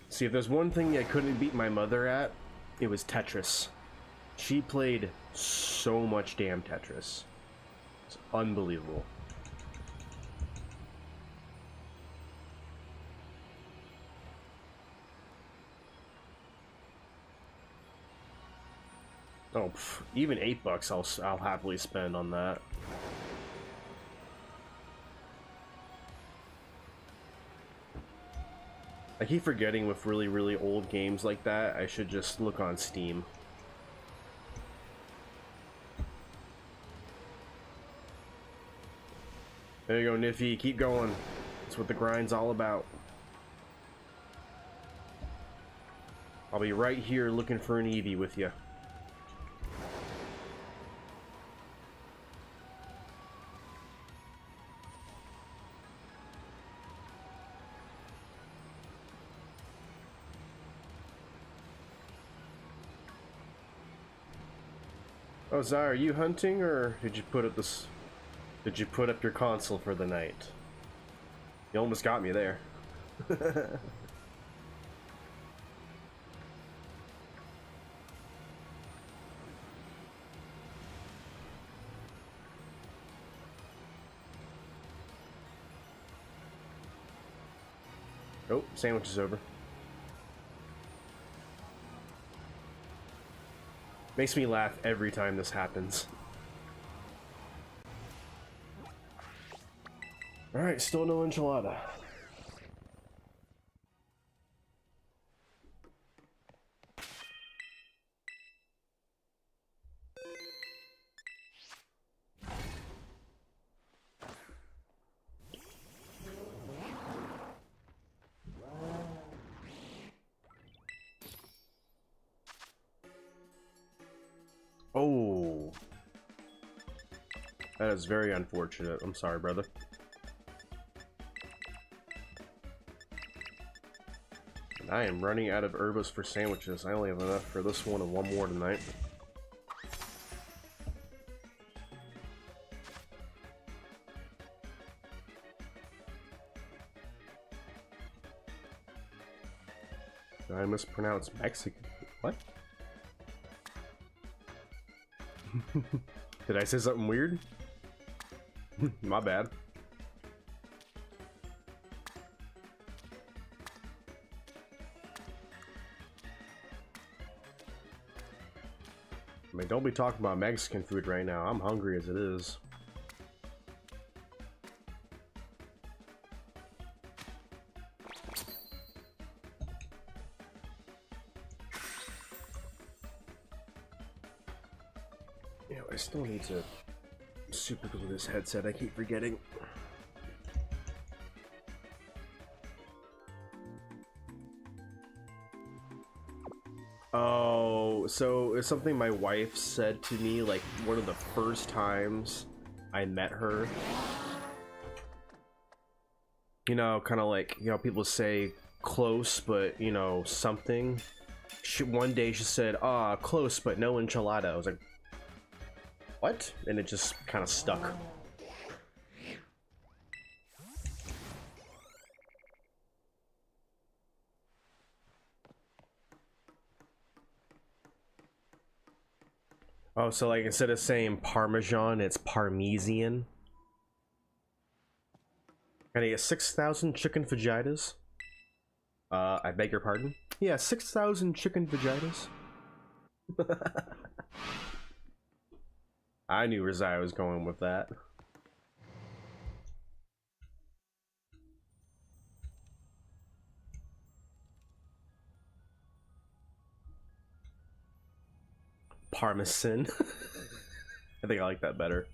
See, if there's one thing I couldn't beat my mother at, it was Tetris. She played so much damn Tetris. It's unbelievable. Oh, even $8 I'll happily spend on that. I keep forgetting with really old games like that, I should just look on Steam. There you go, Niffy, keep going. That's what the grind's all about. I'll be right here looking for an Eevee with you. Oh, Zai, are you hunting, or did you put up your console for the night? You almost got me there. Oh, sandwich is over. Makes me laugh every time this happens. Alright, still no enchilada. Oh, that is very unfortunate. I'm sorry, brother. And I am running out of herbos for sandwiches. I only have enough for this one and one more tonight. Did I mispronounce Mexican? What? Did I say something weird? My bad. I mean, don't be talking about Mexican food right now. I'm hungry as it is. Yeah, I still need to super glue this headset. I keep forgetting. Oh, so it's something my wife said to me like one of the first times I met her. You know, kind of like, you know, people say close, but you know, something. One day she said, ah, close, but no enchilada. I was like, what? And it just kind of stuck. Oh, so like instead of saying Parmesan, it's Parmesan. Can I get 6,000 chicken vagitas? I beg your pardon? Yeah, 6,000 chicken vagitas. I knew Rizai was going with that. Parmesan. I think I like that better.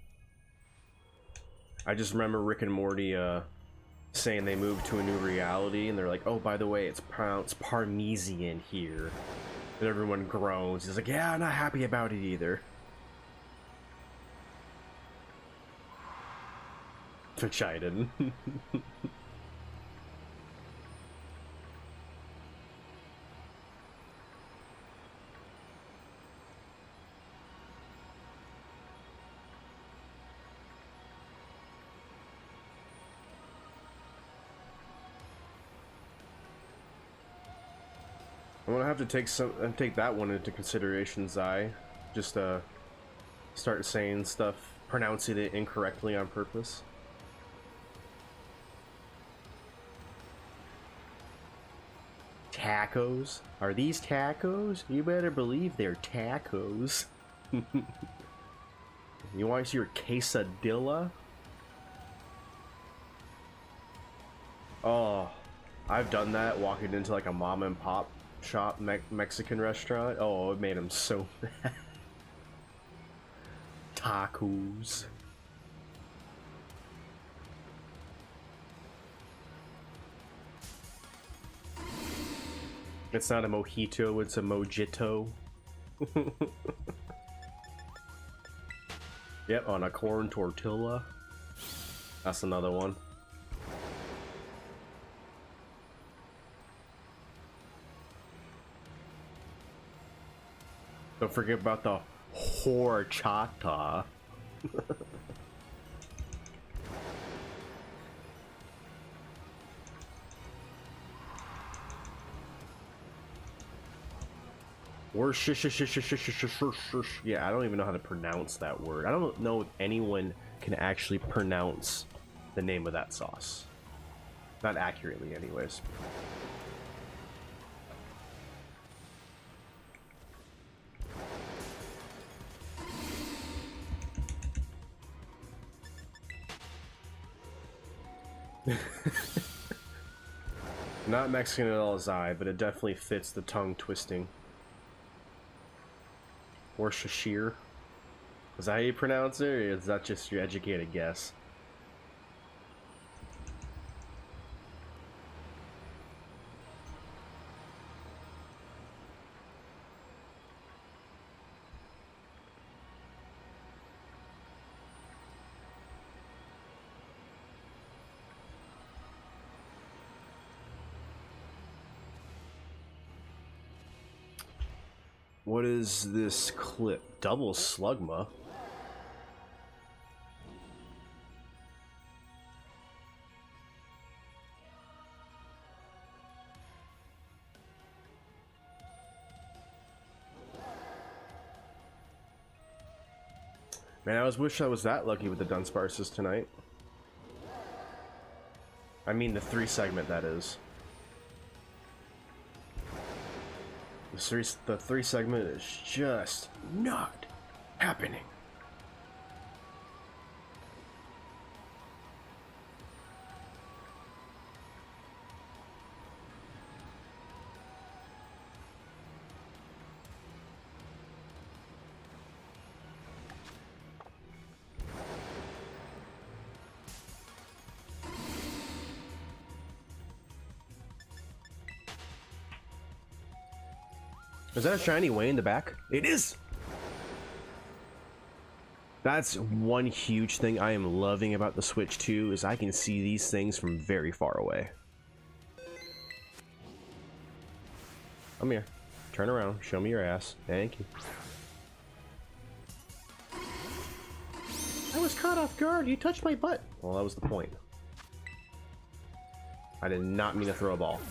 I just remember Rick and Morty saying they moved to a new reality and they're like, oh, by the way, it's pronounced Parmesan here. And everyone groans. He's like, yeah, I'm not happy about it either. Which I didn't. I'm gonna have to take that one into consideration, Zai. Just start saying stuff, pronouncing it incorrectly on purpose. Tacos? Are these tacos? You better believe they're tacos. You want to see your quesadilla? Oh, I've done that walking into like a mom and pop shop Mexican restaurant. Oh, it made him so mad. Tacos. It's not a mojito, it's a mojito. Yep, on a corn tortilla. That's another one. Don't forget about the horchata. Yeah, I don't even know how to pronounce that word. I don't know if anyone can actually pronounce the name of that sauce. Not accurately, anyways. Not Mexican at all, Zai, but it definitely fits the tongue twisting. Worcestershire. Is that how you pronounce it, or is that just your educated guess? What is this clip? Double Slugma? Man, I wish I was that lucky with the Dunsparces tonight. I mean the 3 segment, that is. The 3 segment is just not happening. Is that a shiny way in the back? It is! That's one huge thing I am loving about the Switch 2, is I can see these things from very far away. Come here. Turn around. Show me your ass. Thank you. I was caught off guard. You touched my butt. Well, that was the point. I did not mean to throw a ball.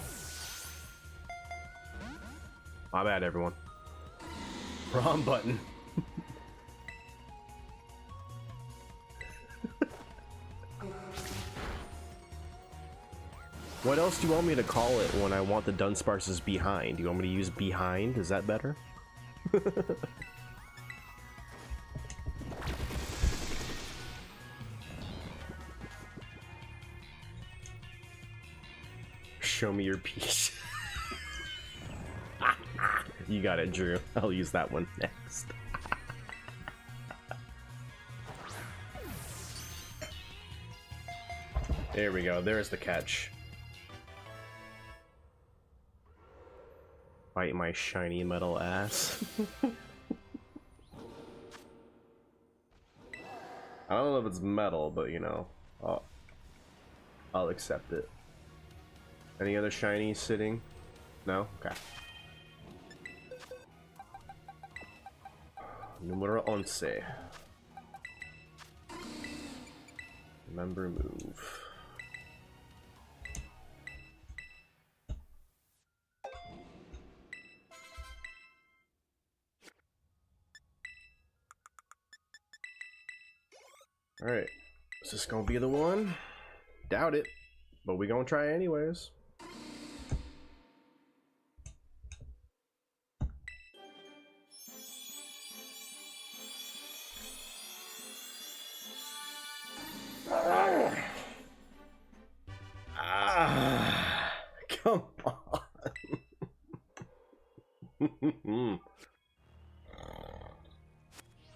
My bad, everyone. Wrong button. What else do you want me to call it when I want the Dunsparces behind? Do you want me to use behind? Is that better? Show me your piece. You got it, Drew. I'll use that one next. There we go. There's the catch. Bite my shiny metal ass. I don't know if it's metal, but you know, I'll accept it. Any other shinies sitting? No? Okay. Numero 11. Remember move. Alright, is this gonna be the one? Doubt it, but we gonna try anyways. Come on.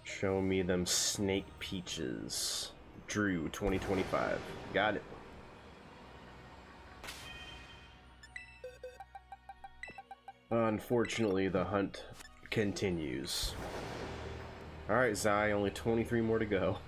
Show me them snake peaches. Drew 2025. Got it. Unfortunately, the hunt continues. Alright, Zai, only 23 more to go.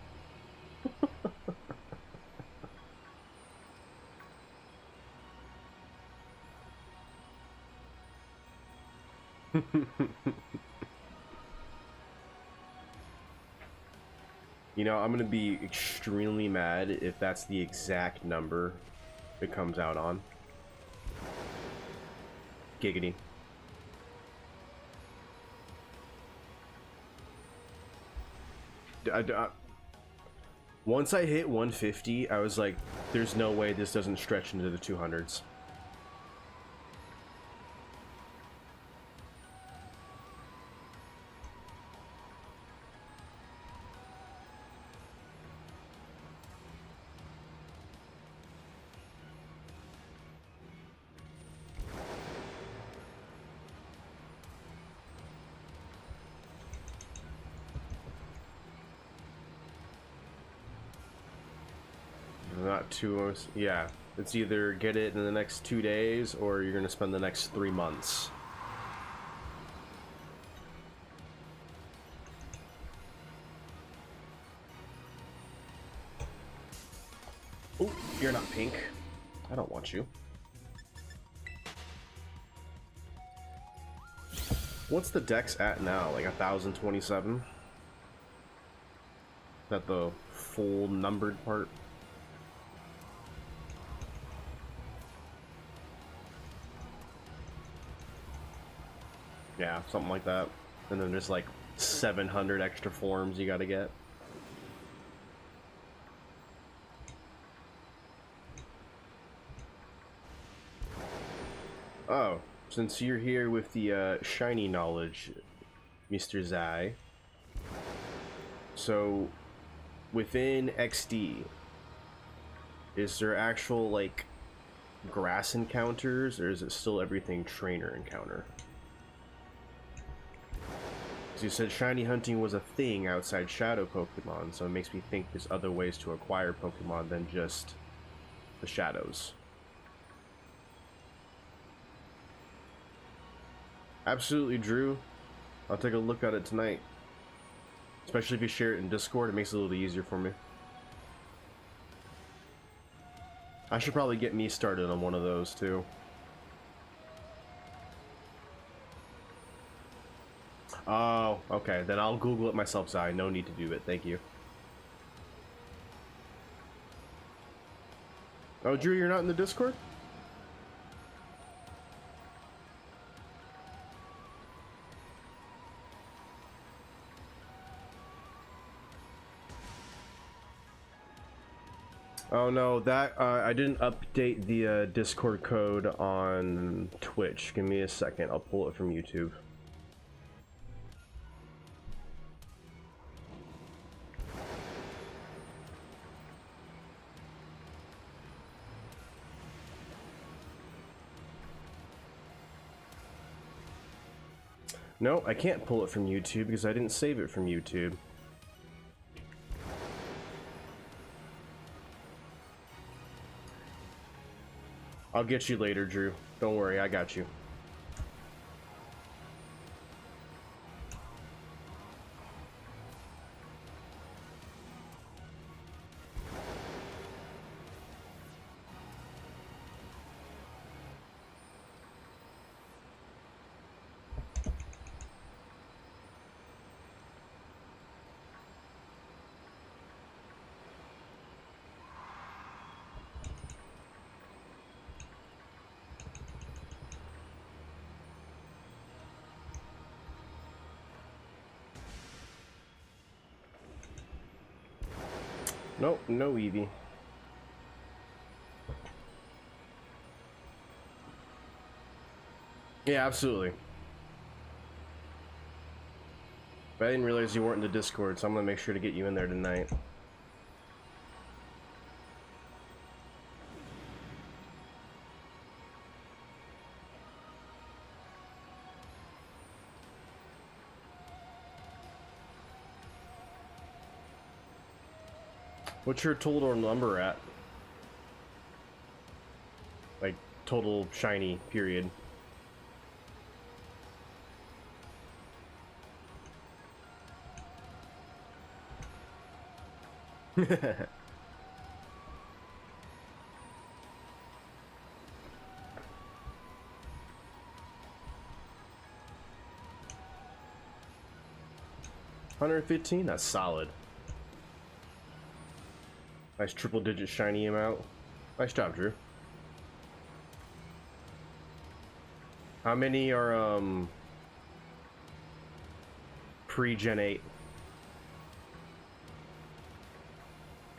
You know, I'm gonna be extremely mad if that's the exact number it comes out on. Giggity. Once I hit 150, I was like, there's no way this doesn't stretch into the 200s. Not 2 hours. Yeah, it's either get it in the next 2 days or you're gonna spend the next 3 months. Oh, you're not pink. I don't want you. What's the dex at now? Like 1027? Is that the full numbered part? Yeah, something like that. And then there's like 700 extra forms you gotta get. Oh, since you're here with the shiny knowledge, Mr. Zai. So, within XD, is there actual, like, grass encounters, or is it still everything trainer encounter? You said shiny hunting was a thing outside shadow Pokemon, so it makes me think there's other ways to acquire Pokemon than just the shadows. Absolutely, Drew. I'll take a look at it tonight. Especially if you share it in Discord, it makes it a little easier for me. I should probably get me started on one of those too. Oh, okay. Then I'll Google it myself, Zai. No need to do it. Thank you. Oh, Drew, you're not in the Discord? Oh no, that I didn't update the Discord code on Twitch. Give me a second, I'll pull it from YouTube. No, I can't pull it from YouTube because I didn't save it from YouTube. I'll get you later, Drew. Don't worry, I got you. Nope, no Eevee. Yeah, absolutely. But I didn't realize you weren't in the Discord, so I'm gonna make sure to get you in there tonight. What's your total number at? Like, total shiny, period. $115? That's solid. Nice triple-digit shiny amount. Nice job, Drew. How many are, pre-Gen 8?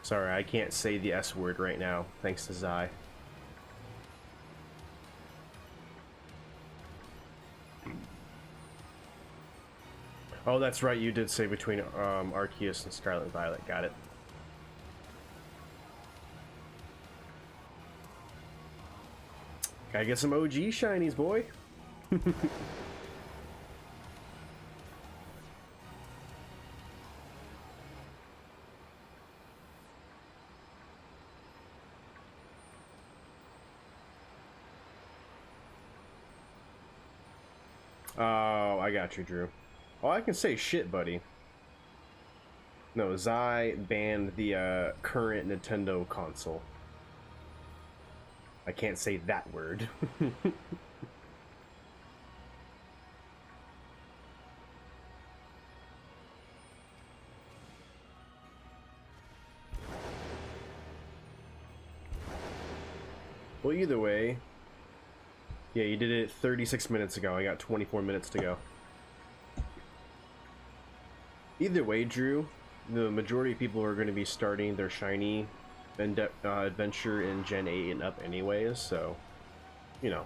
Sorry, I can't say the S word right now, thanks to Zai. Oh, that's right, you did say between, Arceus and Scarlet and Violet, got it. Gotta get some OG shinies, boy. Oh, I got you, Drew. Oh, I can say shit, buddy. No, Zai banned the current Nintendo console. I can't say that word. Well, either way, yeah, you did it 36 minutes ago. I got 24 minutes to go. Either way, Drew, the majority of people are going to be starting their shiny adventure in Gen 8 and up anyways, so, you know.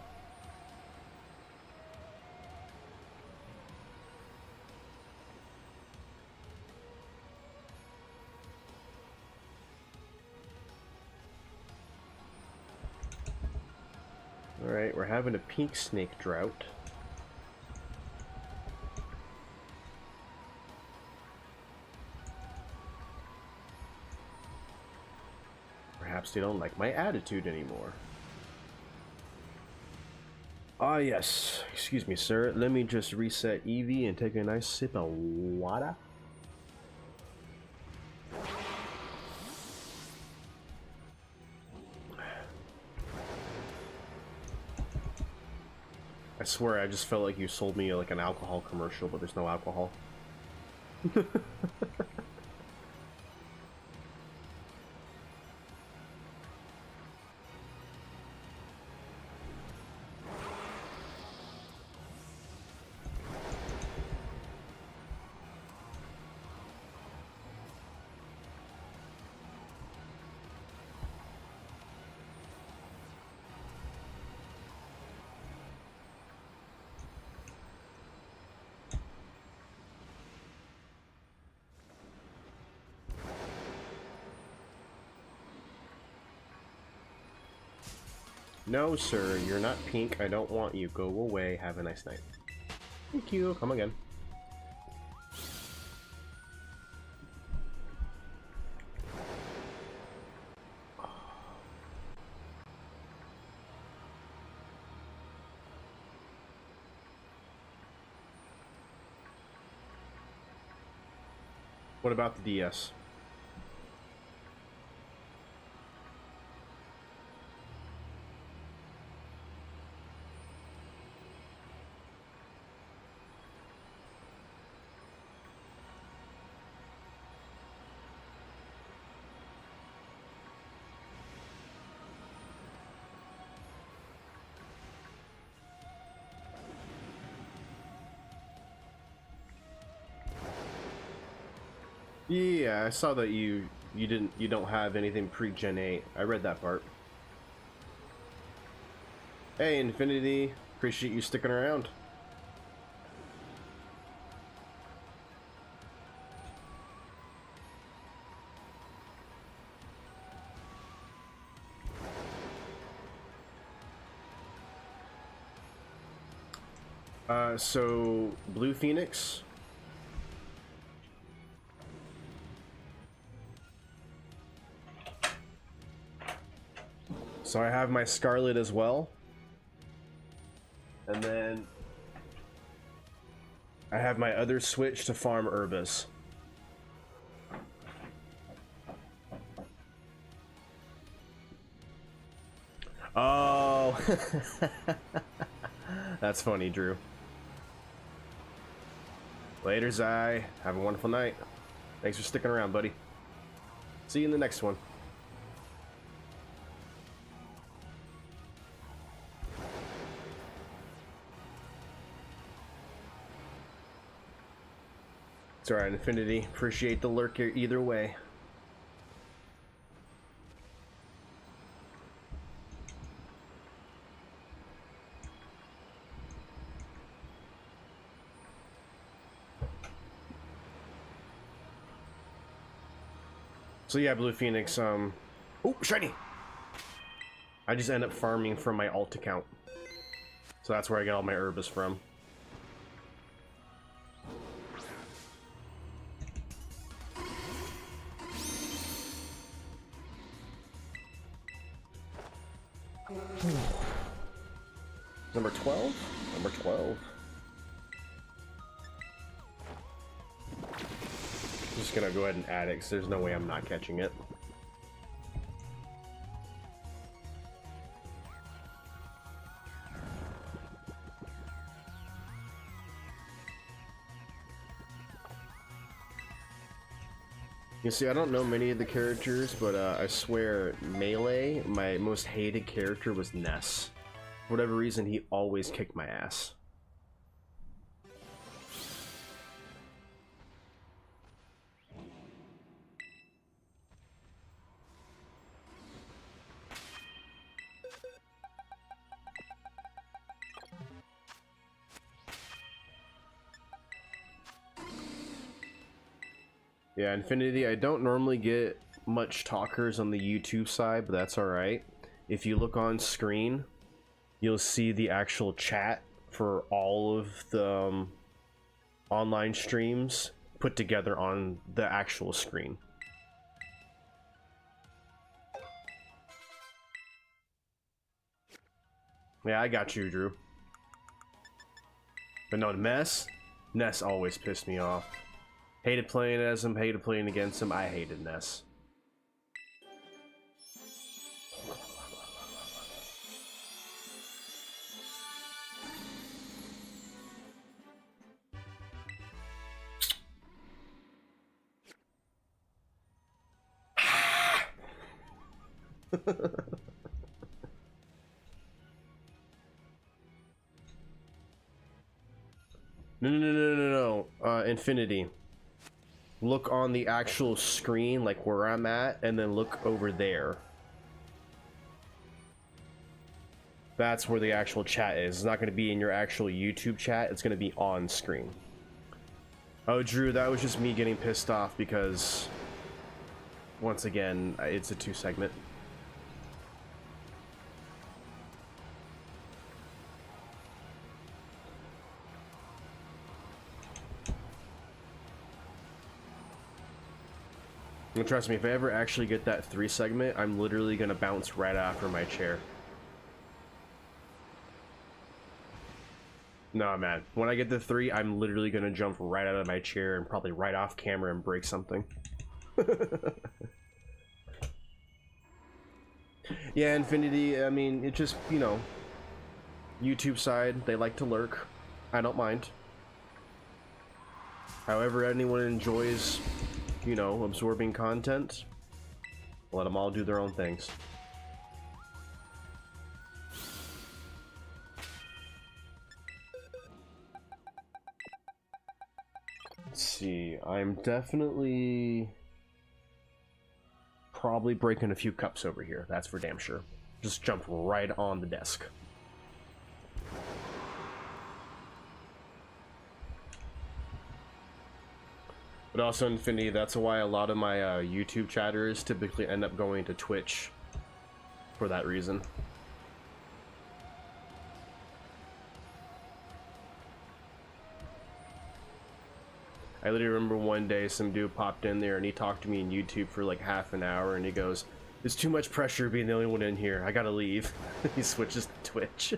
Alright, we're having a pink snake drought. Perhaps they don't like my attitude anymore. Ah, yes. Excuse me, sir. Let me just reset Eevee and take a nice sip of water. I swear, I just felt like you sold me like an alcohol commercial, but there's no alcohol. No, sir, you're not pink. I don't want you. Go away. Have a nice night. Thank you. Come again. What about the DS? Yeah, I saw that you don't have anything pre-Gen 8. I read that part. Hey, Infinity, appreciate you sticking around. So Blue Phoenix. So I have my Scarlet as well. And then I have my other switch to farm Herbis. Oh, that's funny, Drew. Later, Zai. Have a wonderful night. Thanks for sticking around, buddy. See you in the next one. It's alright, Infinity. Appreciate the lurk either way. So yeah, Blue Phoenix, oh, shiny! I just end up farming from my alt account. So that's where I get all my Herbis from. Number 12? Number 12. I'm just gonna go ahead and add it, because there's no way I'm not catching it. You see, I don't know many of the characters, but I swear, Melee, my most hated character was Ness. For whatever reason, he always kicked my ass. Yeah, Infinity, I don't normally get much talkers on the YouTube side, but that's alright. If you look on screen, you'll see the actual chat for all of the online streams put together on the actual screen. Yeah, I got you, Drew. But no, Ness always pissed me off. Hated playing as him, hated playing against him. I hated Ness. No. Infinity. Look on the actual screen, like where I'm at, and then look over there. That's where the actual chat is. It's not going to be in your actual YouTube chat. It's going to be on screen. Oh, Drew, that was just me getting pissed off because, once again, it's a 2 segment. Trust me, if I ever actually get that 3 segment, I'm literally gonna bounce right after my chair. Nah, man. When I get the 3, I'm literally gonna jump right out of my chair and probably right off camera and break something. Yeah, Infinity, I mean, it just, you know, YouTube side, they like to lurk. I don't mind. However anyone enjoys, you know, absorbing content, let them all do their own things. Let's see, I'm definitely probably breaking a few cups over here, that's for damn sure. Just jump right on the desk. But also Infinity, that's why a lot of my YouTube chatters typically end up going to Twitch for that reason. I literally remember one day some dude popped in there and he talked to me in YouTube for like half an hour and he goes, "There's too much pressure being the only one in here, I gotta leave." He switches to Twitch.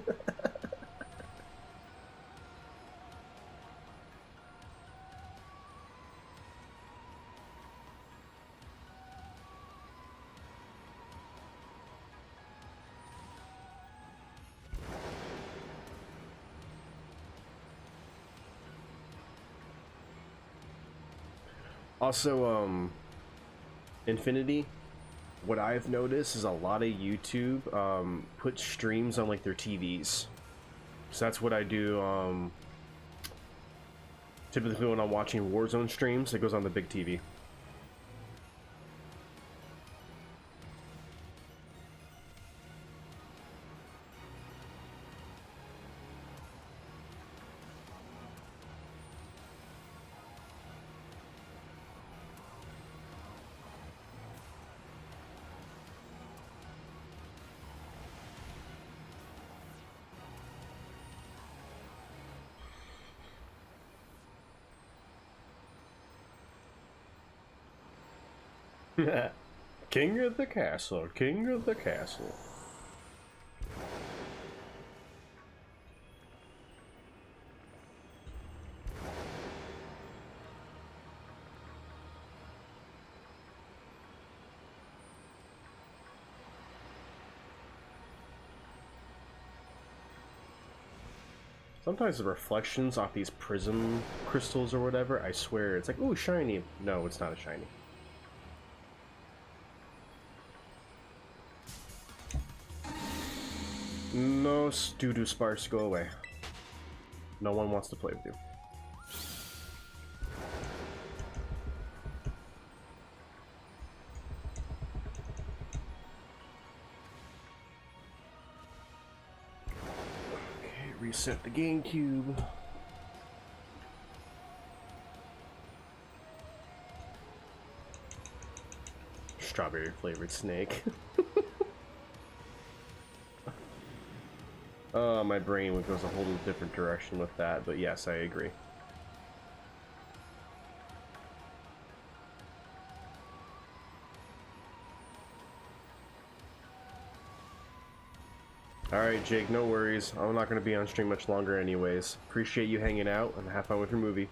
Also, Infinity, what I've noticed is a lot of YouTube put streams on like their TVs. So that's what I do typically when I'm watching Warzone streams, it goes on the big TV. King of the castle, king of the castle. Sometimes the reflections off these prism crystals or whatever, I swear, it's like, ooh, shiny. No, it's not a shiny. No, Dudunsparce, go away. No one wants to play with you. Okay, reset the GameCube. Strawberry flavored snake. My brain goes a whole different direction with that, but yes, I agree. Alright, Jake, no worries. I'm not going to be on stream much longer anyways. Appreciate you hanging out and have fun with your movie.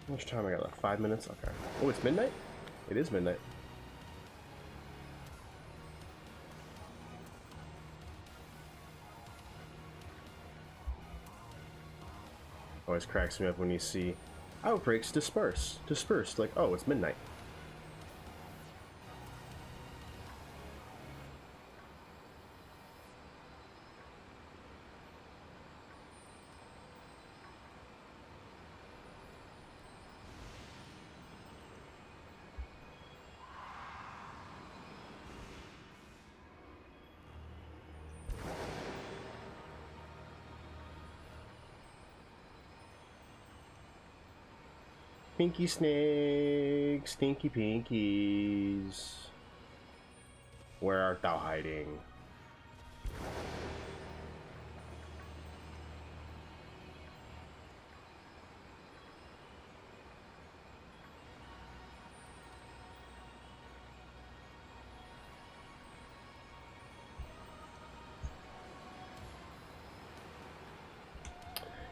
How much time I got left? 5 minutes? Okay. Oh, it's midnight? It is midnight. Always cracks me up when you see outbreaks dispersed. Like, oh, it's midnight. Pinky snake, stinky pinkies. Where art thou hiding?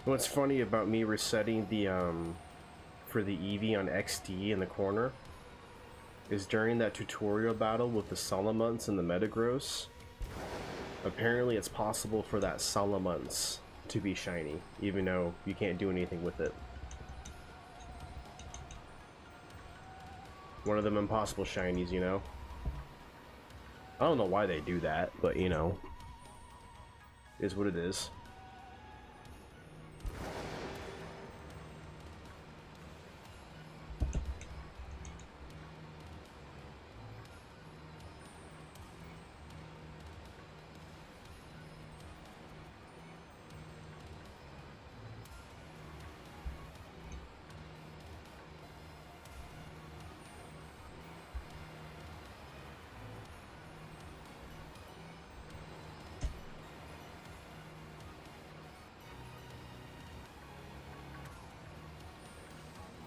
What's funny about me resetting the for the Eevee on XD in the corner is during that tutorial battle with the Salamunts and the Metagross, apparently it's possible for that Salamunts to be shiny, even though you can't do anything with it. One of them impossible shinies, you know? I don't know why they do that, but you know, it is what it is.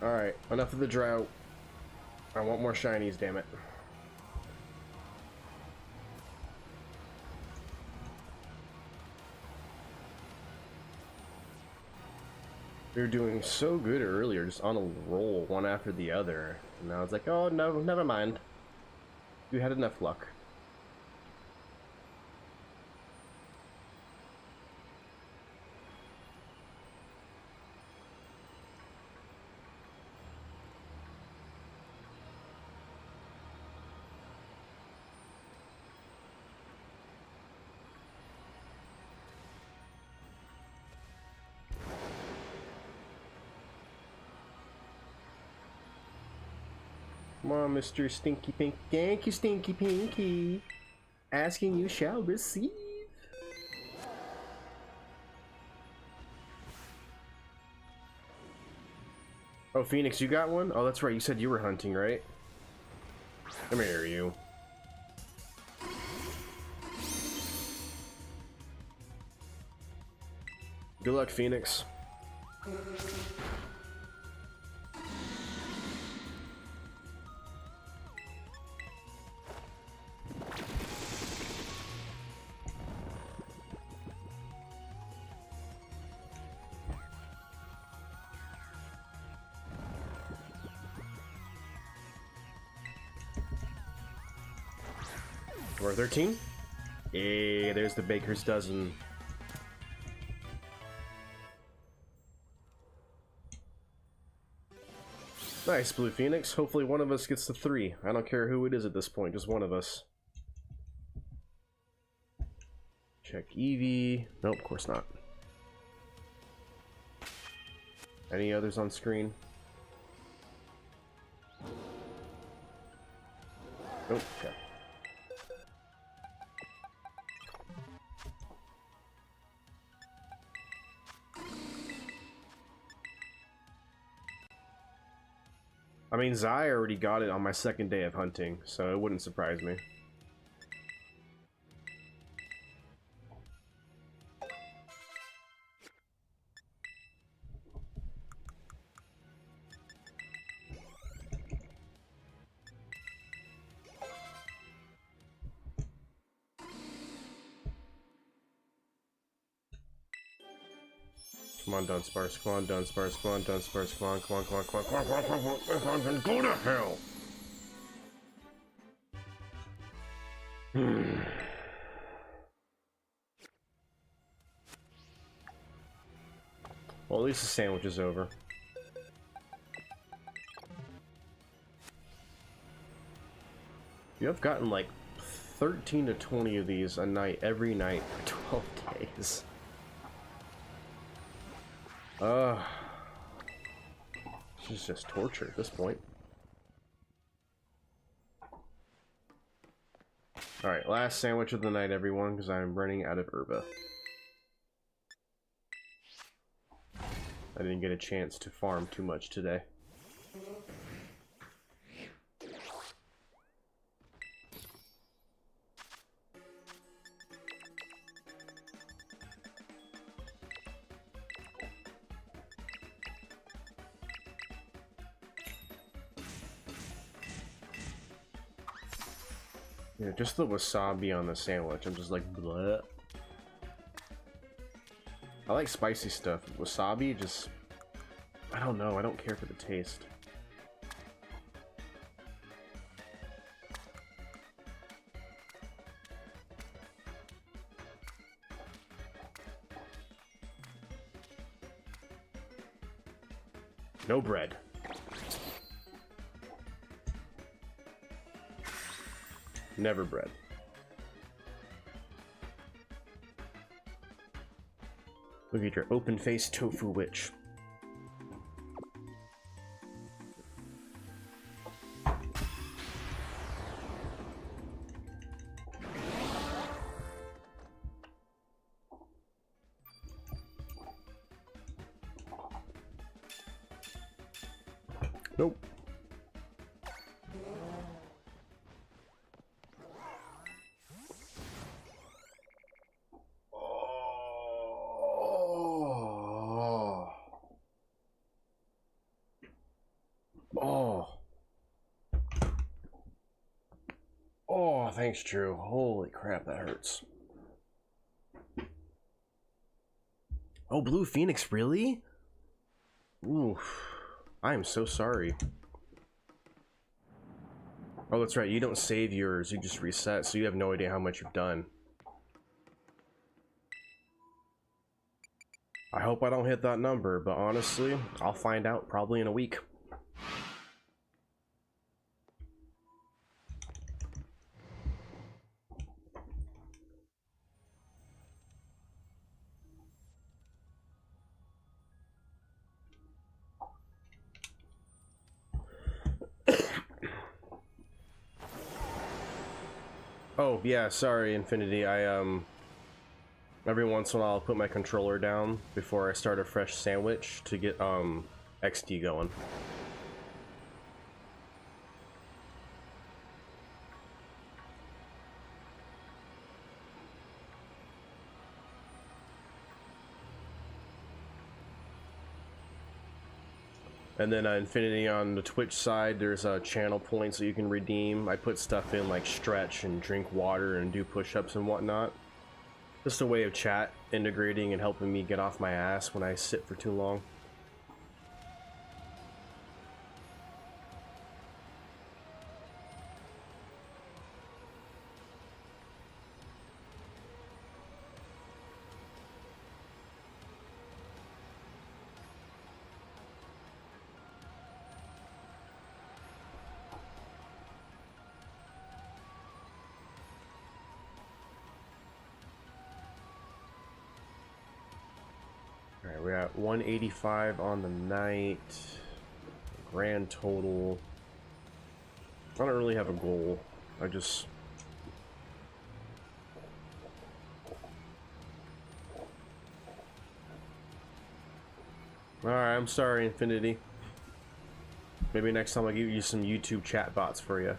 Alright, enough of the drought. I want more shinies, damn it. We were doing so good earlier, just on a roll, one after the other. And now it's like, oh no, never mind. You had enough luck. Come on, Mr. Stinky Pink. Thank you, Stinky Pinky. Asking you shall receive. Oh, Phoenix, you got one? Oh, that's right. You said you were hunting, right? Come here, you. Good luck, Phoenix. We're 13. Hey, there's the baker's dozen. Nice, Blue Phoenix. Hopefully one of us gets the 3. I don't care who it is at this point, just one of us. Check Eevee. Nope, of course not. Any others on screen? Nope, okay. I mean, Zai already got it on my second day of hunting, so it wouldn't surprise me. Come on, Dunsparce, come on, Dunsparce, come on, Dunsparce, come on, come on, come on, come on, come on, come on, come on, come on, come on, go to hell! Well, at least the sandwich is over. You have gotten like 13 to 20 of these a night, every night for 12 days. This is just torture at this point. Alright, last sandwich of the night, everyone, because I'm running out of herba. I didn't get a chance to farm too much today. Yeah, just the wasabi on the sandwich. I'm just like, bleh. I like spicy stuff. Wasabi, just... I don't know. I don't care for the taste. No bread. Never bread. Look at your open-faced tofu witch. Nope. Oh, thanks, Drew. Holy crap, that hurts. Oh, Blue Phoenix, really? Oof. I am so sorry. Oh, that's right. You don't save yours. You just reset, so you have no idea how much you've done. I hope I don't hit that number, but honestly, I'll find out probably in a week. Oh, yeah, sorry, Infinity. Every once in a while I'll put my controller down before I start a fresh sandwich to get, XD going. And then Infinity on the Twitch side, there's channel points that you can redeem. I put stuff in like stretch and drink water and do push-ups and whatnot. Just a way of chat integrating and helping me get off my ass when I sit for too long. Alright, we're at 185 on the night. Grand total. I don't really have a goal. I just... Alright, I'm sorry, Infinity. Maybe next time I'll give you some YouTube chat bots for you.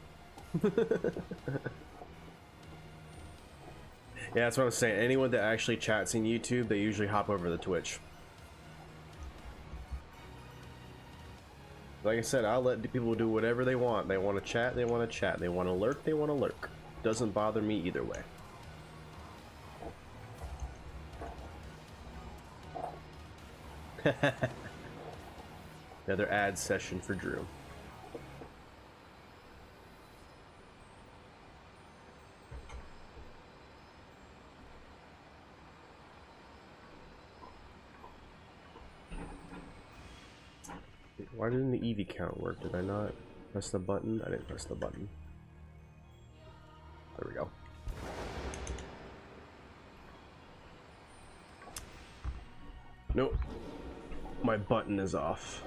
Yeah, that's what I'm saying. Anyone that actually chats in YouTube, they usually hop over to Twitch. Like I said, I'll let the people do whatever they want. They want to chat, they want to chat. They want to lurk, they want to lurk. Doesn't bother me either way. Another ad session for Drew. Why didn't the Eevee count work? Did I not press the button? I didn't press the button. There we go. Nope. My button is off.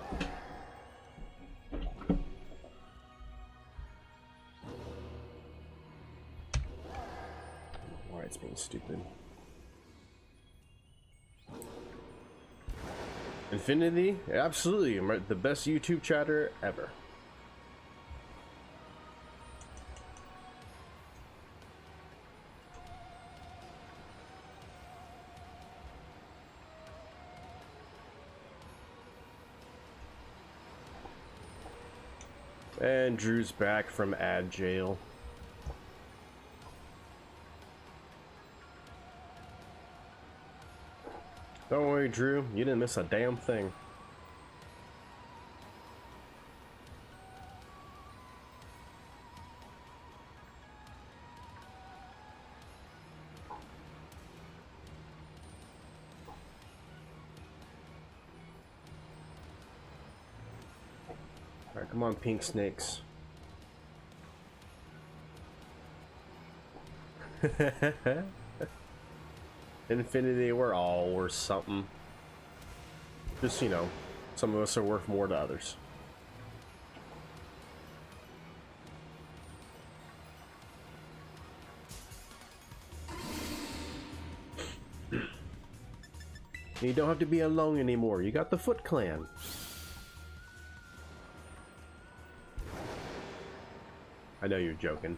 Why it's being stupid. Infinity? Absolutely. I'm the best YouTube chatter ever. And Drew's back from ad jail. Don't worry, Drew. You didn't miss a damn thing. Alright, come on, pink snakes. Infinity, we're all worth something. Just, you know, some of us are worth more to others. You don't have to be alone anymore. You got the Foot Clan. I know you're joking.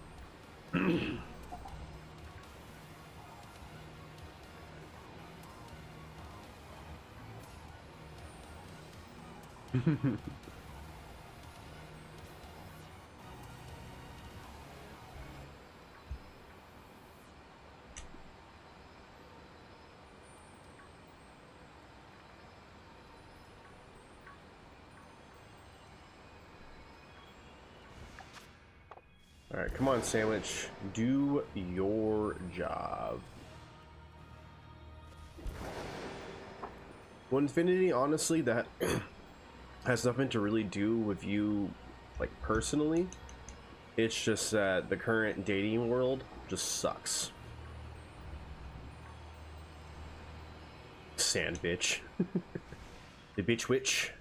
Alright, come on, Sandwich. Do your job. Well, Infinity, honestly, that has nothing to really do with you, like, personally. It's just that the current dating world just sucks. Sand bitch. The bitch witch.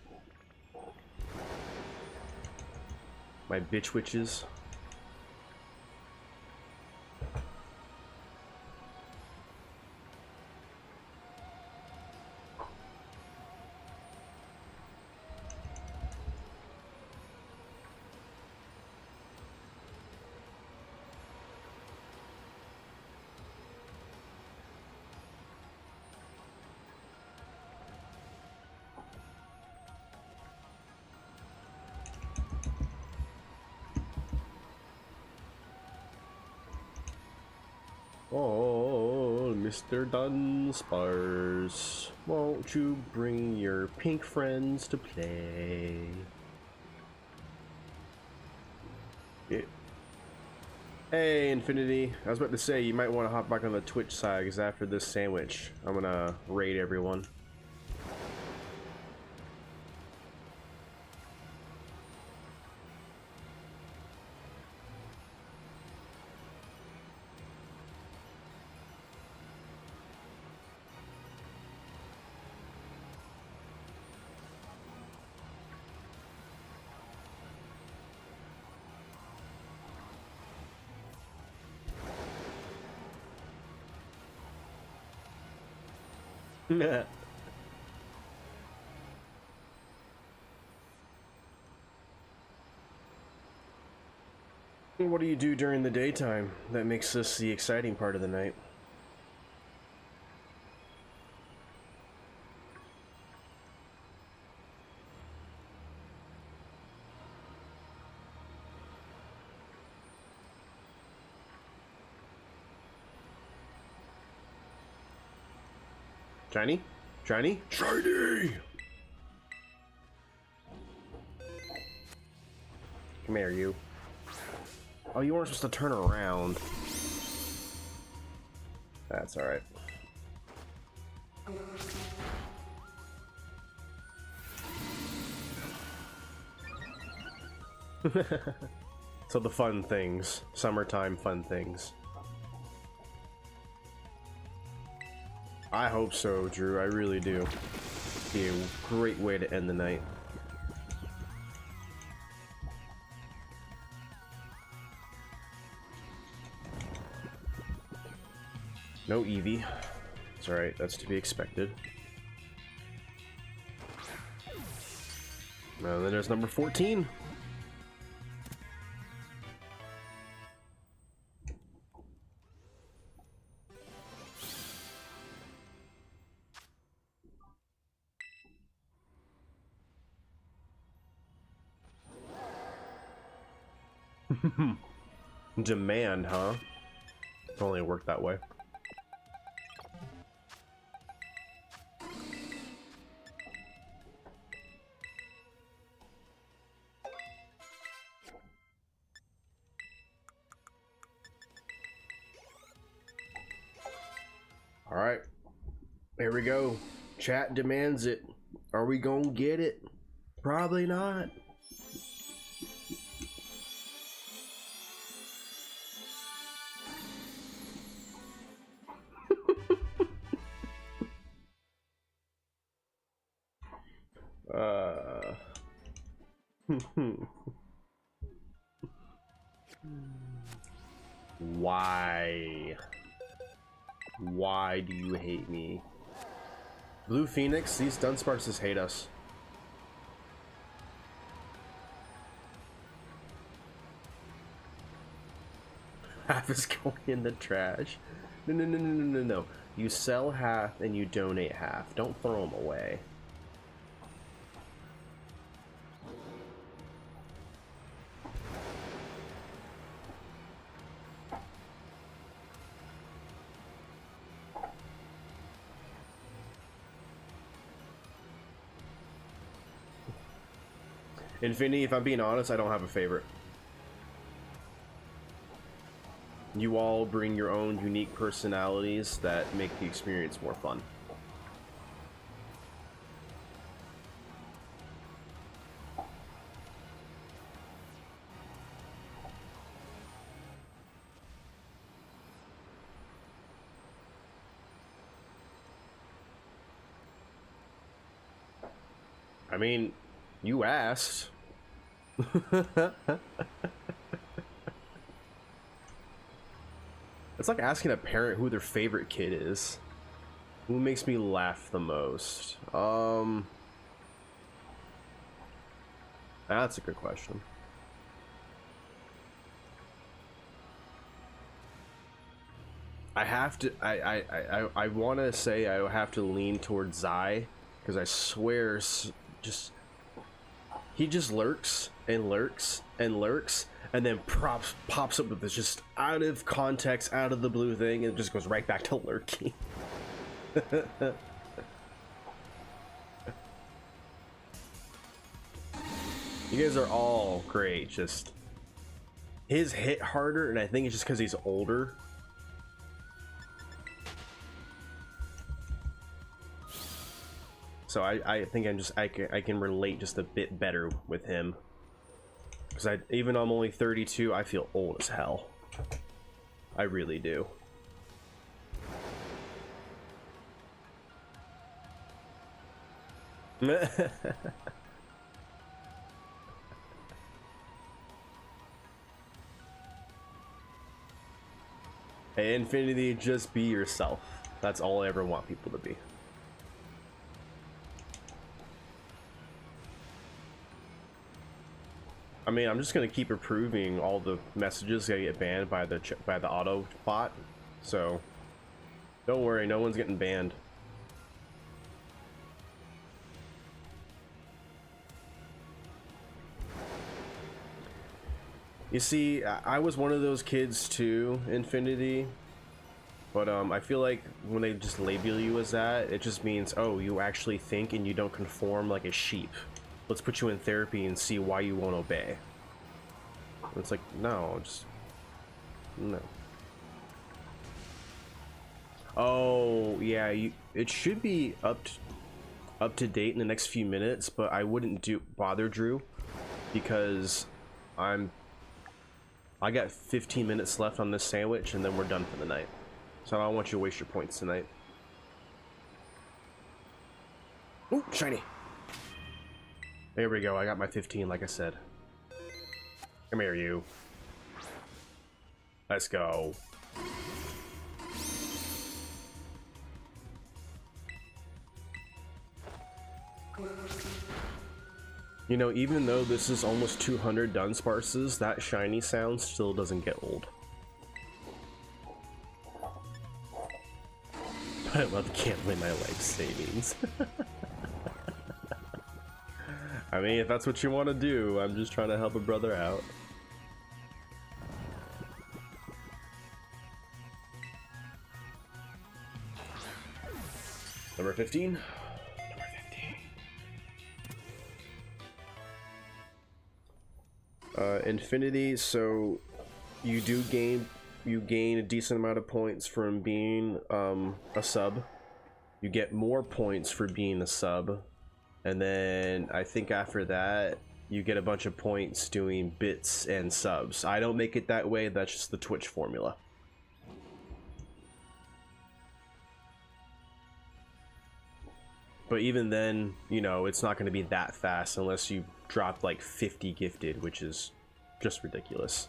My bitch witches. Oh, Mr. Dunsparce, won't you bring your pink friends to play? Yeah. Hey, Infinity. I was about to say, you might want to hop back on the Twitch side, because after this sandwich, I'm gonna raid everyone. What do you do during the daytime that makes this the exciting part of the night? Shiny? Shiny? Shiny! Come here, you. Oh, you weren't supposed to turn around. That's alright. So the fun things. Summertime fun things. I hope so, Drew. I really do. Be a great way to end the night. No Eevee. It's alright, that's to be expected. And then there's number 14. Demand, huh? It only worked that way. All right, here we go. Chat demands it. Are we gonna get it? Probably not. Why? Why do you hate me? Blue Phoenix, these Dunsparces hate us. Half is going in the trash. No. You sell half and you donate half. Don't throw them away. Infinity, if I'm being honest, I don't have a favorite. You all bring your own unique personalities that make the experience more fun. I mean, you asked. It's like asking a parent who their favorite kid is. Who makes me laugh the most? That's a good question. I have to. I want to say I have to lean towards Zai, because I swear, he just lurks and lurks and lurks, and then pops up with this just out of context, out of the blue thing, and it just goes right back to lurking. You guys are all great. Just his hit harder, and I think it's just because he's older. So I think I can relate just a bit better with him, because even though I'm only 32, I feel old as hell. I really do. Hey, Infinity, just be yourself. That's all I ever want people to be. I mean, I'm just gonna keep approving all the messages that get banned by the auto bot, so don't worry, no one's getting banned. You see, I was one of those kids too, Infinity, but I feel like when they just label you as that, it just means, oh, you actually think and you don't conform like a sheep. Let's put you in therapy and see why you won't obey. It's like, no, just no. Oh yeah, it should be up to date in the next few minutes, but I wouldn't bother Drew, because I got 15 minutes left on this sandwich and then we're done for the night. So I don't want you to waste your points tonight. Ooh, shiny. There we go, I got my 15 like I said. Come here, you. Let's go. You know, even though this is almost 200 Dunsparces, that shiny sound still doesn't get old. I love gambling my life savings. I mean, if that's what you want to do, I'm just trying to help a brother out. Number 15. Number 15. Infinity, so you gain a decent amount of points from being a sub. You get more points for being a sub, and then I think after that you get a bunch of points doing bits and subs. I don't make it that way, that's just the Twitch formula. But even then, you know, it's not going to be that fast unless you drop like 50 gifted, which is just ridiculous.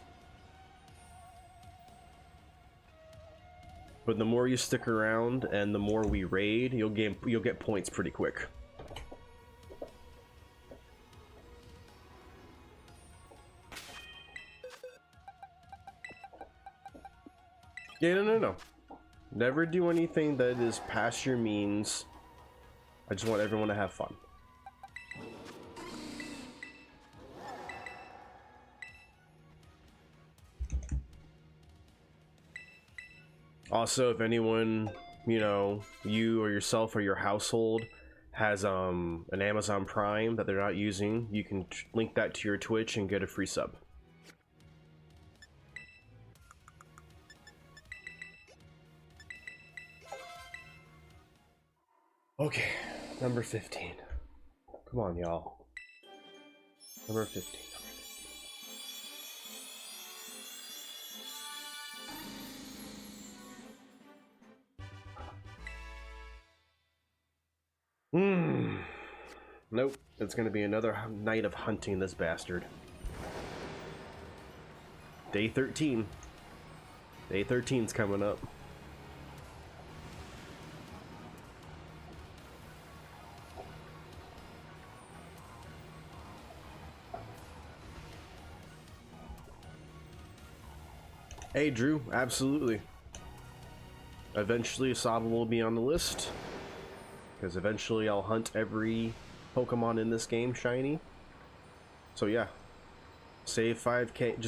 But the more you stick around and the more we raid, you'll get points pretty quick. Yeah, no. Never do anything that is past your means. I just want everyone to have fun. Also, if anyone, you know, you or yourself or your household has an Amazon Prime that they're not using, you can link that to your Twitch and get a free sub. Okay, number 15. Come on, y'all. Number 15. Nope. It's gonna be another night of hunting this bastard. Day 13. Day 13's coming up. Hey Drew, absolutely. Eventually Saba will be on the list, because eventually I'll hunt every Pokemon in this game shiny. So yeah, save 5k.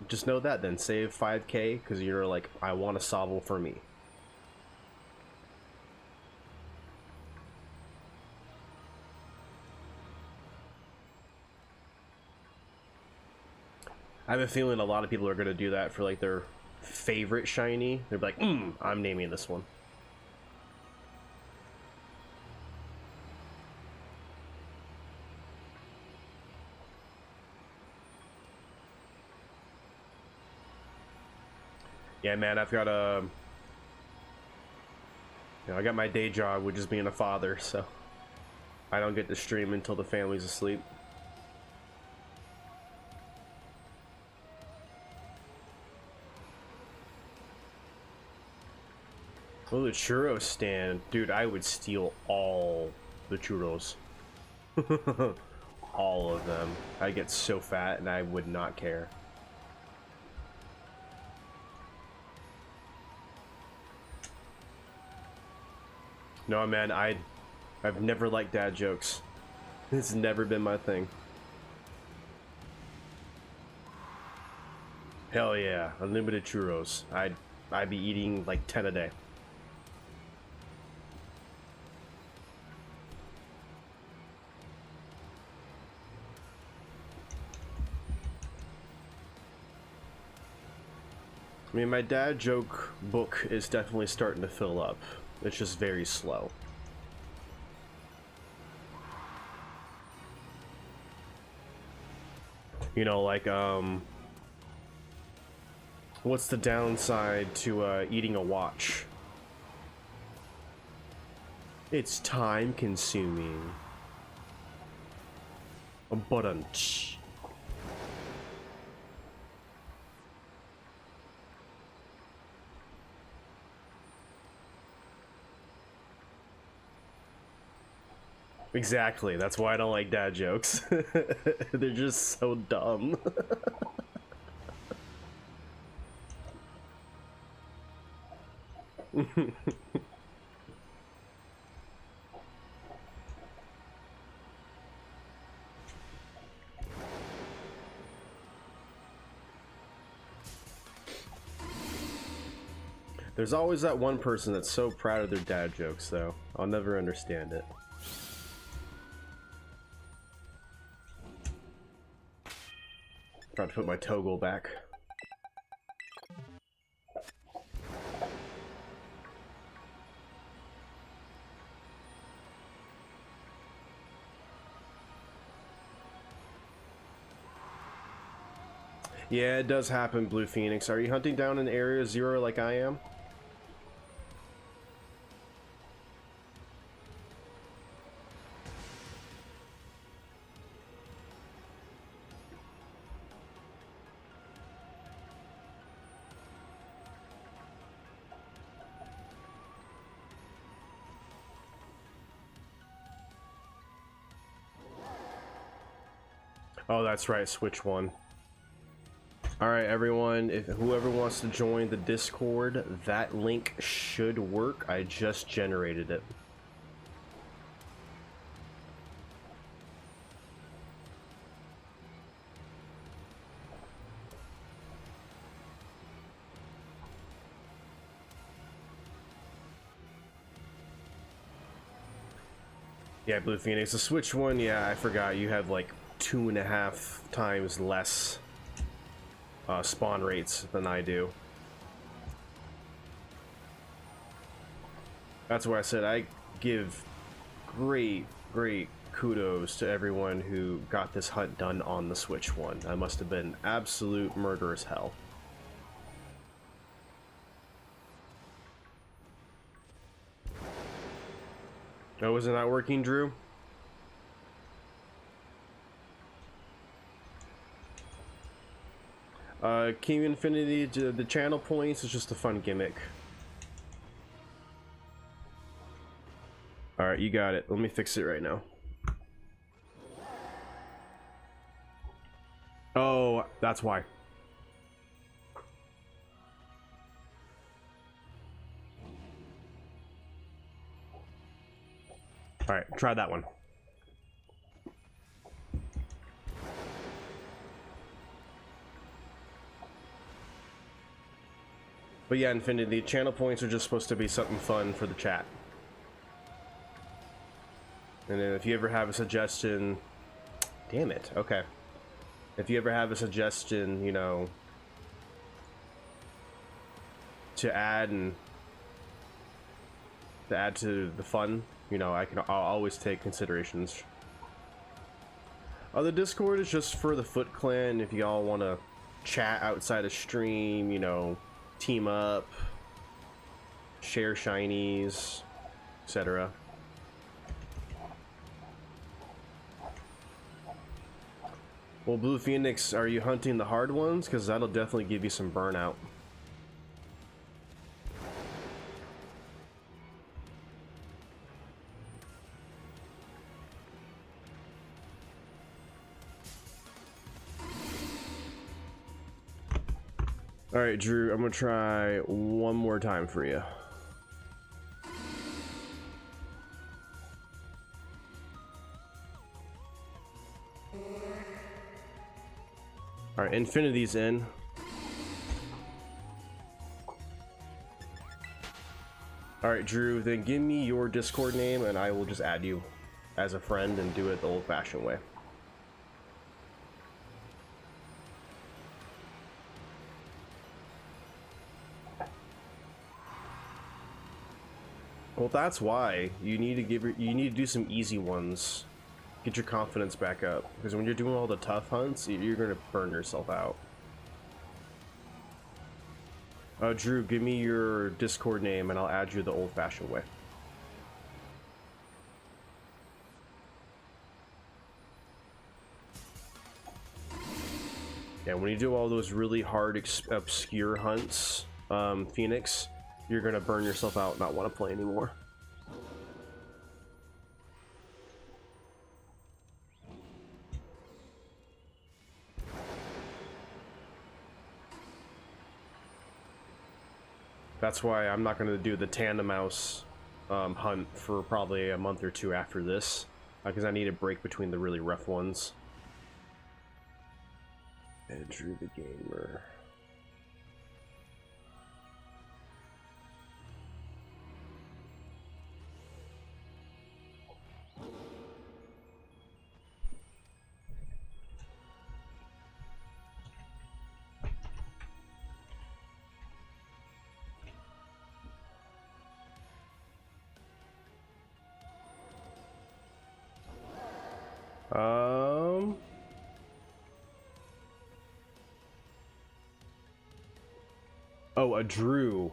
Just know that then. Save 5k because you're like, I want a Sobble for me. I have a feeling a lot of people are going to do that for like their favorite shiny. They're like, I'm naming this one. Yeah, man, I've got a... You know, I got my day job, which is being a father, so I don't get to stream until the family's asleep. Oh, the churro stand. Dude, I would steal all the churros. All of them. I get so fat and I would not care. No, man, I've never liked dad jokes. It's never been my thing. Hell yeah, unlimited churros. I'd be eating like 10 a day. I mean, my dad joke book is definitely starting to fill up. It's just very slow. You know, like, what's the downside to eating a watch? It's time consuming. But Exactly. That's why I don't like dad jokes. They're just so dumb. There's always that one person that's so proud of their dad jokes, though. I'll never understand it. About to put my toggle back. Yeah, it does happen, Blue Phoenix. Are you hunting down in Area 0 like I am? Oh, that's right, Switch 1. Alright, everyone, if whoever wants to join the Discord, that link should work. I just generated it. Yeah, Blue Phoenix. The Switch 1, yeah, I forgot. You have like 2.5 times less spawn rates than I do. That's why I said I give great kudos to everyone who got this hunt done on the Switch 1. I must have been absolute murderous hell. Oh, is it not working, Drew? King Infinity, the channel points is just a fun gimmick. Alright, you got it. Let me fix it right now. Oh, that's why. Alright, try that one. But yeah, Infinity, channel points are just supposed to be something fun for the chat. And then if you ever have a suggestion... Damn it, okay. If you ever have a suggestion, you know, to add to the fun, you know, I'll always take considerations. The Discord is just for the Foot Clan. If y'all want to chat outside of stream, you know, team up, share shinies, etc. Well, Blue Phoenix, are you hunting the hard ones? Because that'll definitely give you some burnout. Alright, Drew, I'm gonna try one more time for you. Alright, Infinity's in. Alright, Drew, then give me your Discord name and I will just add you as a friend and do it the old-fashioned way. Well, that's why you need to do some easy ones. Get your confidence back up, because when you're doing all the tough hunts, you're gonna burn yourself out. Drew, give me your Discord name and I'll add you the old-fashioned way. Yeah, when you do all those really hard, obscure hunts, Phoenix, you're gonna burn yourself out and not want to play anymore. That's why I'm not going to do the tandem mouse hunt for probably a month or two after this, because I need a break between the really rough ones. Andrew the Gamer. Oh, a Drew.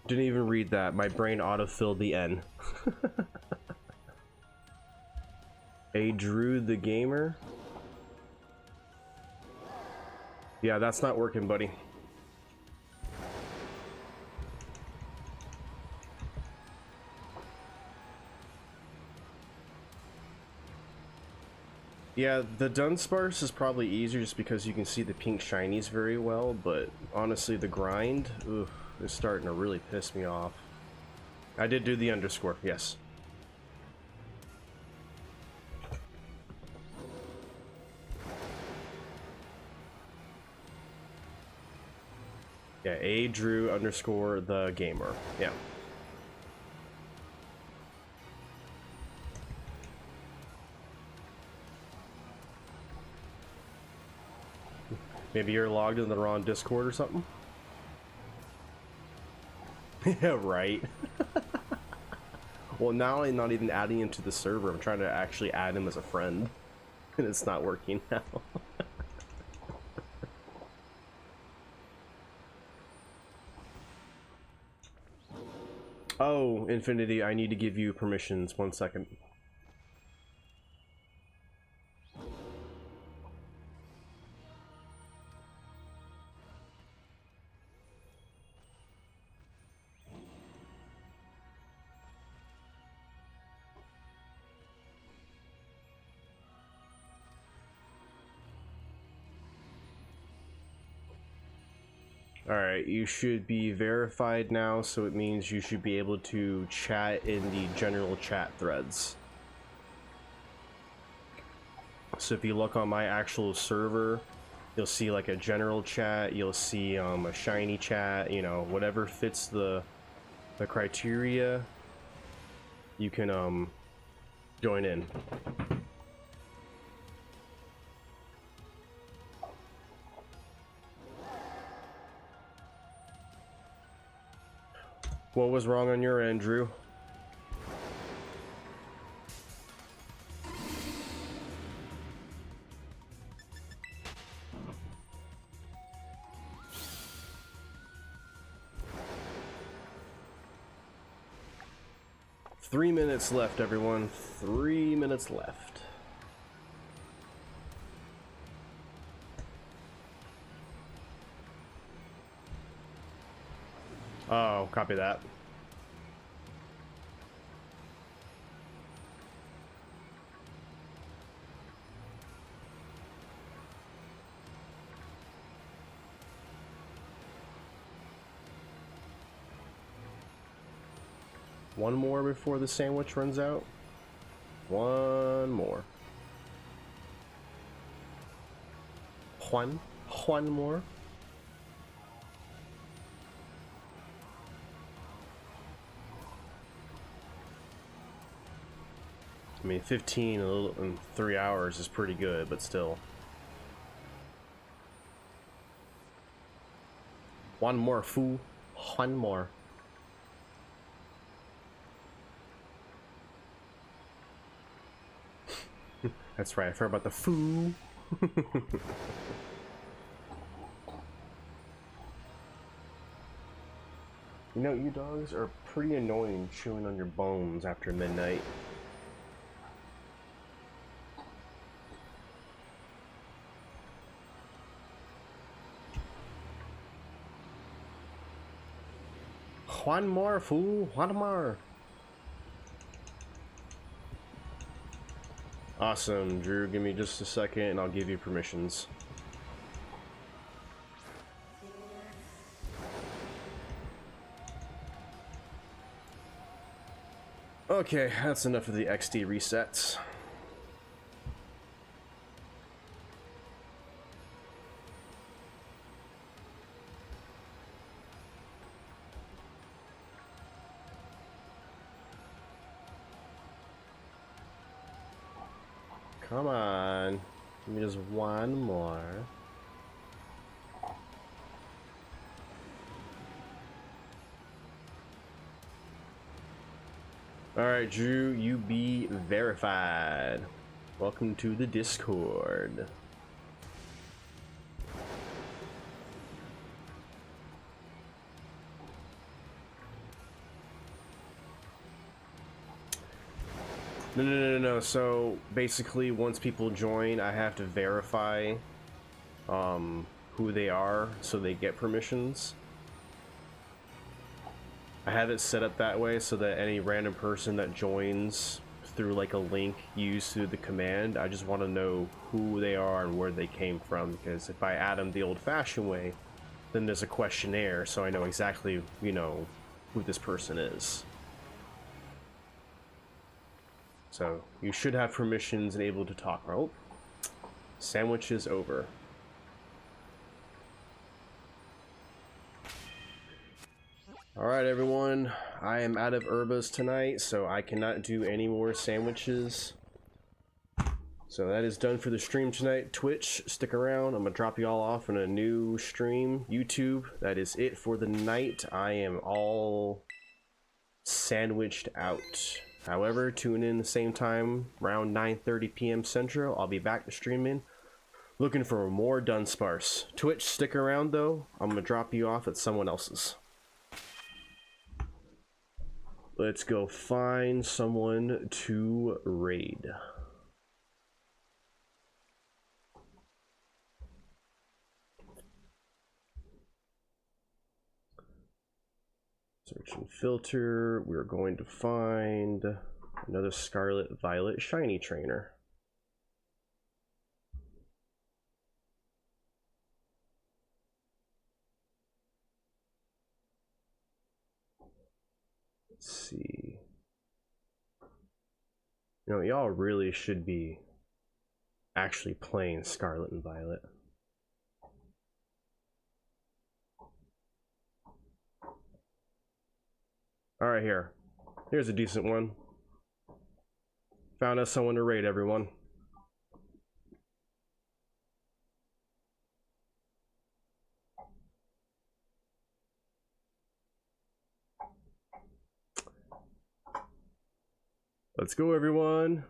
Didn't even read that. My brain autofilled the N. A Drew the Gamer? Yeah, that's not working, buddy. Yeah, the Dunsparce is probably easier just because you can see the pink shinies very well, but honestly the grind, ooh, is starting to really piss me off. I did do the underscore, yes. Yeah, A Drew underscore the gamer, yeah. Maybe you're logged in the wrong Discord or something? Yeah, right. Well, now I'm not even adding him to the server. I'm trying to actually add him as a friend. And it's not working now. Oh, Infinity, I need to give you permissions. 1 second. Alright, you should be verified now, so it means you should be able to chat in the general chat threads. So if you look on my actual server, you'll see like a general chat, you'll see a shiny chat, you know, whatever fits the criteria, you can join in. What was wrong on your end, Drew? Three minutes left, everyone. 3 minutes left. Oh, copy that. One more before the sandwich runs out. One more. One more. I mean, 15 in 3 hours is pretty good, but still. One more, fool. One more. That's right, I forgot about the fool. You know, you dogs are pretty annoying chewing on your bones after midnight. One more, fool. One more. Awesome, Drew. Give me just a second and I'll give you permissions. Okay, that's enough of the XD resets. Come on. Give me just one more. Alright, Drew, you be verified. Welcome to the Discord. No. So basically, once people join, I have to verify who they are so they get permissions. I have it set up that way so that any random person that joins through like a link used through the command, I just want to know who they are and where they came from, because if I add them the old-fashioned way, then there's a questionnaire so I know exactly, you know, who this person is. So you should have permissions and able to talk. Oh, sandwich is over. Alright everyone, I am out of herbas tonight, so I cannot do any more sandwiches. So that is done for the stream tonight. Twitch, stick around. I'm gonna drop you all off in a new stream. YouTube, that is it for the night. I am all sandwiched out. However, tune in the same time, around 9:30 p.m. Central. I'll be back to streaming, looking for more Dunsparce. Twitch, stick around though. I'm gonna drop you off at someone else's. Let's go find someone to raid. Search and filter. We're going to find another Scarlet Violet Shiny Trainer. Let's see. You know, y'all really should be actually playing Scarlet and Violet. Alright, here's a decent one. Found us someone to raid, everyone. Let's go, everyone.